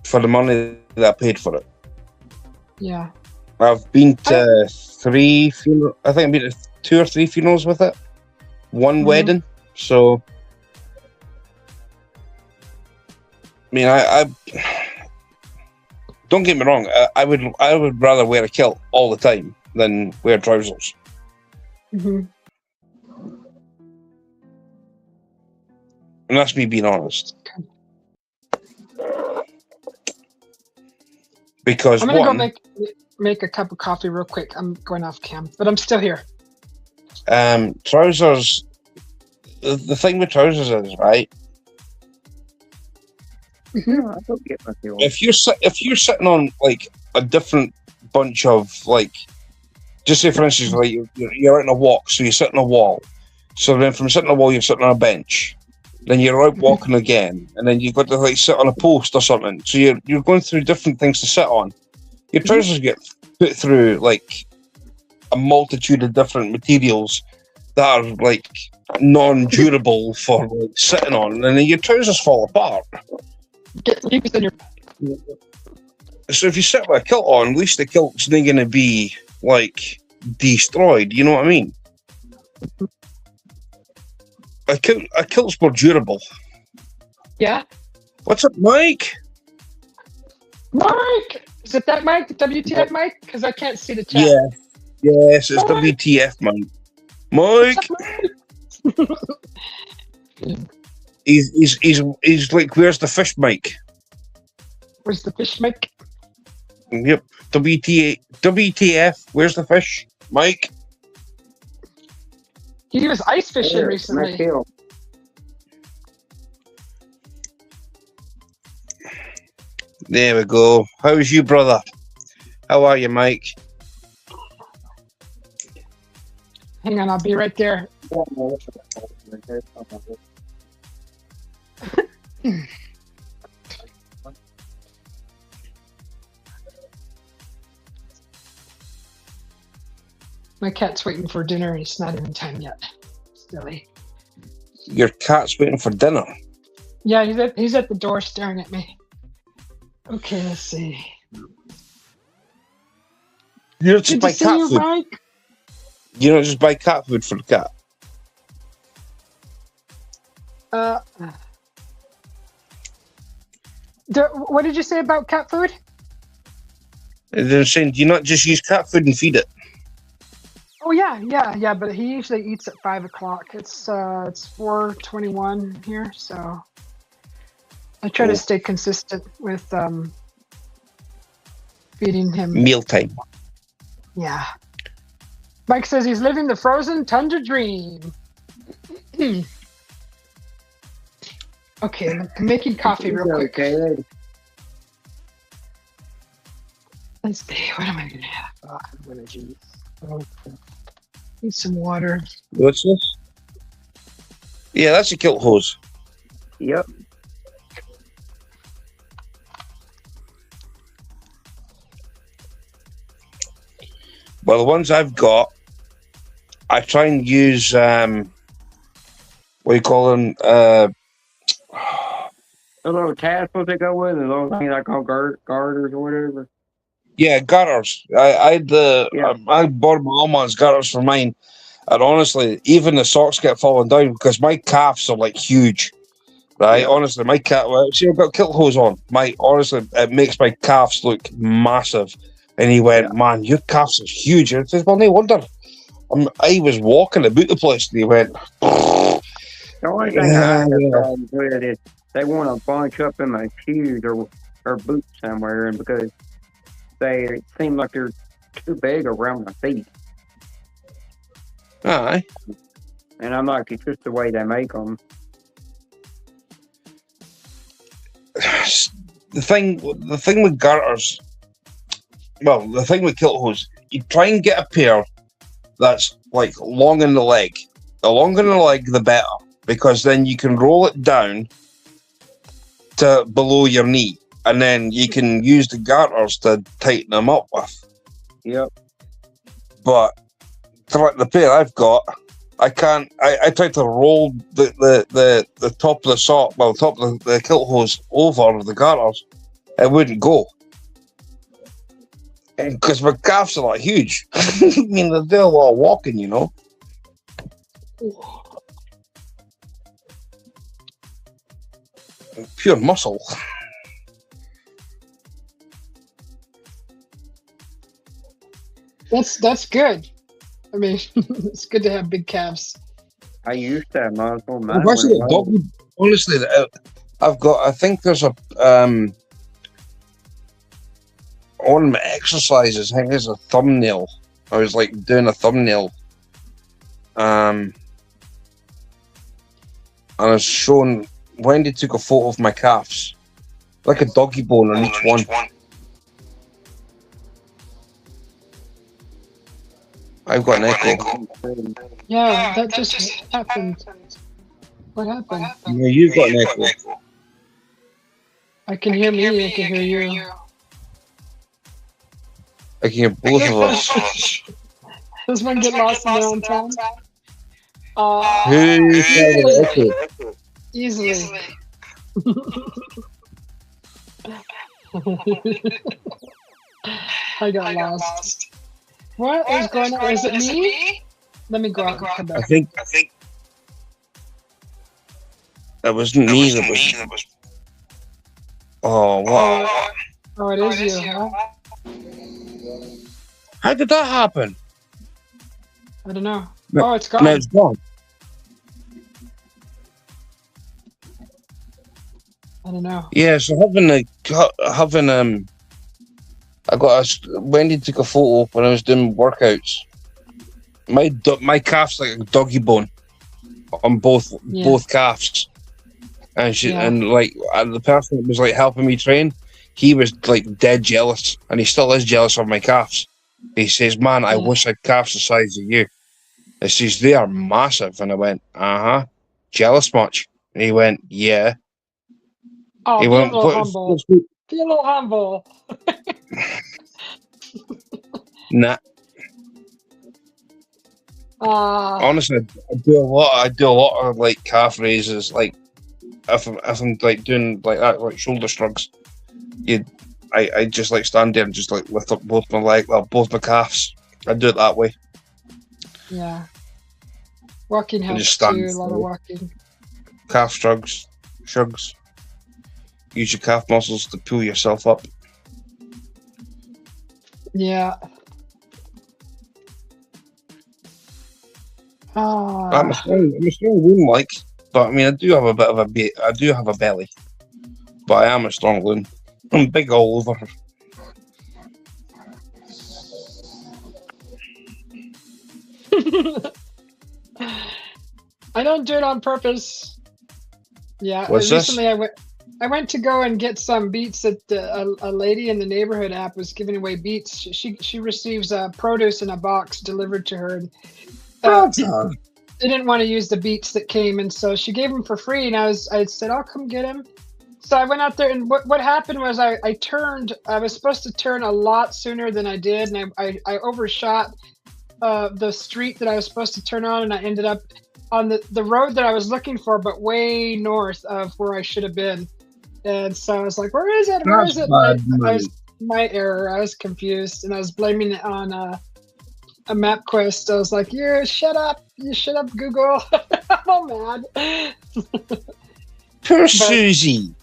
for the money that I paid for it. Yeah. I've been to 3 funerals. I think I've been to 2 or 3 funerals with it. 1 wedding. So, I mean, I don't get me wrong. I would rather wear a kilt all the time than wear trousers. Mm-hmm. And that's me being honest. Because I'm gonna go make a cup of coffee real quick. I'm going off cam, but I'm still here. Trousers. The thing with trousers is, right. Yeah, I don't get my feelings. If you're sitting on like a different bunch of like, just say for instance, like you're out on a walk, so you sit on a wall. So then from sitting on a wall, you're sitting on a bench. Then you're out walking again, and then you've got to like sit on a post or something. So you're going through different things to sit on. Your trousers get put through like a multitude of different materials that are like non-durable for like, sitting on, and then your trousers fall apart. So if you sit with a kilt on, at least the kilt's not going to be like destroyed. You know what I mean? A kilt's more durable. Yeah. What's up, Mike? Mike, is it that Mike? The WTF Mike? Because I can't see the chat. Yeah. Yes, it's WTF, Mike. Mike. He's like, where's the fish, Mike? Where's the fish, Mike? Yep. WTF, where's the fish, Mike? He was ice fishing recently. There we go. How's you, brother? How are you, Mike? Hang on, I'll be right there. My cat's waiting for dinner and it's not even time yet. Silly. Your cat's waiting for dinner? Yeah, he's at the door staring at me. Okay, let's see. You don't just buy cat food. Mike? You don't just buy cat food for the cat. What did you say about cat food? They're saying, do you not just use cat food and feed it? Oh yeah. But he usually eats at 5 o'clock. It's 4:21 here, so I try to stay consistent with feeding him mealtime. Yeah. Mike says he's living the frozen tundra dream. Okay, I'm making coffee real quick. Okay. Let's see, what am I gonna have? Oh, I'm gonna need some water. What's this? Yeah, that's a kilt hose. Yep. Well, the ones I've got, I try and use what do you call them? The little tassels they go with, the little thing I call garters or whatever. Yeah, garters. I bought my almonds garters for mine, and honestly, even the socks get falling down because my calves are like huge. Right, Yeah. honestly, my cat. See, I've got kilt hose on. Honestly, it makes my calves look massive. And he went, man, your calves are huge. I said, well, no wonder. I was walking about the place, and he went. The only thing I have problems with is they want to bunch up in my shoes or boots somewhere, and because they seem like they're too big around my feet. Aye. And I'm like, it's just the way they make them. The thing with garters, well, the thing with kilt hose, you try and get a pair that's like long in the leg. The longer in the leg, the better, because then you can roll it down to below your knee, and then you can use the garters to tighten them up with. Yep. But like the pair I've got, I can't. I tried to roll the top of the sock, well, top of the kilt hose over the garters. It wouldn't go because my calves are like huge. I mean, they do a lot of walking, you know. Pure muscle. That's good. I mean, it's good to have big calves. I used to have multiple. Honestly, I've got. I think there's a on my exercises. I think there's a thumbnail. I was like doing a thumbnail. And I was showing. Wendy took a photo of my calves, like a doggy bone on each one. I've got an echo. Yeah, that just happened. What happened? No, you've got an echo. I can hear me. I can hear you. I can hear both of us. Does one get lost in their own time? Easily. I got lost. What is going on? Is it me? Let me go out and come back. I think that wasn't me. That was. Oh, what? Oh, it is you, huh? How did that happen? I don't know. No, oh, it's gone. No, it's gone. I don't know. Yeah, so Wendy took a photo when I was doing workouts. My calf's like a doggy bone on both calves, and the person that was like helping me train, he was like dead jealous, and he still is jealous of my calves. He says, "Man, I wish I had calves the size of you." He says they are massive, and I went, jealous much? And he went, yeah. Oh, be a little humble. Be a little humble. Nah. Honestly, I do a lot of like calf raises. Like if I'm like doing like that, like shoulder shrugs, I just like stand there and just like lift up both my calves. I do it that way. Yeah. Walking helps too. A lot of walking. Calf shrugs. Use your calf muscles to pull yourself up. Yeah. I'm a strong loon, like, but I mean, I do have a belly, but I am a strong loon. I'm big all over. I don't do it on purpose. Yeah. What's recently this? I went to go and get some beets that a lady in the neighborhood app was giving away beets. She receives produce in a box delivered to her. They didn't want to use the beets that came, and so she gave them for free. And I said, I'll come get them. So I went out there, and what happened was I was supposed to turn a lot sooner than I did, and I overshot the street that I was supposed to turn on, and I ended up on the road that I was looking for, but way north of where I should have been. And so I was like, where is it? Where is it? My error. I was confused, and I was blaming it on a MapQuest. I was like, you shut up, Google. I'm all mad. Poor Susie.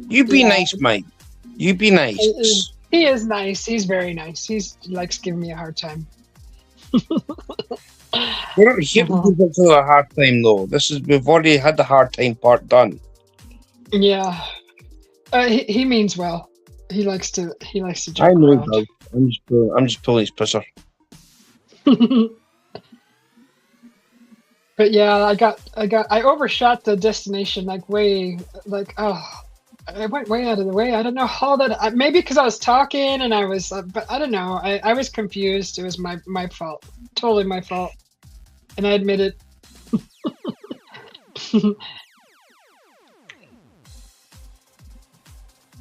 You be nice, mate. You be nice. He is nice. He's very nice. He likes giving me a hard time. We're not here to give to a hard time, though. We've already had the hard time part done. Yeah. He means well. He likes to joke I know around. he does. I'm just pulling his pisser. But yeah, I overshot the destination I went way out of the way. I don't know how that. Maybe because I was talking and I was, but I don't know. I was confused. It was my fault. Totally my fault, and I admit it.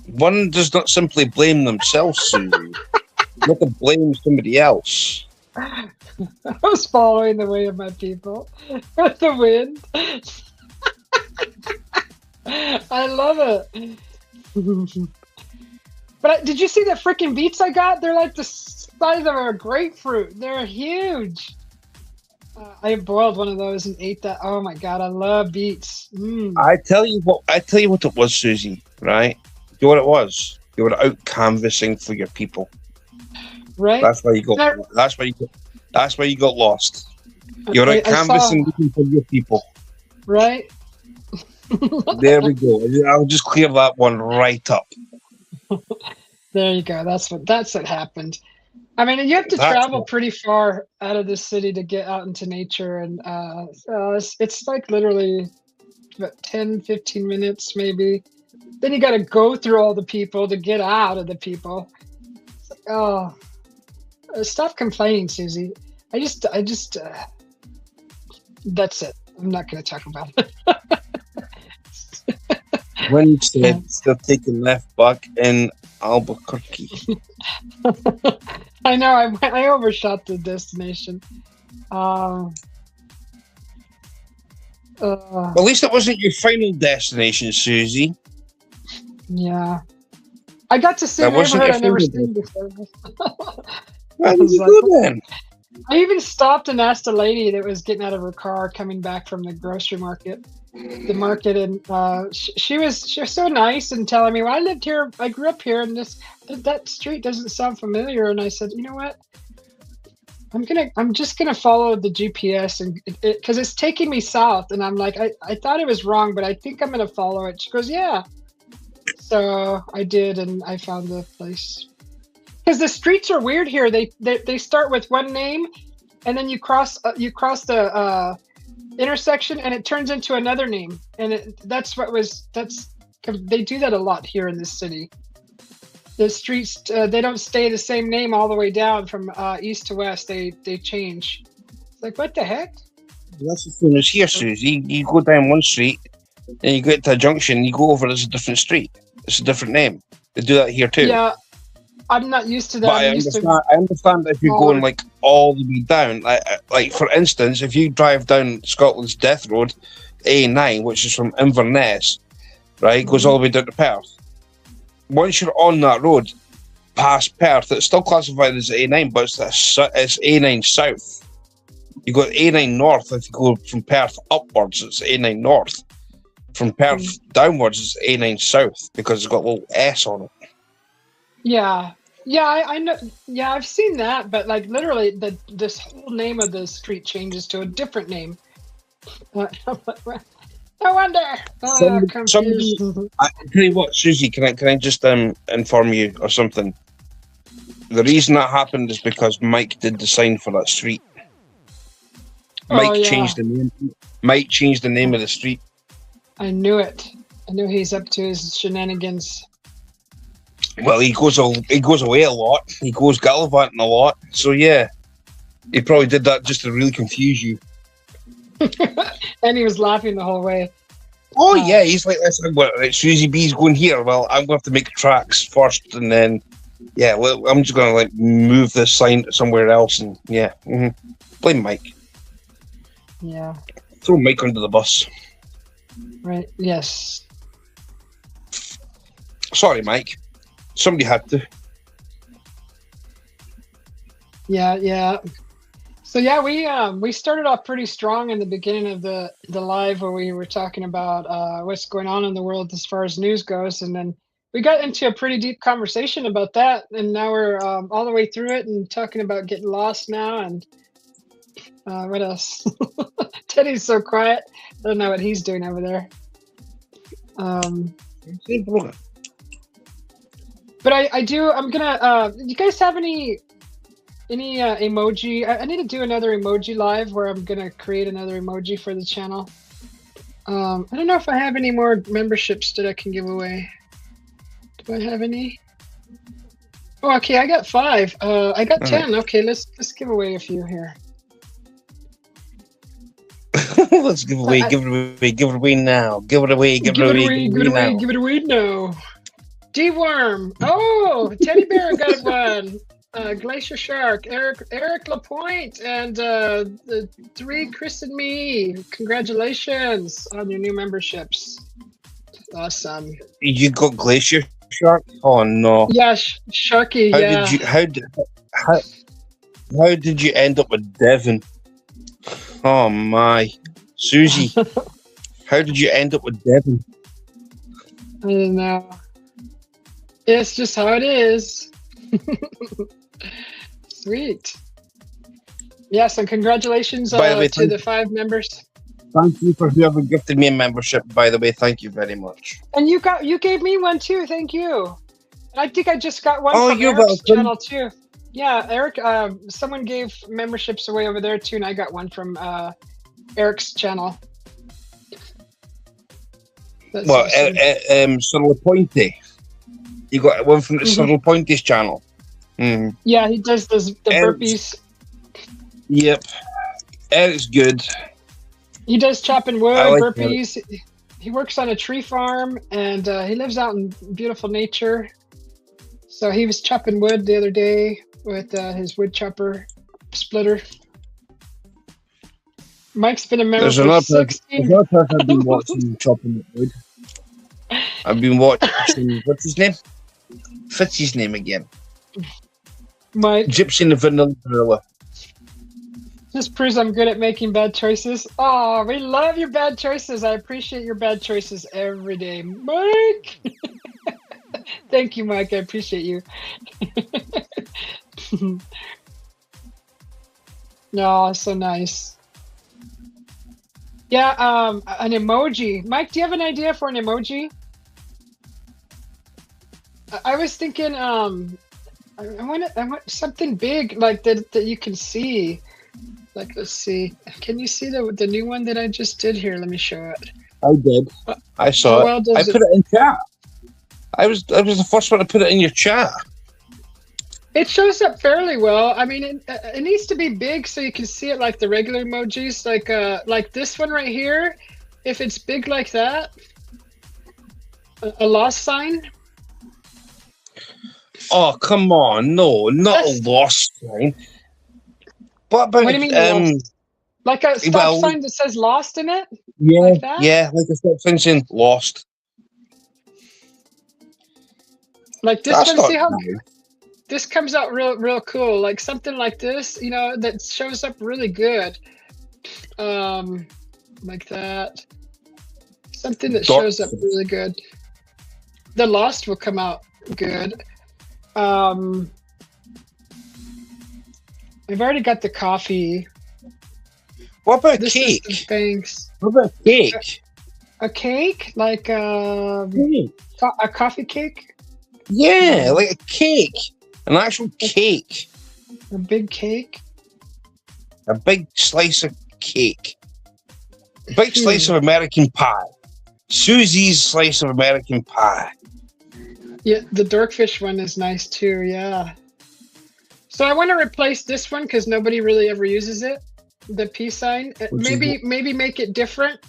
One does not simply blame themselves, Susie. You have to blame somebody else. I was following the way of my people with the wind. I love it. But did you see the freaking beets I got? They're like the size of a grapefruit. They're huge. I boiled one of those and ate that. Oh my god, I love beets. I tell you what it was, Susie. Right? You know what it was? You were out canvassing for your people. Right. That's why you got. That's why you got lost. You're out canvassing looking for your people. Right. There we go. I'll just clear that one right up. There you go. That's what happened. I mean, you have to travel pretty far out of the city to get out into nature, and it's like literally about 10, 15 minutes maybe. Then you got to go through all the people to get out of the people. It's like, oh, stop complaining, Susie. I just that's it. I'm not going to talk about it. When said still taking left back in Albuquerque. I know I overshot the destination. At least it wasn't your final destination, Susie. Yeah, I got to see a neighborhood I never seen before. Where did you go then? I even stopped and asked a lady that was getting out of her car coming back from the grocery market. And she was so nice and telling me, well, I lived here, I grew up here, and that street doesn't sound familiar. And I said, you know what, I'm just gonna follow the GPS, and because it's taking me south, and I'm like, I thought it was wrong, but I think I'm gonna follow it. She goes, yeah. So I did, and I found the place. Because the streets are weird here. They start with one name, and then you cross the intersection, and it turns into another name. And they do that a lot here in this city. The streets they don't stay the same name all the way down from east to west. They change. It's like, what the heck? That's the same as here, Susie. You go down one street, and you get to a junction. You go over, it's a different street. It's a different name. They do that here too. Yeah. I'm not used to that. But I understand if you're going like all the way down. Like for instance, if you drive down Scotland's Death Road, A9, which is from Inverness, right, goes all the way down to Perth. Once you're on that road, past Perth, it's still classified as A9, but it's A9 South. You got A9 North. If you go from Perth upwards, it's A9 North. From Perth downwards, it's A9 South because it's got a little S on it. Yeah, I know. Yeah, I've seen that, but like literally, this whole name of the street changes to a different name. No wonder. Somebody, I tell you what, Susie, can I just inform you or something? The reason that happened is because Mike did the sign for that street. Mike changed the name. Mike changed the name of the street. I knew it. I knew he's up to his shenanigans. Well, he goes away a lot. He goes gallivanting a lot. So yeah, he probably did that just to really confuse you. And he was laughing the whole way. Oh yeah, he's like, listen, Susie B's going here. Well, I'm going to have to make tracks first, and then well, I'm just going to like move this sign to somewhere else, and blame Mike. Yeah. Throw Mike under the bus. Right. Yes. Sorry, Mike. Somebody had to. Yeah. So yeah, we started off pretty strong in the beginning of the live where we were talking about what's going on in the world as far as news goes, and then we got into a pretty deep conversation about that, and now we're all the way through it and talking about getting lost now, and what else? Teddy's so quiet. I don't know what he's doing over there. But I'm gonna. You guys have any emoji? I need to do another emoji live where I'm gonna create another emoji for the channel. I don't know if I have any more memberships that I can give away. Do I have any? Oh, okay, I got 5. I got 10. Okay, let's give away a few here. Let's give it away now. Give it away now. D-Worm. Oh, Teddy Bear got one. Glacier Shark, Eric Lapointe, and the 3 Chris and me. Congratulations on your new memberships. Awesome. You got Glacier Shark? Oh no. Yeah, Sharky. How did you end up with Devin? Oh my, Susie. How did you end up with Devin? I don't know. It's just how it is. Sweet. Yes, and congratulations By the way, to the 5 members. Thank you for whoever gifted me a membership. By the way, thank you very much. And you gave me one too. Thank you. And I think I just got one from you're Eric's welcome. channel too. Yeah, Eric. Someone gave memberships away over there too, and I got one from Eric's channel. That's Well, awesome. Cyril Pointy. You got one from Cyril Pointy's channel. Mm. Yeah, he does the burpees. Yep. Eric's good. He does chopping wood, like burpees. He works on a tree farm, and he lives out in beautiful nature. So he was chopping wood the other day with his wood chopper splitter. Mike's been a member There's for another 16. person I've been watching chopping wood. I've been watching, what's his name? What's his name again? Mike. Gypsy and the Vanilla Gorilla. This proves I'm good at making bad choices. Oh, we love your bad choices. I appreciate your bad choices every day. Mike! Thank you, Mike. I appreciate you. No, so nice. Yeah, an emoji. Mike, do you have an idea for an emoji? I was thinking, I want something big like that you can see. Like, let's see. Can you see the new one that I just did here? Let me show it. I did. I saw it. I put it in chat. I was the first one to put it in your chat. It shows up fairly well. I mean, it needs to be big so you can see it like the regular emojis, like this one right here. If it's big like that, a lost sign. Oh, come on. No, not a lost sign. What about, what do you mean lost? Like a stop sign that says lost in it? Yeah, like that? Yeah, like a stop sign saying lost. Like this one, see how this comes out real cool. Like something like this, that shows up really good. Like that. Something that shows up really good. The lost will come out good. I've already got the coffee. What about cake? Thanks. What about cake? A cake? Like a coffee cake? Yeah, like a cake. An actual cake. A big cake? A big slice of cake. A big slice of American pie. Susie's slice of American pie. Yeah, the Dorkfish one is nice too, yeah. So I want to replace this one because nobody really ever uses it. The peace sign. Maybe make it different.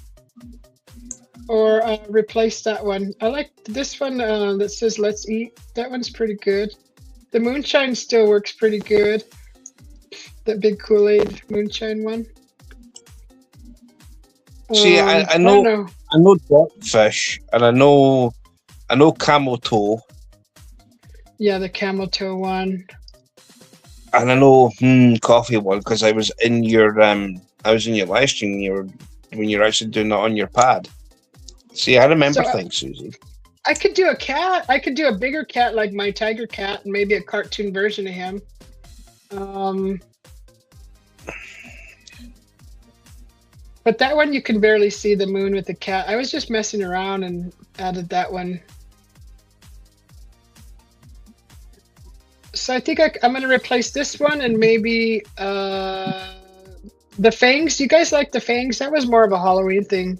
Or replace that one. I like this one that says let's eat. That one's pretty good. The moonshine still works pretty good. That big Kool-Aid moonshine one. See, I know Dorkfish and I know camel toe. Yeah, the camel toe one. And I know coffee one because I was in your live stream when you're actually doing that on your pad. See, I remember things, Susie. I could do a cat. I could do a bigger cat like my tiger cat and maybe a cartoon version of him. But that one you can barely see the moon with the cat. I was just messing around and added that one. So I think I'm going to replace this one and maybe the fangs. You guys like the fangs? That was more of a Halloween thing.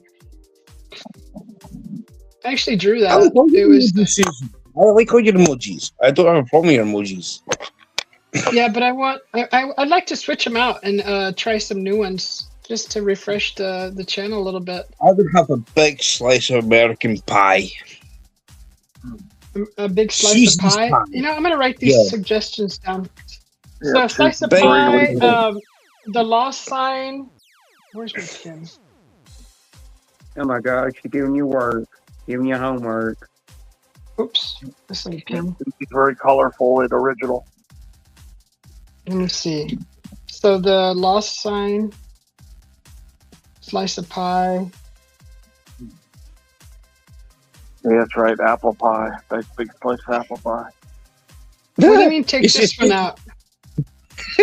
I actually drew that. I like all your emojis. I don't have a problem with your emojis. Yeah, but I'd like to switch them out and try some new ones just to refresh the channel a little bit. I would have a big slice of American pie. A big slice of pie. I'm going to write these suggestions down. So a slice of pie, the lost sign. Where's my pen? Oh my gosh, you're giving you work. Giving you homework. Oops. This is pen. It's very colorful and original. Let me see. So the lost sign, slice of pie. Yeah, that's right. Apple pie. Big slice of apple pie. What do you mean take this one out?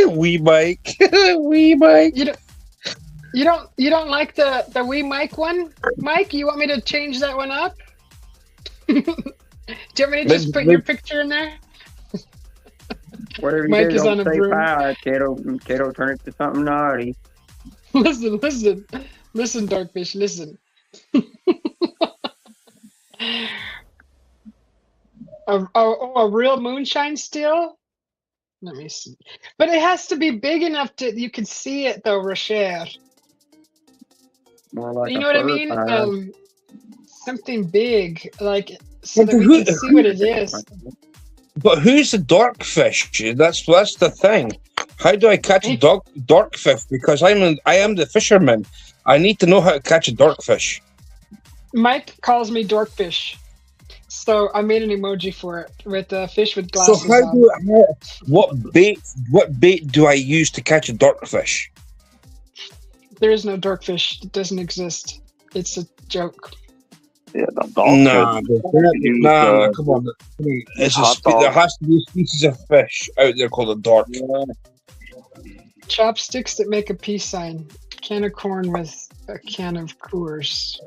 Wee Mike. Wee Mike. You don't like the wee Mike one? Mike, you want me to change that one up? Do you want me to just put your picture in there? Whatever you Mike do, is on don't a say broom. bye, kiddo. Kiddo, turn it to something naughty. Listen, Darkfish, listen. A real moonshine still? Let me see. But it has to be big enough that you can see it, though, Rocher. More like You a know what I fur mean? pie. Something big, like so that we can see what it is. But who's the Darkfish? That's the thing. How do I catch a Darkfish? Because I am the fisherman. I need to know how to catch a Darkfish. Mike calls me Dorkfish, so I made an emoji for it with a fish with glasses So on. What bait do I use to catch a Darkfish? There is no Dorkfish. It doesn't exist. It's a joke. Yeah, the dog Come on. There has to be a species of fish out there called a dark. Chopsticks that make a peace sign. Can of corn with a can of Coors.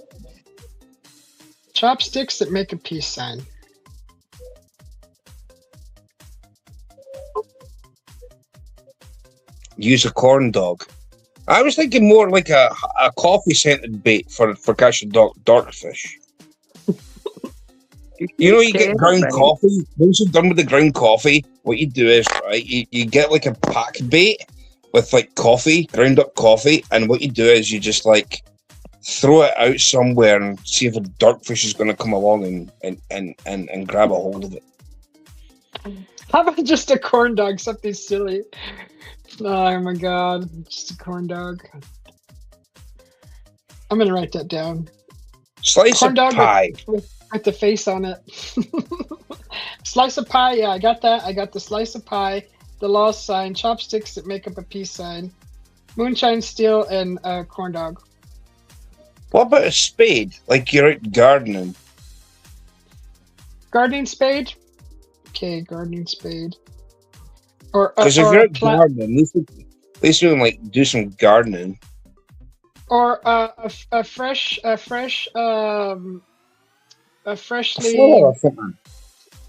Chopsticks that make a peace sign. Use a corn dog. I was thinking more like a coffee scented bait for catching darkfish. You know, you get ground coffee. Once you're done with the ground coffee, what you do is, right, you get like a pack bait with like coffee, ground up coffee, and what you do is you just like throw it out somewhere and see if a darkfish is going to come along and grab a hold of it. How about just a corn dog? Something silly. Oh my god, just a corn dog. I'm gonna write that down. Slice corn of pie. With the face on it. Slice of pie, yeah, I got that. I got the slice of pie, the lost sign, chopsticks that make up a peace sign, moonshine steel, and a corn dog. What about a spade? Like you're out gardening. Gardening spade? Okay, gardening spade. Or because if you're out gardening, at least you can like do some gardening. Or a freshly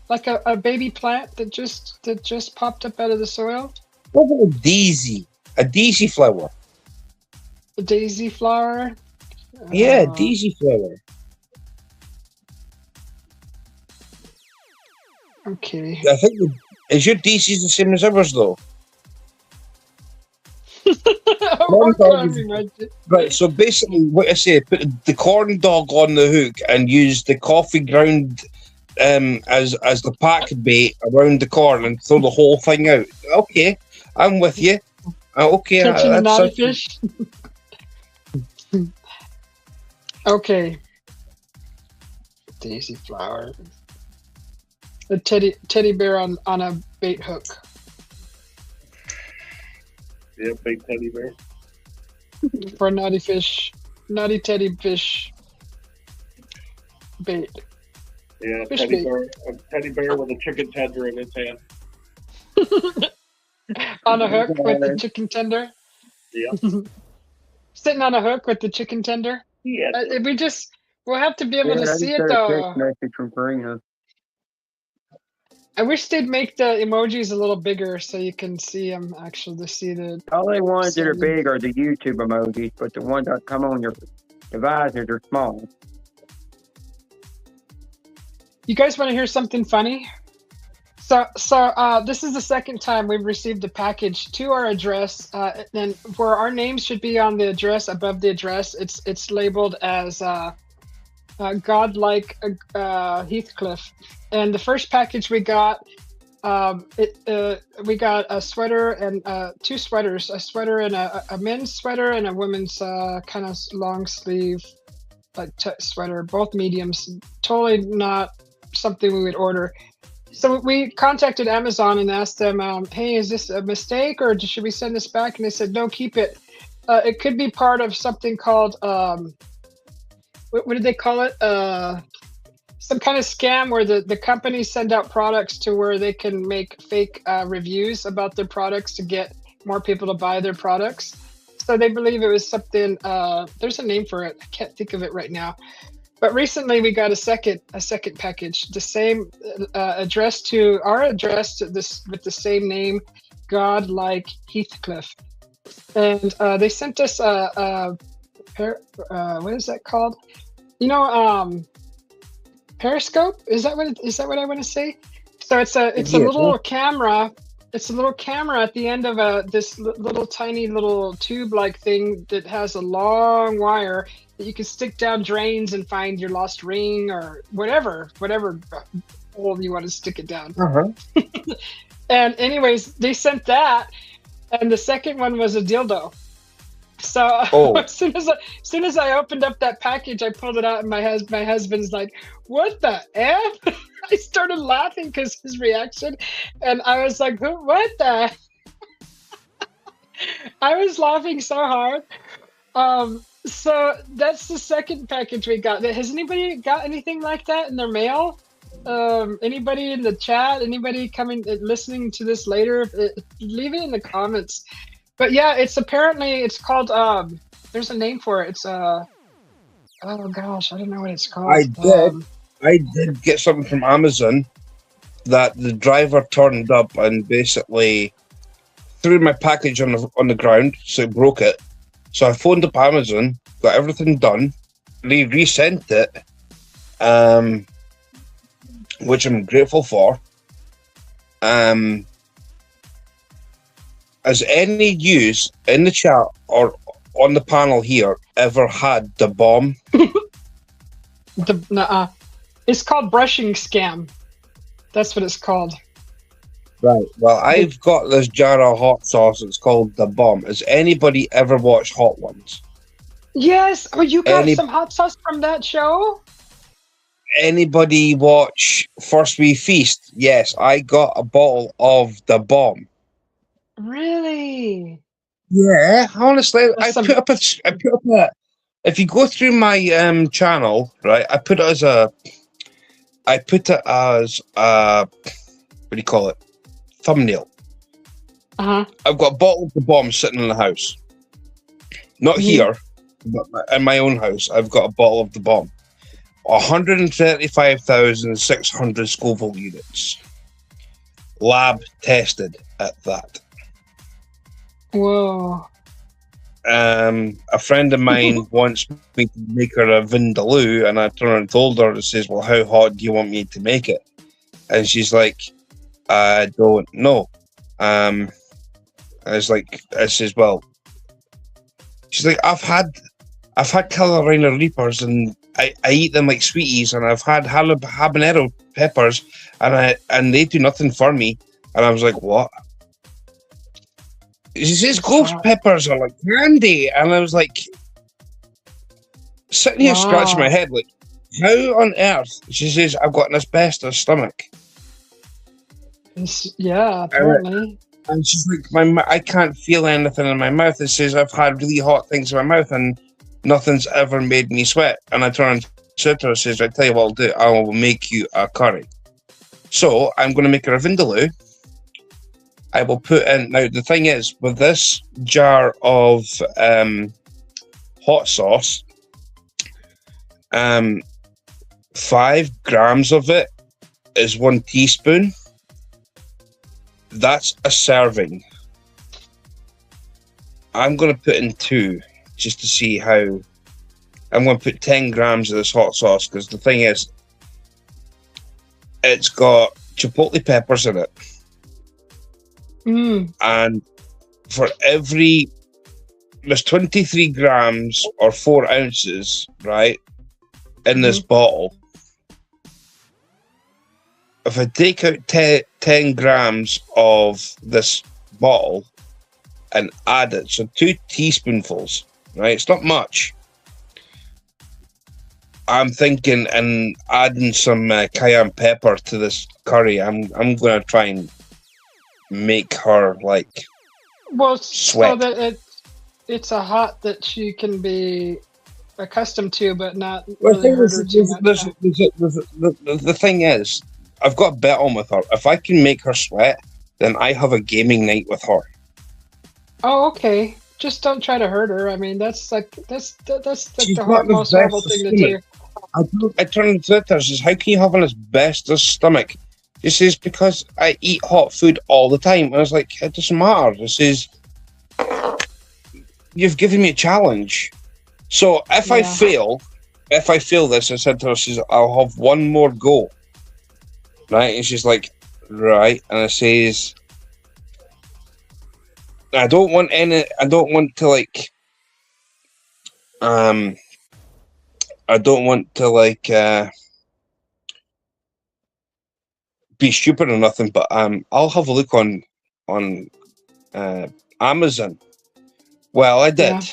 like a baby plant that just popped up out of the soil. What about a daisy flower? A daisy flower. Yeah, daisy flower. Okay. I think is your daisies the same as ours though? Right, so basically what I say, put the corn dog on the hook and use the coffee ground as the pack bait around the corn and throw the whole thing out. Okay, I'm with you. Okay, catching a naughty fish. Okay. Daisy flower. A teddy bear on a bait hook. Yeah, big teddy bear. For a naughty teddy fish bait. Yeah, fish teddy bait. bear, a teddy bear with a chicken tender in his hand. On a hook with the chicken tender. Yeah. Sitting on a hook with the chicken tender. Yeah. We'll have to be able to see it though. Message from Karina. I wish they'd make the emojis a little bigger so you can see them actually to see the. All the ones that are big are the YouTube emojis, but the ones that come on your devices are small. You guys want to hear something funny? So this is the second time we've received a package to our address, and where our names should be on the address above the address, it's labeled as Godlike Heathcliff. And the first package we got, we got a sweater and two sweaters, a sweater and a men's sweater and a women's kind of long sleeve like sweater, both mediums. Totally not something we would order. So we contacted Amazon and asked them, hey, is this a mistake or should we send this back? And they said, no, keep it. It could be part of something called, what did they call it? Some kind of scam where the companies send out products to where they can make fake reviews about their products to get more people to buy their products. So they believe it was something. There's a name for it. I can't think of it right now. But recently we got a second package, the same address to our address with the same name, Godlike Heathcliff, and they sent us what is that called? You know, Periscope. Is that what I want to say? So it's a little camera. It's a little camera at the end of this little tiny little tube-like thing that has a long wire that you can stick down drains and find your lost ring or whatever hole you want to stick it down. And anyways, they sent that, and the second one was a dildo. So as soon as I opened up that package, I pulled it out, and my husband's like, "What the F?" I started laughing because his reaction, and I was like, "What the?" I was laughing so hard. So that's the second package we got. Has anybody got anything like that in their mail? Anybody in the chat? Anybody listening to this later? Leave it in the comments. But yeah, it's called. There's a name for it. It's oh gosh, I don't know what it's called. I did get something from Amazon that the driver turned up and basically threw my package on the ground, so it broke it. So I phoned up Amazon, got everything done, resent it, which I'm grateful for. Has any use in the chat or on the panel here ever had the bomb? It's called brushing scam. That's what it's called. Right. Well, I've got this jar of hot sauce. It's called the bomb. Has anybody ever watched Hot Ones? Yes. Oh, you got some hot sauce from that show? Anybody watch First We Feast? Yes, I got a bottle of the bomb. Really? Yeah, honestly, I put up a. If you go through my channel, right, I put it as what do you call it? Thumbnail. I've got a bottle of the bomb sitting in the house. Not here, but in my own house. I've got a bottle of the bomb. 135,600 Scoville units. Lab tested at that. Whoa. A friend of mine wants me to make her a vindaloo, and I turned around and told her, and says, "Well, how hot do you want me to make it?" And she's like, "I don't know." I says, "Well," she's like, I've had Carolina Reapers, and I eat them like sweeties, and I've had habanero peppers, and they do nothing for me." And I was like, "What?" She says ghost peppers are like candy, and I was like, sitting here scratching my head, like, how on earth? She says, "I've got an asbestos stomach." Yeah, apparently. And she's like, I can't feel anything in my mouth. It says I've had really hot things in my mouth, and nothing's ever made me sweat. And I turn and said to her, says, "I tell you what I'll do. I will make you a curry." So I'm going to make her a vindaloo. I will put in, now the thing is, with this jar of hot sauce, 5 grams of it is 1 teaspoon. That's a serving. I'm going to put in 2 just to see how. I'm going to put 10 grams of this hot sauce because the thing is, it's got chipotle peppers in it. And for there's 23 grams or 4 ounces, right, in this bottle. If I take out 10 grams of this bottle and add it, so 2 teaspoonfuls, right, it's not much. I'm thinking, and adding some cayenne pepper to this curry, I'm going to try and make her like sweat. So that it's a hot that she can be accustomed to, but not really hurt her too much. The thing is, I've got a bet on with her. If I can make her sweat, then I have a gaming night with her. Oh, okay. Just don't try to hurt her. I mean, that's like She's the got the most horrible best thing to do. I turned to her and says, "How can you have an asbestos stomach?" She says, "Because I eat hot food all the time." And I was like, "It doesn't matter." She says, "You've given me a challenge. So if I fail this," I said to her, "says I'll have one more go." Right? And she's like, "Right." And I says, I don't want to like be stupid or nothing, but I'll have a look on Amazon. Well, I did.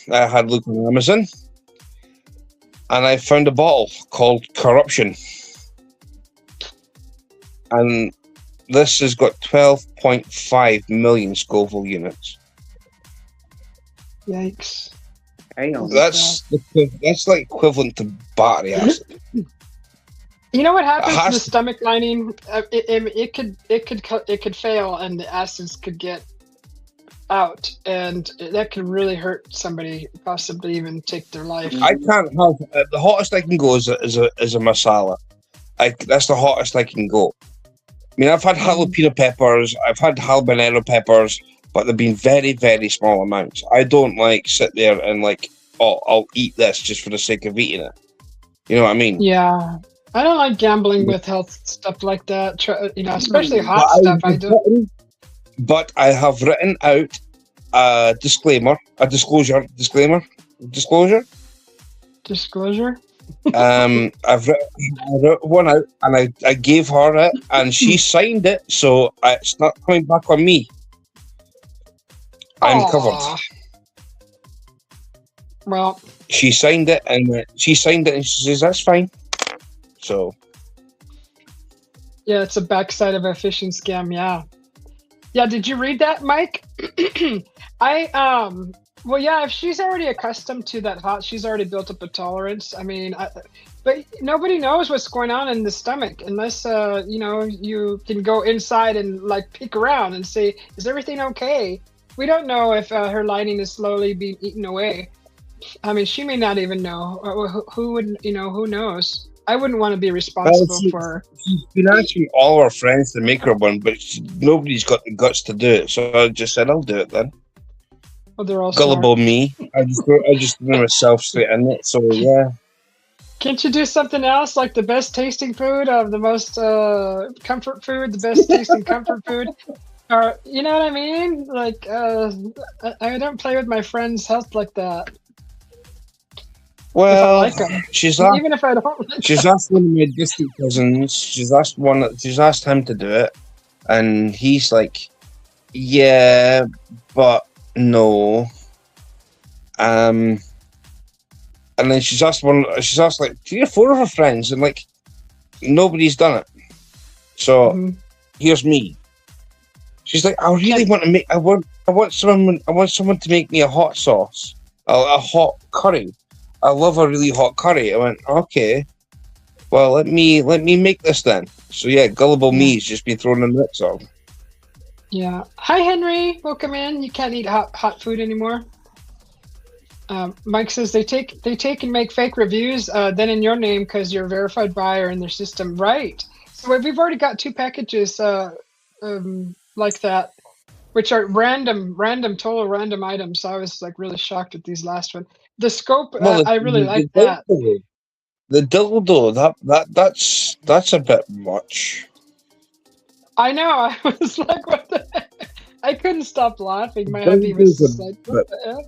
Yeah. I had a look on Amazon, and I found a bottle called Corruption, and this has got 12.5 million Scoville units. Yikes! That's like equivalent to battery acid. You know what happens to the stomach lining? It could fail, and the acids could get out, and that could really hurt somebody, possibly even take their life. I can't have the hottest I can go is a masala. That's the hottest I can go. I mean, I've had jalapeno peppers, I've had habanero peppers, but they've been very, very small amounts. I don't like sit there and like, oh, I'll eat this just for the sake of eating it. You know what I mean? Yeah. I don't like gambling with health stuff like that, especially hot stuff. I don't. But I have written out a disclosure. I've written one out, and I gave her it, and she signed it, so it's not coming back on me. I'm covered. Well, she signed it, and she says that's fine. So, yeah, it's a backside of a phishing scam. Yeah. Did you read that, Mike? Well, yeah. If she's already accustomed to that hot, she's already built up a tolerance. I mean, but nobody knows what's going on in the stomach unless you can go inside and like peek around and say, "Is everything okay?" We don't know if her lining is slowly being eaten away. I mean, she may not even know. Who would? Who knows? I wouldn't want to be responsible for her. She's been asking all her friends to make her one, but nobody's got the guts to do it. So I just said, I'll do it then. Well, they're all gullible smart. Me. I just threw myself straight in it. So yeah. Can't you do something else like the best tasting food of the most comfort food, the best tasting comfort food? Or you know what I mean? Like I don't play with my friends' health like that. Well, if I like them. Even if I don't. She's asked one of my distant cousins. She's asked him to do it, and he's like, "Yeah, but no." And then she's asked like 3 or 4 of her friends, and like nobody's done it. So here's me. She's like, "I really want to make. I want someone to make me a hot sauce, a hot curry. I love a really hot curry." I went, "Okay, well let me make this then." So yeah, gullible me's just been thrown in the mix of. Yeah. Hi Henry, welcome in. You can't eat hot food anymore. Mike says they take and make fake reviews then in your name because you're a verified buyer in their system, right? So we've already got 2 packages like that, which are total random items. So I was like really shocked at these last one. The scope, I really like that. The dildo, that's a bit much. I know. I was like, what the heck? I couldn't stop laughing. My hubby was like, what the heck?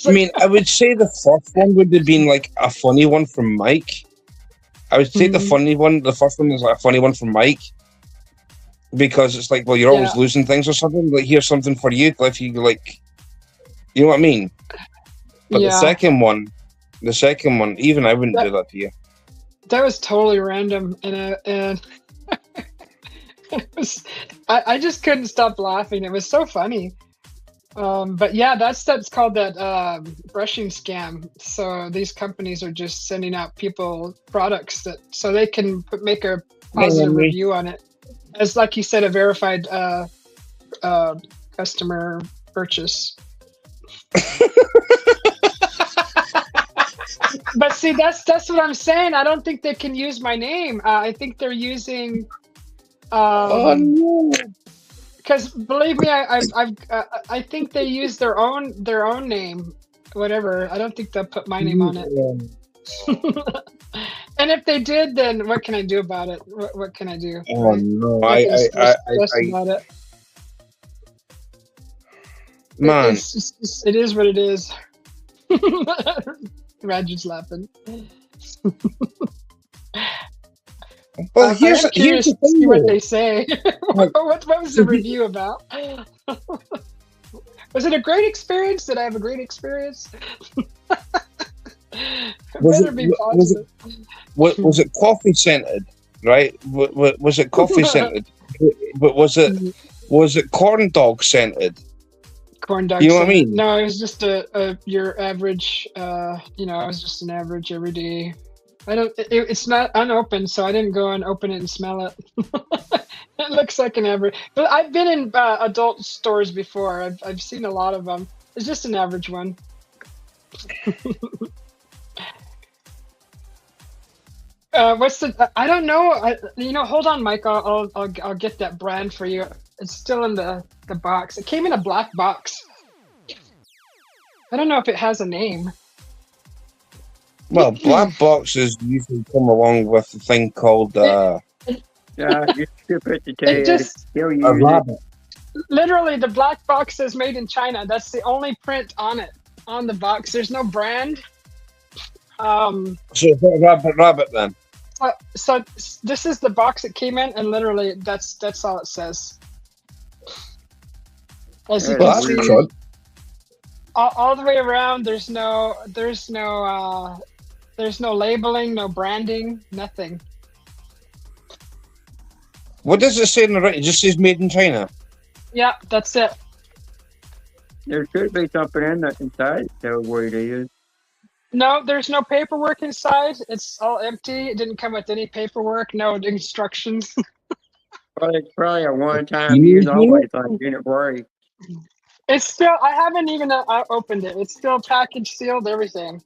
I mean, I would say the first one would have been like a funny one from Mike. I would say the first one is like a funny one from Mike. Because it's like, well, you're always losing things or something. Like, here's something for you. If you like, you know what I mean? But the second one, even I wouldn't do that to you. That was totally random, and it was, I just couldn't stop laughing. It was so funny. But yeah, that's called that brushing scam. So these companies are just sending out people products so they can make a positive review on it. As like you said, a verified customer purchase. But see, that's what I'm saying. I don't think they can use my name. I think they're using. Oh no! Because believe me, I think they use their own name, whatever. I don't think they'll put my name on it. And if they did, then what can I do about it? What can I do? Oh no! I about it. Man, it is what it is. Roger's laughing. Well, here's I'm curious the to see thing. what they say. What was the review about? Was it a great experience? Did I have a great experience? Was was it coffee scented? Right? Was it coffee scented? But was it corn dog scented? Corn dog. You know what I mean? No, it was just your average. It was just an average everyday. It's not unopened, so I didn't go and open it and smell it. It looks like an average. But I've been in adult stores before. I've seen a lot of them. It's just an average one. What's the? I don't know. Hold on, Mike. I'll get that brand for you. It's still in the box. It came in a black box. I don't know if it has a name. Well, black boxes usually come along with a thing called Yeah, just skip it to tell you. a rabbit. Literally, the black box says "Made in China." That's the only print on it, on the box. There's no brand. So it's not a rabbit then. So this is the box it came in, and literally that's all it says. As you can Well, see, that's good. all the way around, there's no labeling, no branding, nothing. What does it say in the right? It just says "Made in China." Yeah, that's it. There should be something in that inside to tell what it is. No, there's no paperwork inside. It's all empty. It didn't come with any paperwork, no instructions. Well, it's probably a one-time use only thing. Didn't worry. It's still. I haven't even opened it. It's still packaged, sealed, everything.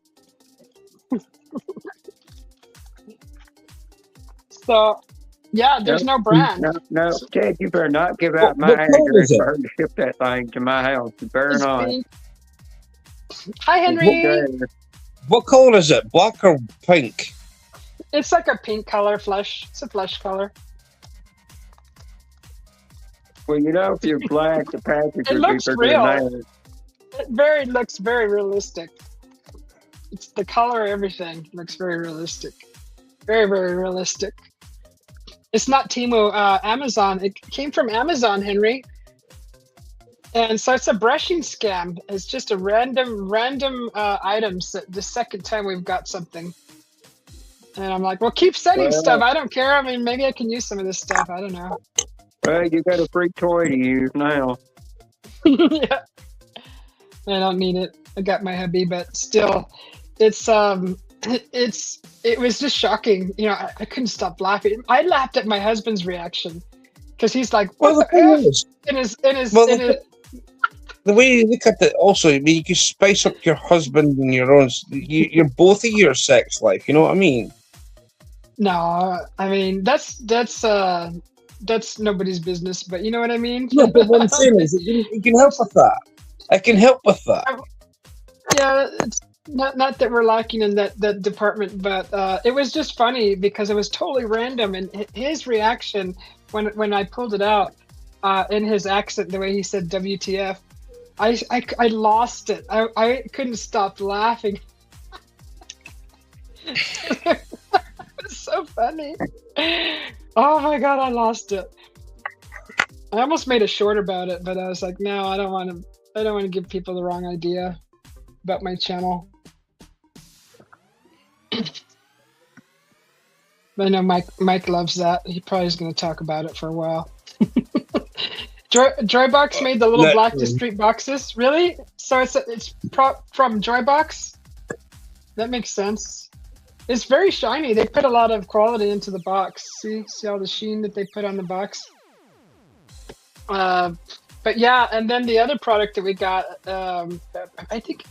So, yeah, there's no brand. No, Ted, you better not give out my What color address is it? for her to ship that thing to my house. You better It's not. pink. Hi, Henry. What color is it? Black or pink? It's like a pink color, flesh. It's a flesh color. Well, if you're black, the package It would looks be bigger real. than that. It looks very realistic. It's the color, everything looks very realistic. Very, very realistic. It's not Temu, Amazon. It came from Amazon, Henry. And so it's a brushing scam. It's just a random items. The second time we've got something. And I'm like, well, keep sending stuff. I don't care. I mean, maybe I can use some of this stuff. I don't know. Well, you got a free toy to use now. Yeah. I don't need it. I got my hubby, but still, it was just shocking. I couldn't stop laughing. I laughed at my husband's reaction because he's like, "What the F?" The way you look at it, also, I mean, you can spice up your husband and your own. You're both of your sex life. You know what I mean? No, I mean that's nobody's business. But you know what I mean? No, but what I'm saying is, you can help with that. I can help with that. Yeah, it's not that we're lacking in that department, but it was just funny because it was totally random, and his reaction when I pulled it out in his accent, the way he said "WTF," I lost it. I couldn't stop laughing. It was so funny. Oh my god, I lost it. I almost made a short about it, but I was like, no, I don't want to give people the wrong idea about my channel. But I know Mike loves that. He probably is going to talk about it for a while. Joybox made the little Black to Street boxes. Really? So it's from Joybox? That makes sense. It's very shiny. They put a lot of quality into the box. See all the sheen that they put on the box? But yeah, and then the other product that we got, I think,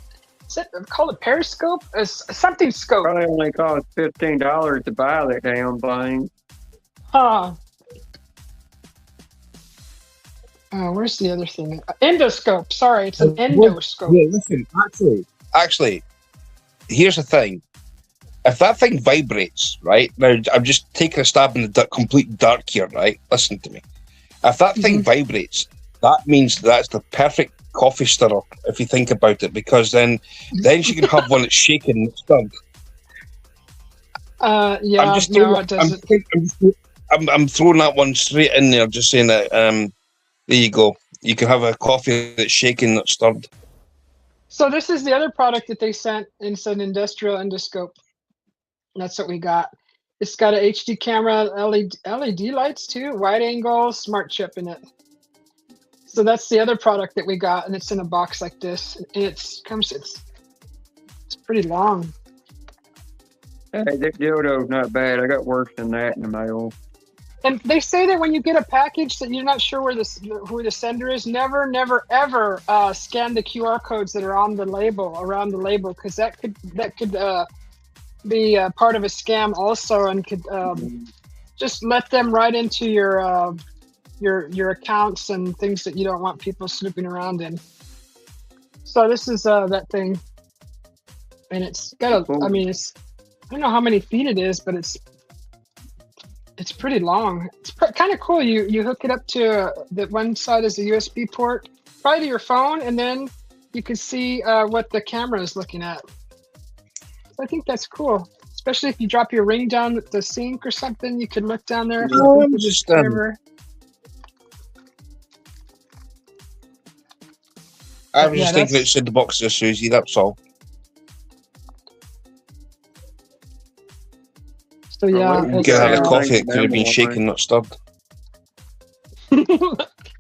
is it called a Periscope? Something scope. Probably only cost $15 to buy that damn thing. Huh. Where's the other thing? Endoscope. Sorry, it's an endoscope. Yeah, listen, actually, here's the thing. If that thing vibrates, right? Now, I'm just taking a stab in the complete dark here, right? Listen to me. If that thing vibrates, that means that's the perfect coffee stirrer, if you think about it, because then she can have one that's shaking and stirred. Yeah, it doesn't. I'm throwing that one straight in there, just saying that. There you go. You can have a coffee that's shaking, not stirred. So this is the other product that they sent. It's an industrial endoscope. That's what we got. It's got an HD camera, LED lights too, wide angle, smart chip in it. So that's the other product that we got, and it's in a box like this. And it's pretty long. Hey, that dildo's not bad. I got worse than that in the mail. And they say that when you get a package that you're not sure who the sender is, never, ever scan the QR codes that are on the label, around the label, because that could be part of a scam also, and could just let them right into your accounts and things that you don't want people snooping around in. So this is that thing, and it's got I don't know how many feet it is, but it's pretty long. It's kind of cool. You hook it up to the one side is a USB port, probably to your phone, and then you can see what the camera is looking at. So I think that's cool, especially if you drop your ring down at the sink or something. You could look down there. No, I'm just I was just thinking outside the box there, Susie. That's all. So yeah, you could have had a coffee. It could have been shaken, not stirred.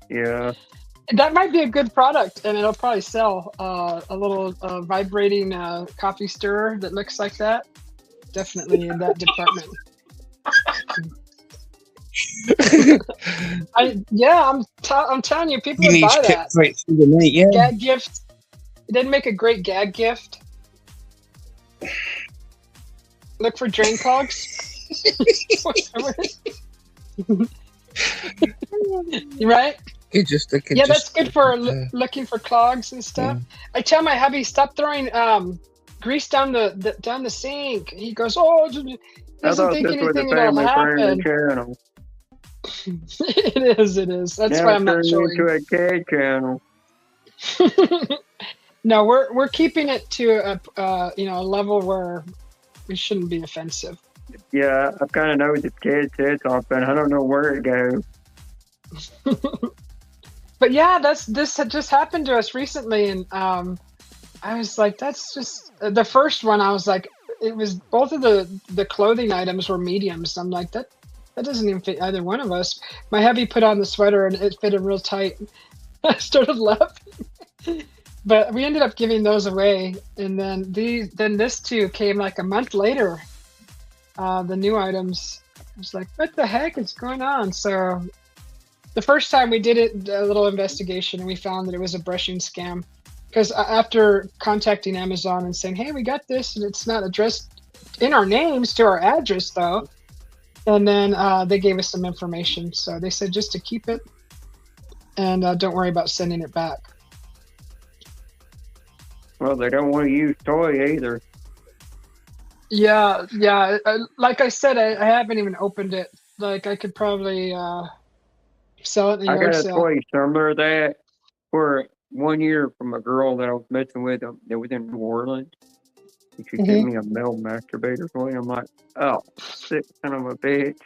Yeah, that might be a good product, and it'll probably sell. A little vibrating coffee stirrer that looks like that. Definitely in that department. I'm telling you, people would buy that. Right through the night, yeah. Gag gift. It didn't make a great gag gift. Look for drain clogs. Right? That's good for looking for clogs and stuff. Yeah. I tell my hubby, stop throwing grease down the sink. He goes, "Oh, doesn't think anything will happen." It is. That's why I'm not showing. Into a gay channel. No, we're keeping it to a level where we shouldn't be offensive. Yeah, I kind of know the kid's head's off, but I don't know where it goes. But yeah, this had just happened to us recently, and I was like, that's just the first one. I was like, it was both of the clothing items were mediums. I'm like, that doesn't even fit either one of us. My hubby put on the sweater and it fitted real tight. I started laughing. But we ended up giving those away, and then this too came like a month later. The new items. I was like, what the heck is going on? So the first time we did it, a little investigation, and we found that it was a brushing scam. Because after contacting Amazon and saying, hey, we got this, and it's not addressed in our names to our address though, and then they gave us some information. So they said just to keep it, and don't worry about sending it back. Well, they don't want to use toy either. Yeah. Like I said, I haven't even opened it. Like I could probably sell it in a yard sale. I got a toy similar to that for 1 year from a girl that I was messing with. That was in New Orleans. And she gave me a male masturbator toy. I'm like, oh, sick son of a bitch.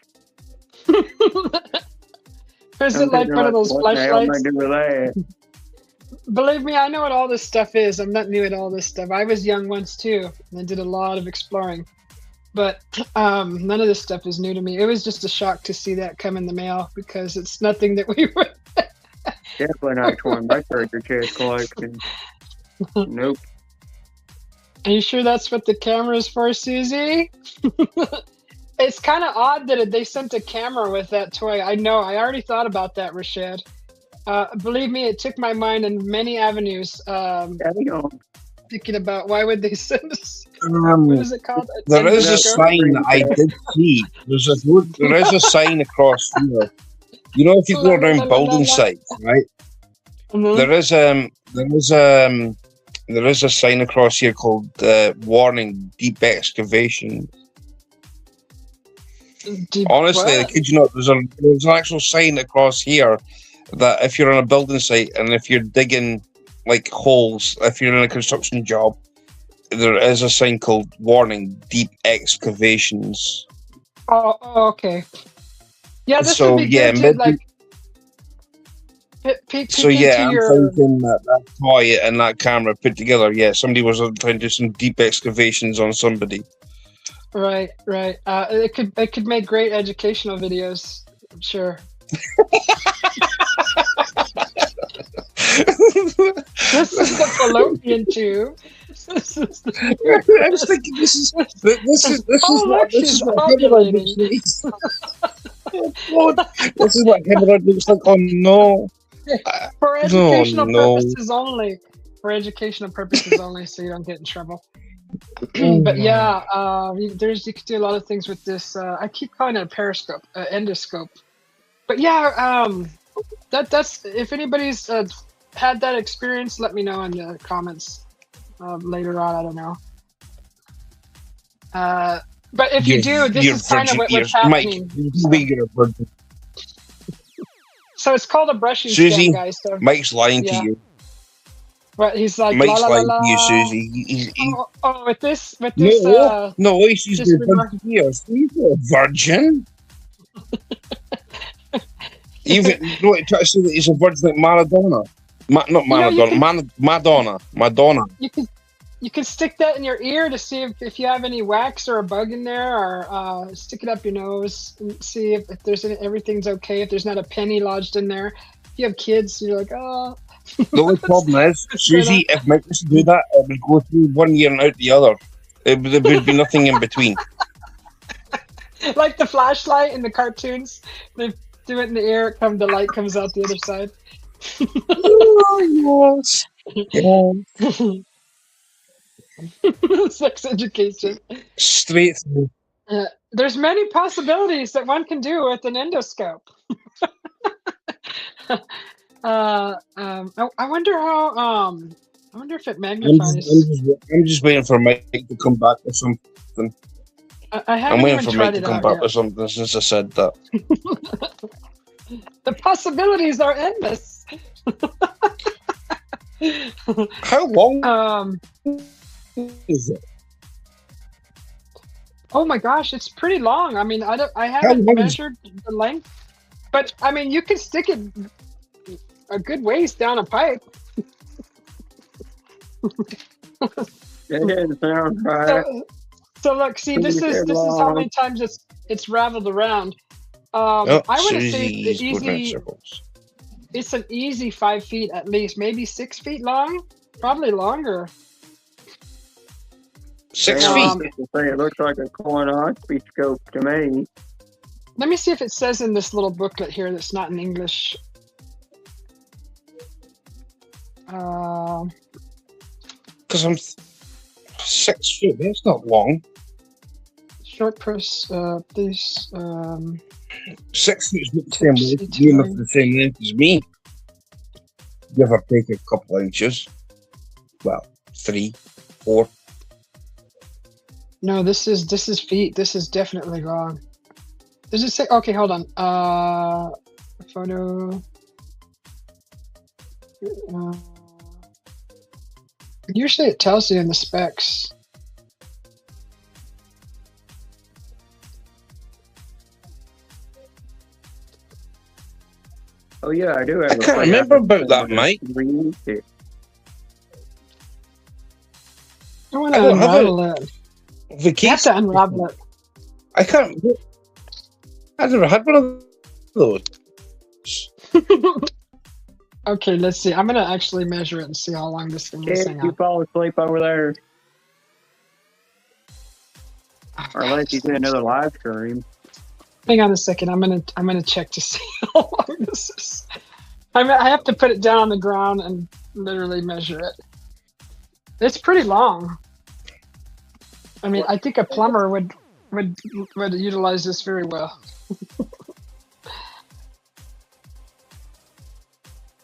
Is it like one of those flashlights? What the hell am I doing with that? Believe me, I know what all this stuff is. I'm not new at all this stuff. I was young once too, and I did a lot of exploring. But none of this stuff is new to me. It was just a shock to see that come in the mail because it's nothing that we would. Definitely not showing my treasure chest collection. Nope. Are you sure that's what the camera is for, Susie? It's kind of odd that they sent a camera with that toy. I know. I already thought about that, Rashad. Believe me, it took my mind in many avenues. Thinking about why would they send us? What is it called? There is a sign that I did see. There is a sign across here. You know, if you go around building sites, right? Mm-hmm. There is a sign across here called "Warning: Deep Excavation." Honestly, I kid you not, there's an actual sign across here that if you're on a building site and if you're digging like holes, if you're in a construction job, there is a sign called "Warning: Deep Excavations." Oh, okay. Yeah, this So would be yeah, good to, like, peek so yeah, into I'm your... thinking that toy and that camera put together. Yeah, somebody was trying to do some deep excavations on somebody. Right. It could make great educational videos. I'm sure. This is the fallopian tube. I was thinking this is what hemorrhoid looks like. Oh no! For educational purposes only. For educational purposes only, so you don't get in trouble. But yeah, you could do a lot of things with this. I keep calling it a periscope, endoscope. But yeah, that's if anybody's had that experience, let me know in the comments later on. I don't know. But if you do, this is kind of what's happening. So it's called a brushing stand, guys. So, Mike's lying to you. But he's like, Mike's lying to you, Susie. With this. No, she's a virgin. He's a virgin. Even try to say that he's a virgin like Maradona. Not Maradona. Madonna. You can stick that in your ear to see if you have any wax or a bug in there, or stick it up your nose and see if there's everything's okay. If there's not a penny lodged in there. If you have kids, you're like, oh. The only problem is, Susie, if Mike was to do that, it would go through one ear and out the other. There would be nothing in between. Like the flashlight in the cartoons. They do it in the ear, the light comes out the other side. Oh, yes. Sex education. Straight through. There's many possibilities that one can do with an endoscope. I wonder how. I wonder if it magnifies. I'm just waiting for Mike to come back or something. I'm waiting for Mike to come back or something since I said that. The possibilities are endless. How long is it? Oh my gosh, it's pretty long. I mean, I haven't measured the length, but I mean, you can stick it a good ways down a pipe. It sounds right. So look, see, this is how many times it's raveled around. I want to say it's an easy 5 feet at least, maybe 6 feet long, probably longer. 6 feet. It looks like a colonoscopy scope to me. Let me see if it says in this little booklet here that's not in English. Because I'm 6 feet. That's not long. Short press, please. 6 feet is the same length as me. Give or take a couple inches. Well, 3, 4. No, this is feet. This is definitely long. Does it say? Okay, hold on. Photo. Usually it tells you in the specs. Oh yeah, I do have. I can't remember about that, Mike. I want to unravel it. You have to unravel it. I can't. I've never had one of those. Okay, let's see. I'm gonna actually measure it and see how long this thing is. If you fall asleep over there, or unless you do another live stream. Hang on a second. I'm gonna check to see how long this is. I have to put it down on the ground and literally measure it. It's pretty long. I mean, I think a plumber would utilize this very well.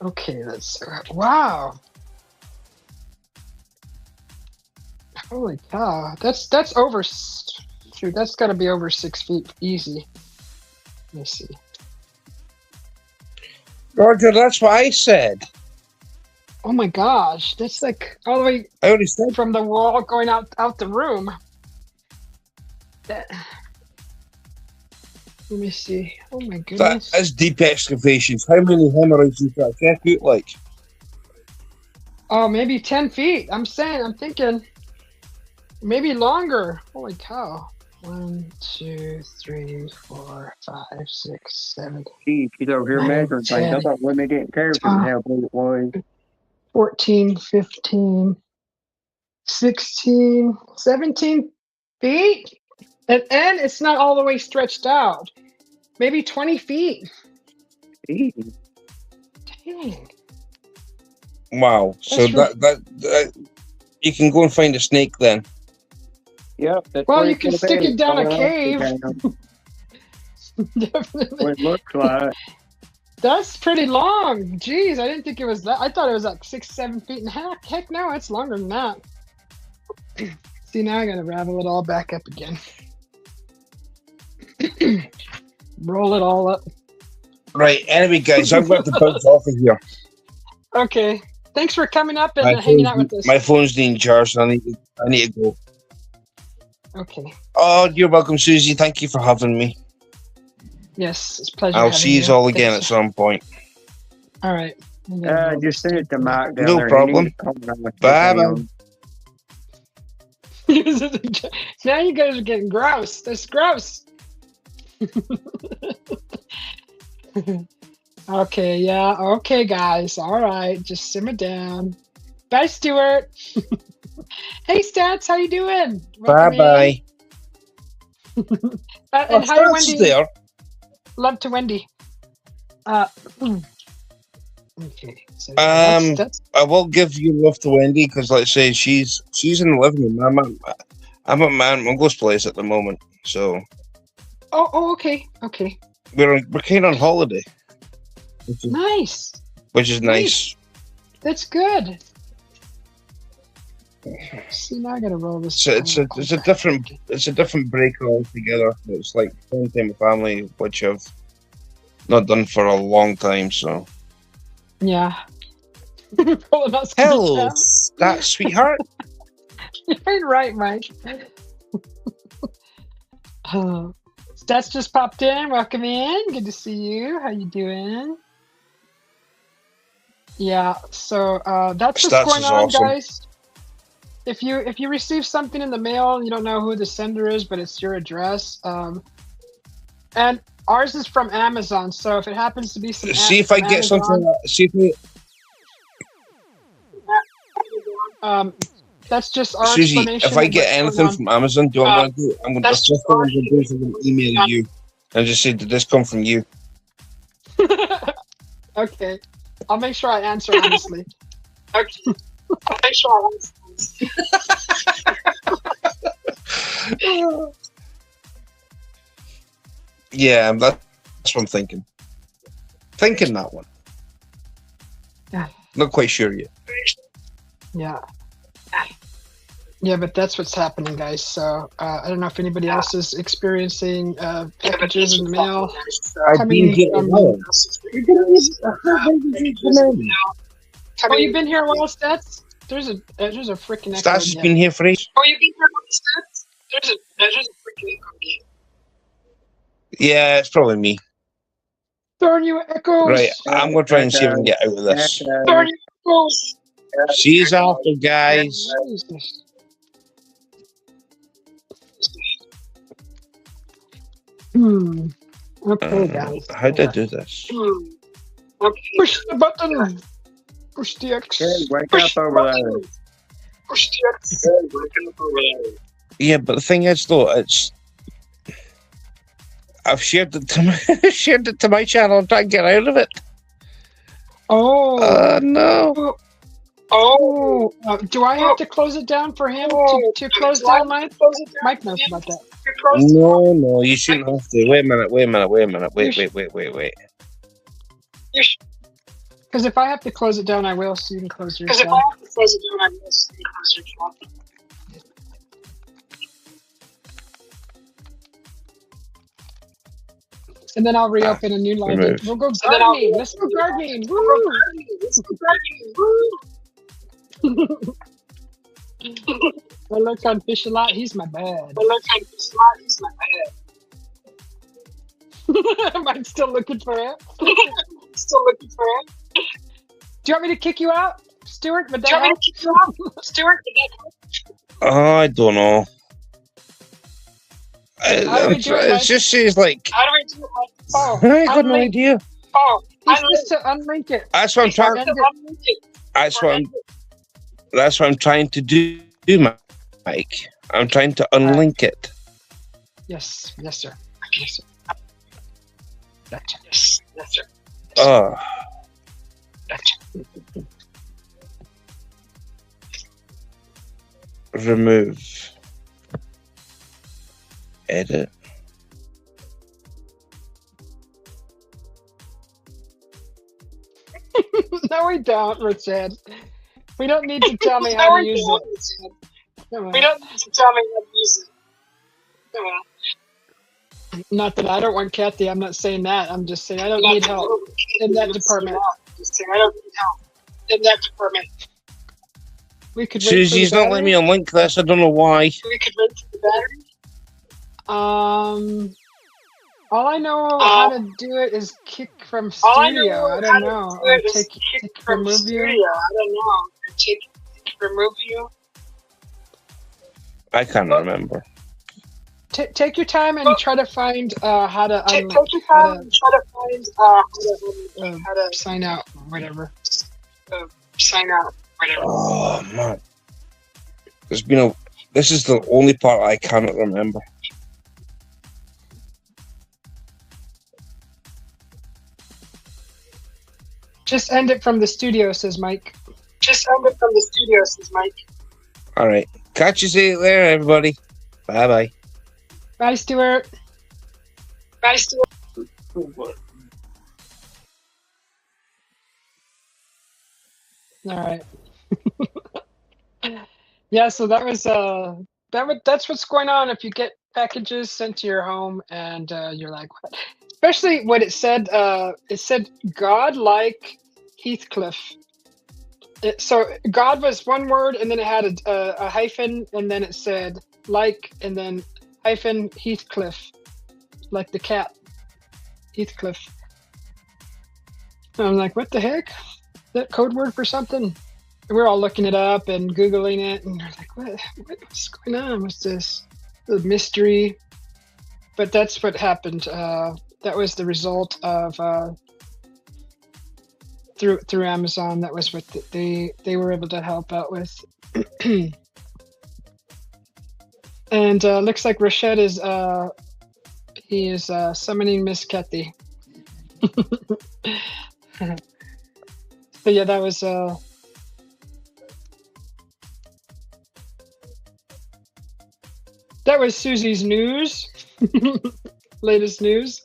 Okay, wow. Holy cow! That's over. Shoot, that's got to be over 6 feet easy. Let me see. Roger, that's what I said. Oh my gosh, that's like all the way I already said from the wall going out the room. Let me see. Oh my goodness. That is deep excavations. How many hemorrhoids does that check out like? Oh, maybe 10 feet. I'm thinking maybe longer. Holy cow. 1, 2, 3, 4, 5, 6, 7. Gee, she's over here measuring things. I thought women didn't care how big it was. 14, 15, 16, 17 feet. And it's not all the way stretched out. Maybe 20 feet. Easy. Dang. Wow. So that you can go and find a snake then. Yep. Well, you can stick it down a cave. Definitely. What it looks like. That's pretty long. Jeez, I didn't think it was that. I thought it was like 6, 7 feet. And heck no, it's longer than that. See, now I gotta ravel it all back up again. Roll it all up. Right. Anyway, guys, I'm going to bounce off of here. Okay. Thanks for coming up and hanging out with us. My phone's being charged. I need to go. Okay. Oh, you're welcome, Susie. Thank you for having me. Yes, it's a pleasure. I'll see you all again at some point. All right. Just send it to Mike down no there. problem. Bye-bye. Now you guys are getting gross. That's gross. Okay, yeah. Okay, guys. All right. Just simmer down. Bye, Stuart. Hey, Stats. How you doing? Bye-bye. And hi, Wendy. There. Love to Wendy. Okay. So I will give you love to Wendy because, like I say, she's in the living room. I'm at my Aunt Uncle's place at the moment, so. Oh, okay, okay. We're kind of on holiday. Nice. Which is nice. That's good. See, now I gotta roll this. It's a different break altogether. It's like spending time with family, which I've not done for a long time. So. Yeah. Hello, that sweetheart. You're right, Mike. Stats just popped in. Welcome in. Good to see you. How you doing? Yeah. So that's what's going on, awesome. Guys. If you receive something in the mail and you don't know who the sender is, but it's your address, and ours is from Amazon. So if it happens to be some, see if I get Amazon, something. See if we. That's just our Susie, explanation. If I get anything from Amazon, do I want to do? I'm going to email you and just say, "Did this come from you?" Okay, I'll make sure I answer honestly. Okay, I'll make sure I answer. Yeah, that's what I'm thinking. Thinking that one. Yeah. Not quite sure yet. Yeah. Yeah, but that's what's happening, guys. So I don't know if anybody else is experiencing packages in the mail. I've been getting Oh, you've been here a while, Stats? There's a freaking echo. Stats has been here for ages. Oh, you've been here a while, Stats? There's a freaking echo. Yeah, it's probably me. Darn you, echoes. Right, I'm going to try and see if I can get out of this. Darn you, echoes. See you after, guys. Okay, guys. How did I do this? Okay. Push the button. Push the X. Hey, wake up over there. Push the X. Wake up over there. Yeah, but the thing is, though, I've shared it to my channel and trying to get out of it. Oh. No. Oh. Do I have to close it down for him to close down Mike? Mike knows about that. No, you shouldn't have to. Wait a minute. Wait. Because if I have to close it down, I will, so you can close yours down. And then I'll reopen a new line. We'll go gardening. Let's go gardening. Woo! I look on Fish a Lot. He's my bad. I'm still looking for it. Do you want me to kick you out, Stuart? Would that help? I don't know. It just says like. How do I do it? Oh, I got no idea. Oh, he's just to unlink it. That's what I'm trying. That's what I'm trying to do, Mike. I'm trying to unlink it. Yes, sir. Gotcha. Yes, sir. Oh. Gotcha. Remove. Edit. No, we don't, Richard. We don't need to tell me how to use it. We don't need to tell me how to use it. Not that I don't want Kathy. I'm not saying that. I'm just saying I don't need help in that department. We could. Susie's not letting me unlink this. I don't know why. We could wait for the battery. All I know how to do it is kick from studio. I don't know. Take remove you. Take remove you. I can't remember. Take your time and try to find how to sign out or whatever. Oh man, this is the only part I cannot remember. Just end it from the studio, says Mike. All right, catch you later, everybody. Bye. Bye, Stuart. All right. Yeah, so that was that's what's going on if you get packages sent to your home and you're like, what? Especially when it said God like Heathcliff. So God was one word and then it had a hyphen and then it said like and then hyphen Heathcliff, like the cat Heathcliff. And I'm like, what the heck? Is that code word for something? And we're all looking it up and Googling it, and we're like, what's going on? What's this? The mystery. But that's what happened. That was the result of through Amazon. That was what they were able to help out with. And looks like Rashad is summoning Miss Kathy. But yeah, that was Susie's news. Latest news.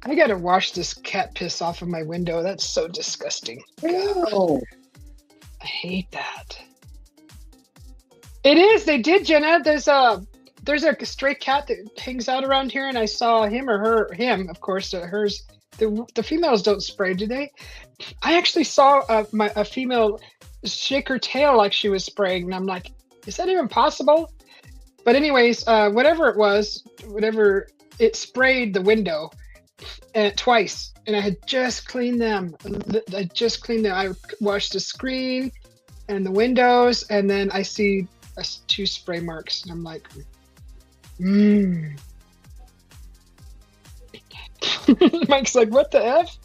I gotta wash this cat piss off of my window. That's so disgusting. God. I hate that. It is. They did, Jenna. There's a stray cat that hangs out around here, and I saw him or him, of course. Hers. The females don't spray, do they? I actually saw a female shake her tail like she was spraying, and I'm like, is that even possible? But anyways, whatever it sprayed the window twice, and I had just cleaned them. I washed the screen and the windows, and then I see 2 spray marks, and I'm like, Mike's like, what the F?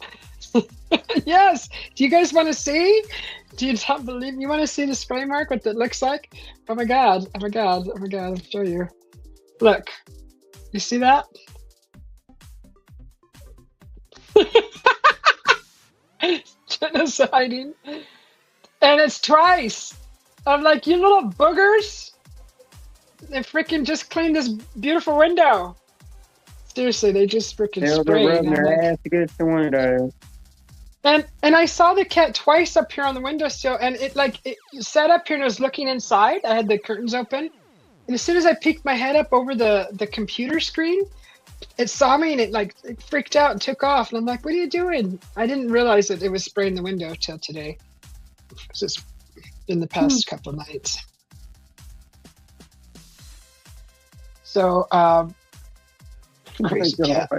Yes. Do you guys want to see? Do you not believe? You want to see the spray mark, what that looks like? Oh my God. I'll show you. Look. You see that? Jenna's hiding. And it's twice. I'm like, you little boogers. They freaking just cleaned this beautiful window. Seriously, they just freaking They're sprayed. rubbing their ass against the window. And I saw the cat twice up here on the windowsill, and it sat up here and was looking inside. I had the curtains open, and as soon as I peeked my head up over the computer screen, it saw me and it freaked out and took off. And I'm like, "What are you doing?" I didn't realize that it was spraying the window till today. It's been the past couple of nights. So, crazy cat.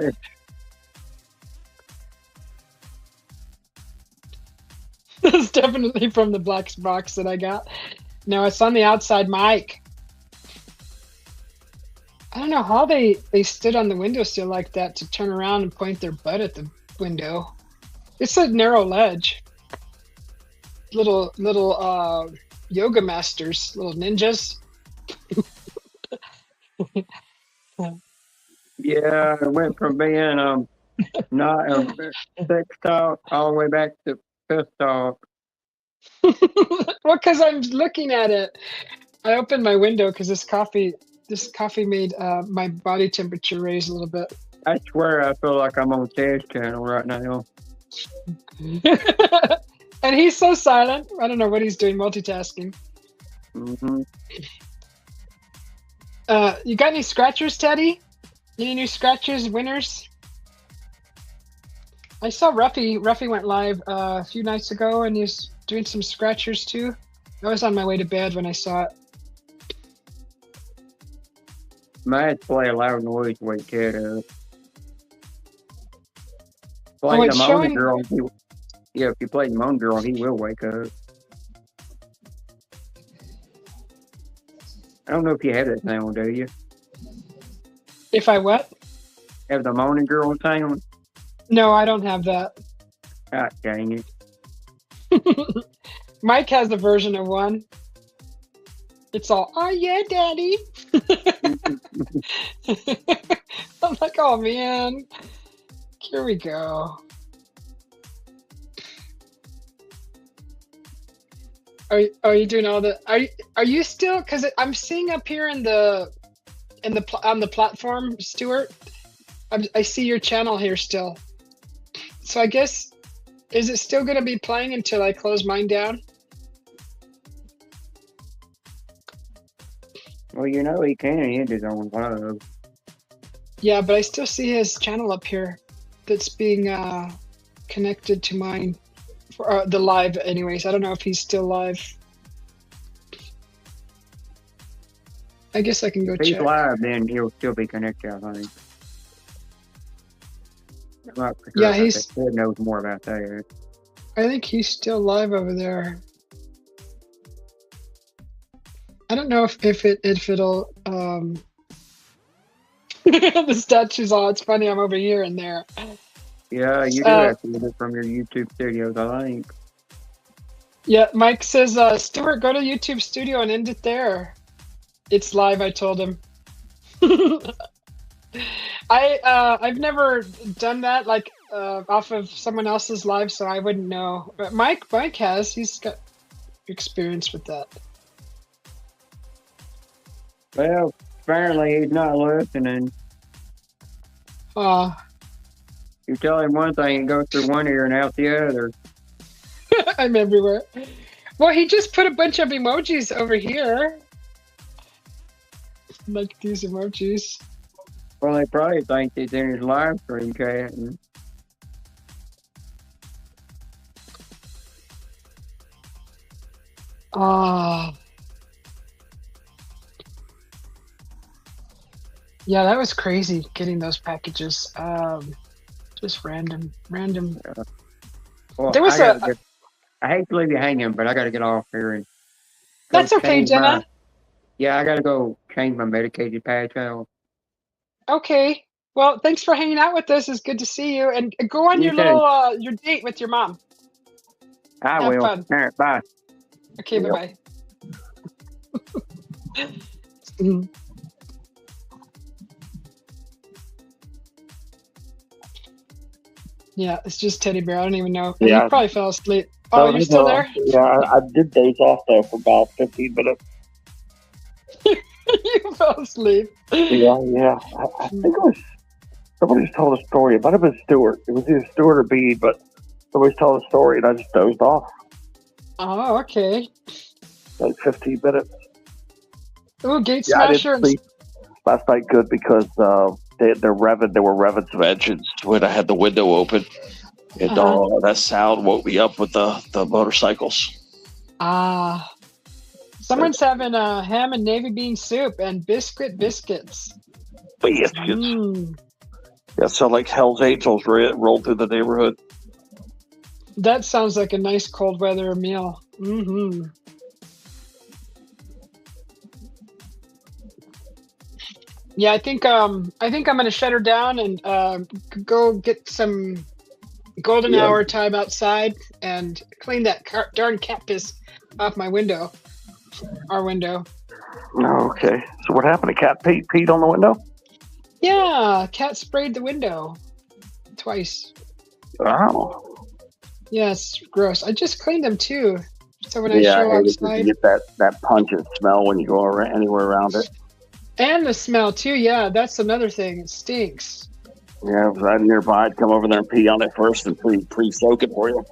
It's definitely from the black box that I got. No, it's on the outside mic. I don't know how they stood on the windowsill like that to turn around and point their butt at the window. It's a narrow ledge. Little yoga masters, little ninjas. Yeah, it went from being not a sex talk all the way back to piss talk. Well, because I'm looking at it. I opened my window because this coffee made my body temperature raise a little bit. I swear I feel like I'm on Ted's channel right now. And he's so silent. I don't know what he's doing, multitasking. Mm-hmm. You got any scratchers, Teddy? Any new scratchers, winners? I saw Ruffy. Ruffy went live a few nights ago, and he's doing some scratchers too. I was on my way to bed when I saw it. Might play a loud noise to wake Ted up. Oh, Play it's the showing- moaning girl. If you play the moan girl, he will wake up. I don't know if you have that sound, do you? If I what? Have the moaning girl sound? No, I don't have that. God dang it. Mike has the version of one. It's all, oh yeah, daddy. I'm like, oh man. Here we go. Are you doing all the? Are you still? Because I'm seeing up here on the platform, Stuart. I see your channel here still. So I guess, is it still going to be playing until I close mine down? Well, you know he can end his own live. Yeah, but I still see his channel up here that's being connected to mine for the live anyways. I don't know if he's still live. I guess I can go If he's check. live, then he'll still be connected, I think. I'm not sure Yeah, about he's- that. Ted knows more about that. I think he's still live over there. I don't know if it'll the statues all. It's funny. I'm over here and there. Yeah, you do have to get it from your YouTube studios, I think. Yeah, Mike says, Stuart, go to YouTube Studio and end it there. It's live, I told him. I've never done that off of someone else's live, so I wouldn't know. But Mike has. He's got experience with that. Well, apparently he's not listening. You tell him one thing, it goes through one ear and out the other. I'm everywhere. Well, he just put a bunch of emojis over here. Like these emojis. Well, they probably think he's in his live stream chatting. Yeah, that was crazy getting those packages. Just random. Well, There was I hate to leave you hanging, but I got to get off here and. go That's okay, change Jenna. Yeah, I got to go change my medicated patch out. Okay. Well, thanks for hanging out with us. It's good to see you. And go on You your too. little your date with your mom. I Have will. fun. All right, bye. Okay, Yep. bye-bye. Yeah, it's just Teddy Bear. I don't even know. Yeah. He probably fell asleep. Oh, you're still there? Yeah, I did days off though for about 15 minutes. You fell asleep. Yeah. I think it was somebody just told a story. It might have been Stuart. It was either Stuart or Bede, but somebody told a story and I just dozed off. Oh, okay. Like 15 minutes. Oh, Gate Yeah, I Smasher. didn't sleep last night good because they were revving some engines when I had the window open. And that sound woke me up with the motorcycles. Someone's having a ham and navy bean soup and biscuits. Biscuits. Mm. Yeah, so like Hell's Angels rolled through the neighborhood. That sounds like a nice cold weather meal. Mm-hmm. Yeah, I think I'm gonna shut her down and go get some golden hour time outside and clean that darn cat piss off my window. Our window. Oh, okay. So what happened? A cat peed on the window? Yeah, cat sprayed the window twice. Wow. Yes, gross. I just cleaned them too. So when I show outside, you get that pungent smell when you go anywhere around it. And the smell too. Yeah, that's another thing. It stinks. Yeah, if I was nearby, I'd come over there and pee on it first and pre-soak it for you.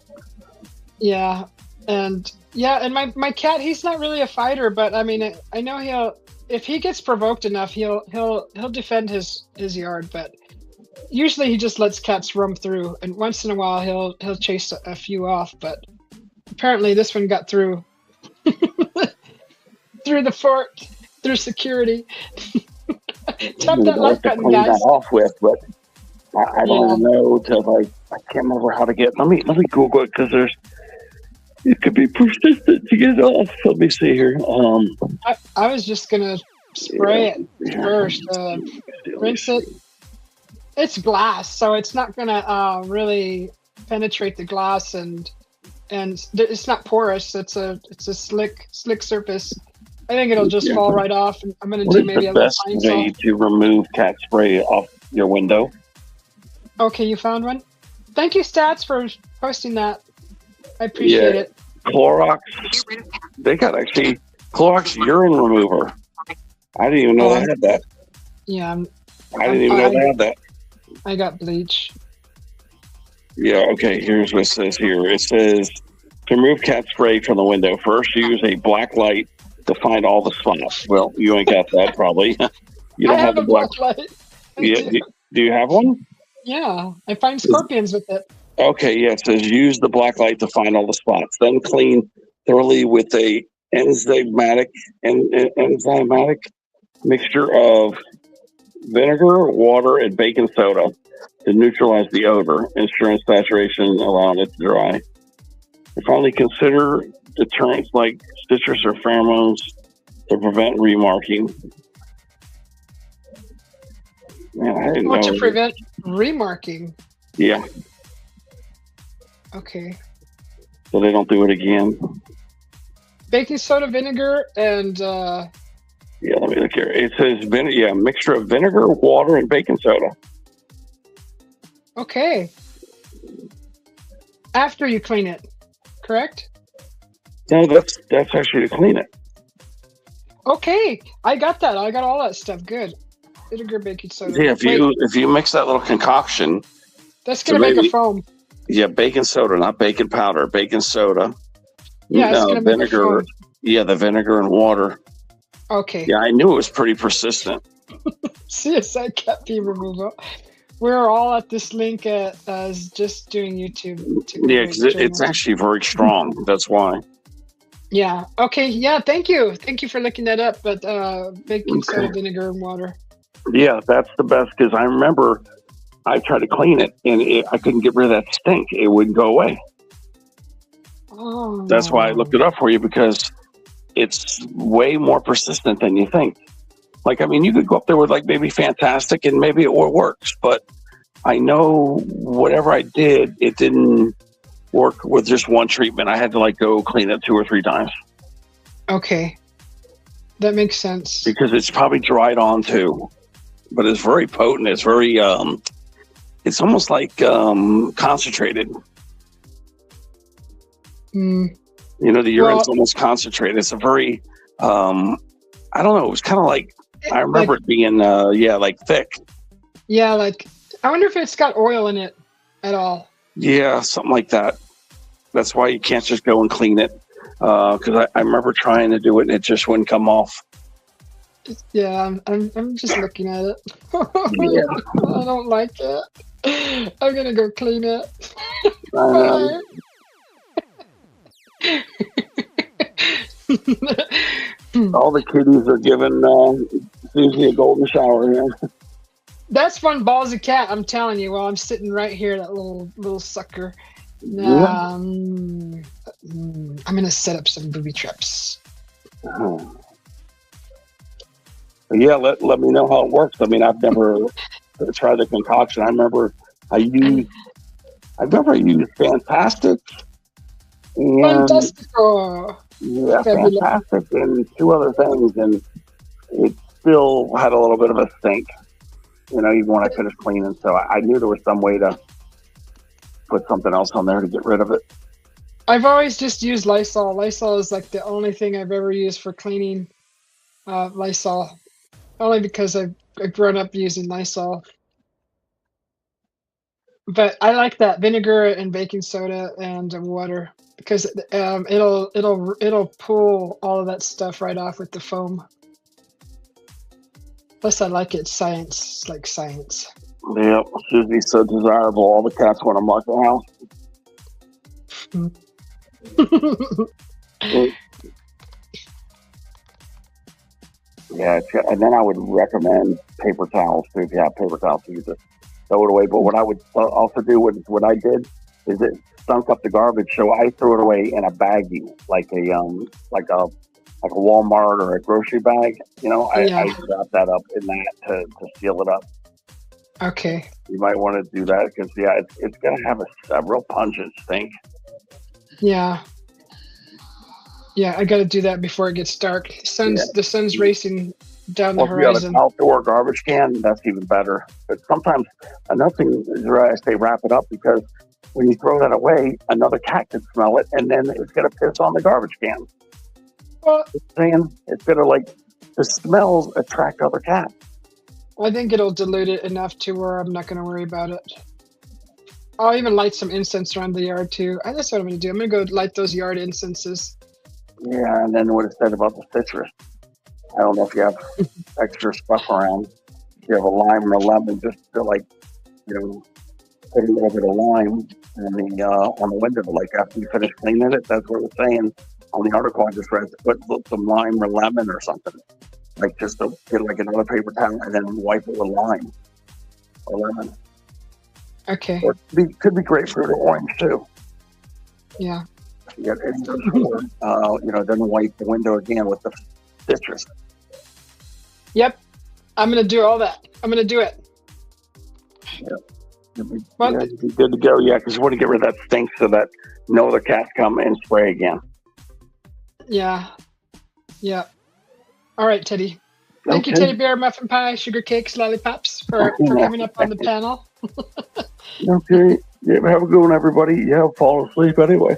Yeah, and my cat, he's not really a fighter, but I mean, I know if he gets provoked enough, he'll defend his yard. But usually he just lets cats roam through, and once in a while he'll chase a few off. But apparently this one got through through the fort, through security. Tap that like button, guys. That off with, but I don't know till I can't remember how to get. Let me Google it because it could be persistent to get off. Let me see here. I was just gonna spray it first. Rinse it. It's glass, so it's not gonna really penetrate the glass, and it's not porous. It's a slick surface. I think it'll just fall right off. And I'm gonna do maybe a little fine What is the best way to remove cat spray off your window? Okay, you found one? Thank you, Stats, for posting that. I appreciate it. Clorox. They got actually Clorox urine remover. I didn't even know they had that. Yeah. I didn't even know they had that. I got bleach. Yeah, okay, here's what it says here. It says, to remove cat spray from the window, first use a black light to find all the spots. Well, you ain't got that, probably. You don't have a black light. Yeah, do you have one? Yeah, I find scorpions with it. Okay, yeah, it says use the black light to find all the spots. Then clean thoroughly with a enzymatic mixture of vinegar, water, and baking soda to neutralize the odor, ensuring saturation, allowing it to dry. And finally, consider deterrents like citrus or pheromones to prevent remarking. Man, I didn't know. To prevent remarking. Yeah. Okay. So they don't do it again. Baking soda, vinegar, and yeah, let me look here. It says mixture of vinegar, water, and baking soda. Okay. After you clean it, correct? No, that's actually to clean it. Okay, I got that. I got all that stuff. Good. Vinegar, baking soda. Yeah, if you mix that little concoction, that's gonna make a foam. Yeah, baking soda, not baking powder. Baking soda. Yeah, it's gonna make a foam. Yeah, the vinegar and water. Okay. Yeah, I knew it was pretty persistent. CSI cat pee removal. We're all at this link as just doing YouTube. Yeah, because it's actually very strong. That's why. Yeah. Okay. Yeah. Thank you. Thank you for looking that up. But baking soda, vinegar, and water. Yeah, that's the best because I remember I tried to clean it and I couldn't get rid of that stink. It wouldn't go away. Oh. That's why I looked it up for you because it's way more persistent than you think. Like, I mean, you could go up there with like maybe Fantastic and maybe it works, but I know whatever I did, it didn't work with just one treatment. I had to like go clean it 2 or 3 times. Okay. That makes sense. Because it's probably dried on too. But it's very potent. It's very it's almost like concentrated. Mm. You know, the urine's almost concentrated. It's a very, I don't know. It was kind of like, I remember it being, like thick. Yeah, like, I wonder if it's got oil in it at all. Yeah, something like that. That's why you can't just go and clean it. Because I remember trying to do it and it just wouldn't come off. Yeah, I'm just looking at it. Yeah. I don't like it. I'm gonna go clean it. All the kiddies are giving Susie a golden shower. Yeah. That's one balls of cat. I'm telling you. While I'm sitting right here, that little sucker. Yeah. I'm gonna set up some booby traps. Yeah, let me know how it works. I mean, I've never tried the concoction. I remember I used Fantastic. Fantastico. Yeah, Fantastic and 2 other things, and it still had a little bit of a stink. You know, even when I finished cleaning. So I knew there was some way to put something else on there to get rid of it. I've always just used Lysol. Lysol is like the only thing I've ever used for cleaning. Lysol, only because I've grown up using Lysol. But I like that vinegar and baking soda and water because it'll pull all of that stuff right off with the foam. Plus, I like it. Science, it's like science. Yep, Susie's so desirable. All the cats want to mark the house. Yeah, and then I would recommend paper towels too. If you have paper towels, you just throw it away. But what I would also do, what I did, is it stunk up the garbage, so I threw it away in a baggie, like a Walmart or a grocery bag. You know, I wrap that up in that to seal it up. Okay. You might want to do that because it's going to have a real pungent stink. Yeah. Yeah, I got to do that before it gets dark. The sun's racing down the horizon. If you have an outdoor garbage can, that's even better. But sometimes another thing is where I say wrap it up, because when you throw that away, another cat could smell it, and then it's going to piss on the garbage can. Well, it's going to the smells attract other cats. I think it'll dilute it enough to where I'm not going to worry about it. I'll even light some incense around the yard too. That's what I'm going to do. I'm going to go light those yard incenses. Yeah, and then what it said about the citrus. I don't know if you have extra stuff around. If you have a lime or a lemon, just to put a little bit of lime on the window. Like after you finish cleaning it, that's what it was saying on the article I just read. Put some lime or lemon or something. Like just to get another paper towel and then wipe it with lime or lemon. Okay. Or it could be grapefruit or orange too. Yeah. You got any of then wipe the window again with the citrus. Yep. I'm going to do all that. I'm going to do it. You'll be good to go. Yeah, because you want to get rid of that stink so that no other cats come and spray again. Yeah. Yeah. All right, Teddy. Thank you, Teddy Bear, Muffin Pie, Sugar Cakes, Lollipops for coming up on the panel. Okay. Yeah, have a good one, everybody. Yeah, fall asleep anyway.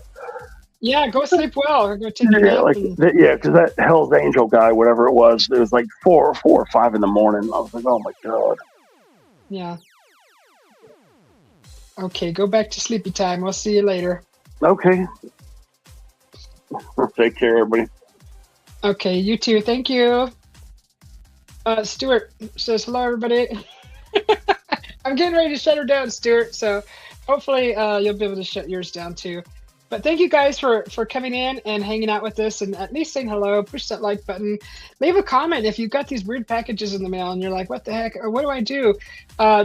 Yeah, go sleep well. Or go take a nap. Because that Hell's Angel guy, whatever it was 4 or 5 in the morning. I was like, oh my God. Yeah. Okay, go back to sleepy time. We'll see you later. Okay. Take care, everybody. Okay, you too. Thank you. Stuart says hello, everybody. I'm getting ready to shut her down, Stuart. So hopefully you'll be able to shut yours down too. But thank you guys for coming in and hanging out with us and at least saying hello. Push that like button. Leave a comment if you've got these weird packages in the mail and you're like, what the heck? Or what do I do?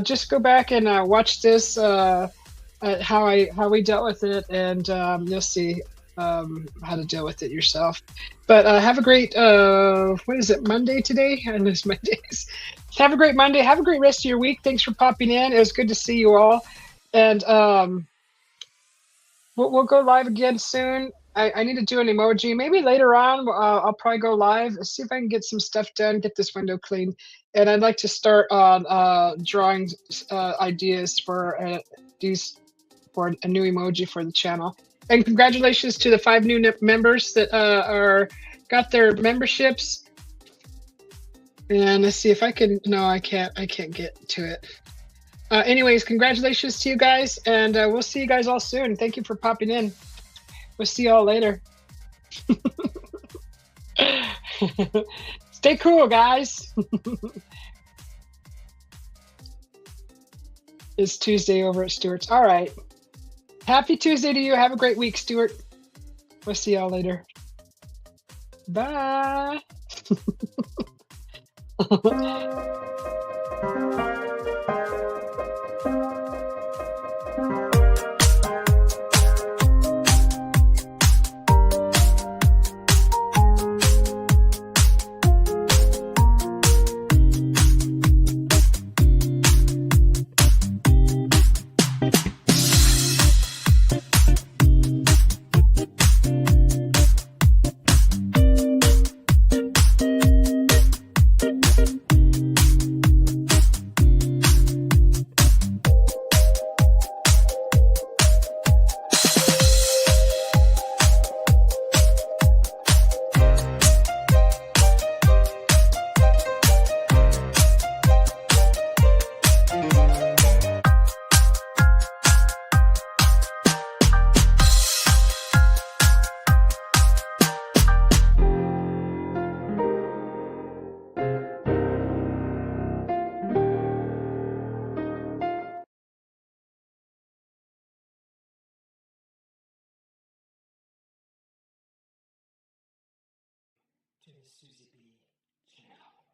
Just go back and watch this, how we dealt with it, and you'll see how to deal with it yourself. But have a great what is it, Monday today? I miss Mondays. Have a great Monday. Have a great rest of your week. Thanks for popping in. It was good to see you all. And we'll go live again soon. I need to do an emoji. Maybe later on, I'll probably go live, see if I can get some stuff done, get this window cleaned. And I'd like to start on drawing ideas for these for a new emoji for the channel. And congratulations to the 5 new members that got their memberships. And let's see if I can. No, I can't get to it. Anyways, congratulations to you guys, and we'll see you guys all soon. Thank you for popping in. We'll see you all later. Stay cool, guys. It's Tuesday over at Stuart's. All right. Happy Tuesday to you. Have a great week, Stuart. We'll see y'all later. Bye. to the Susie B channel.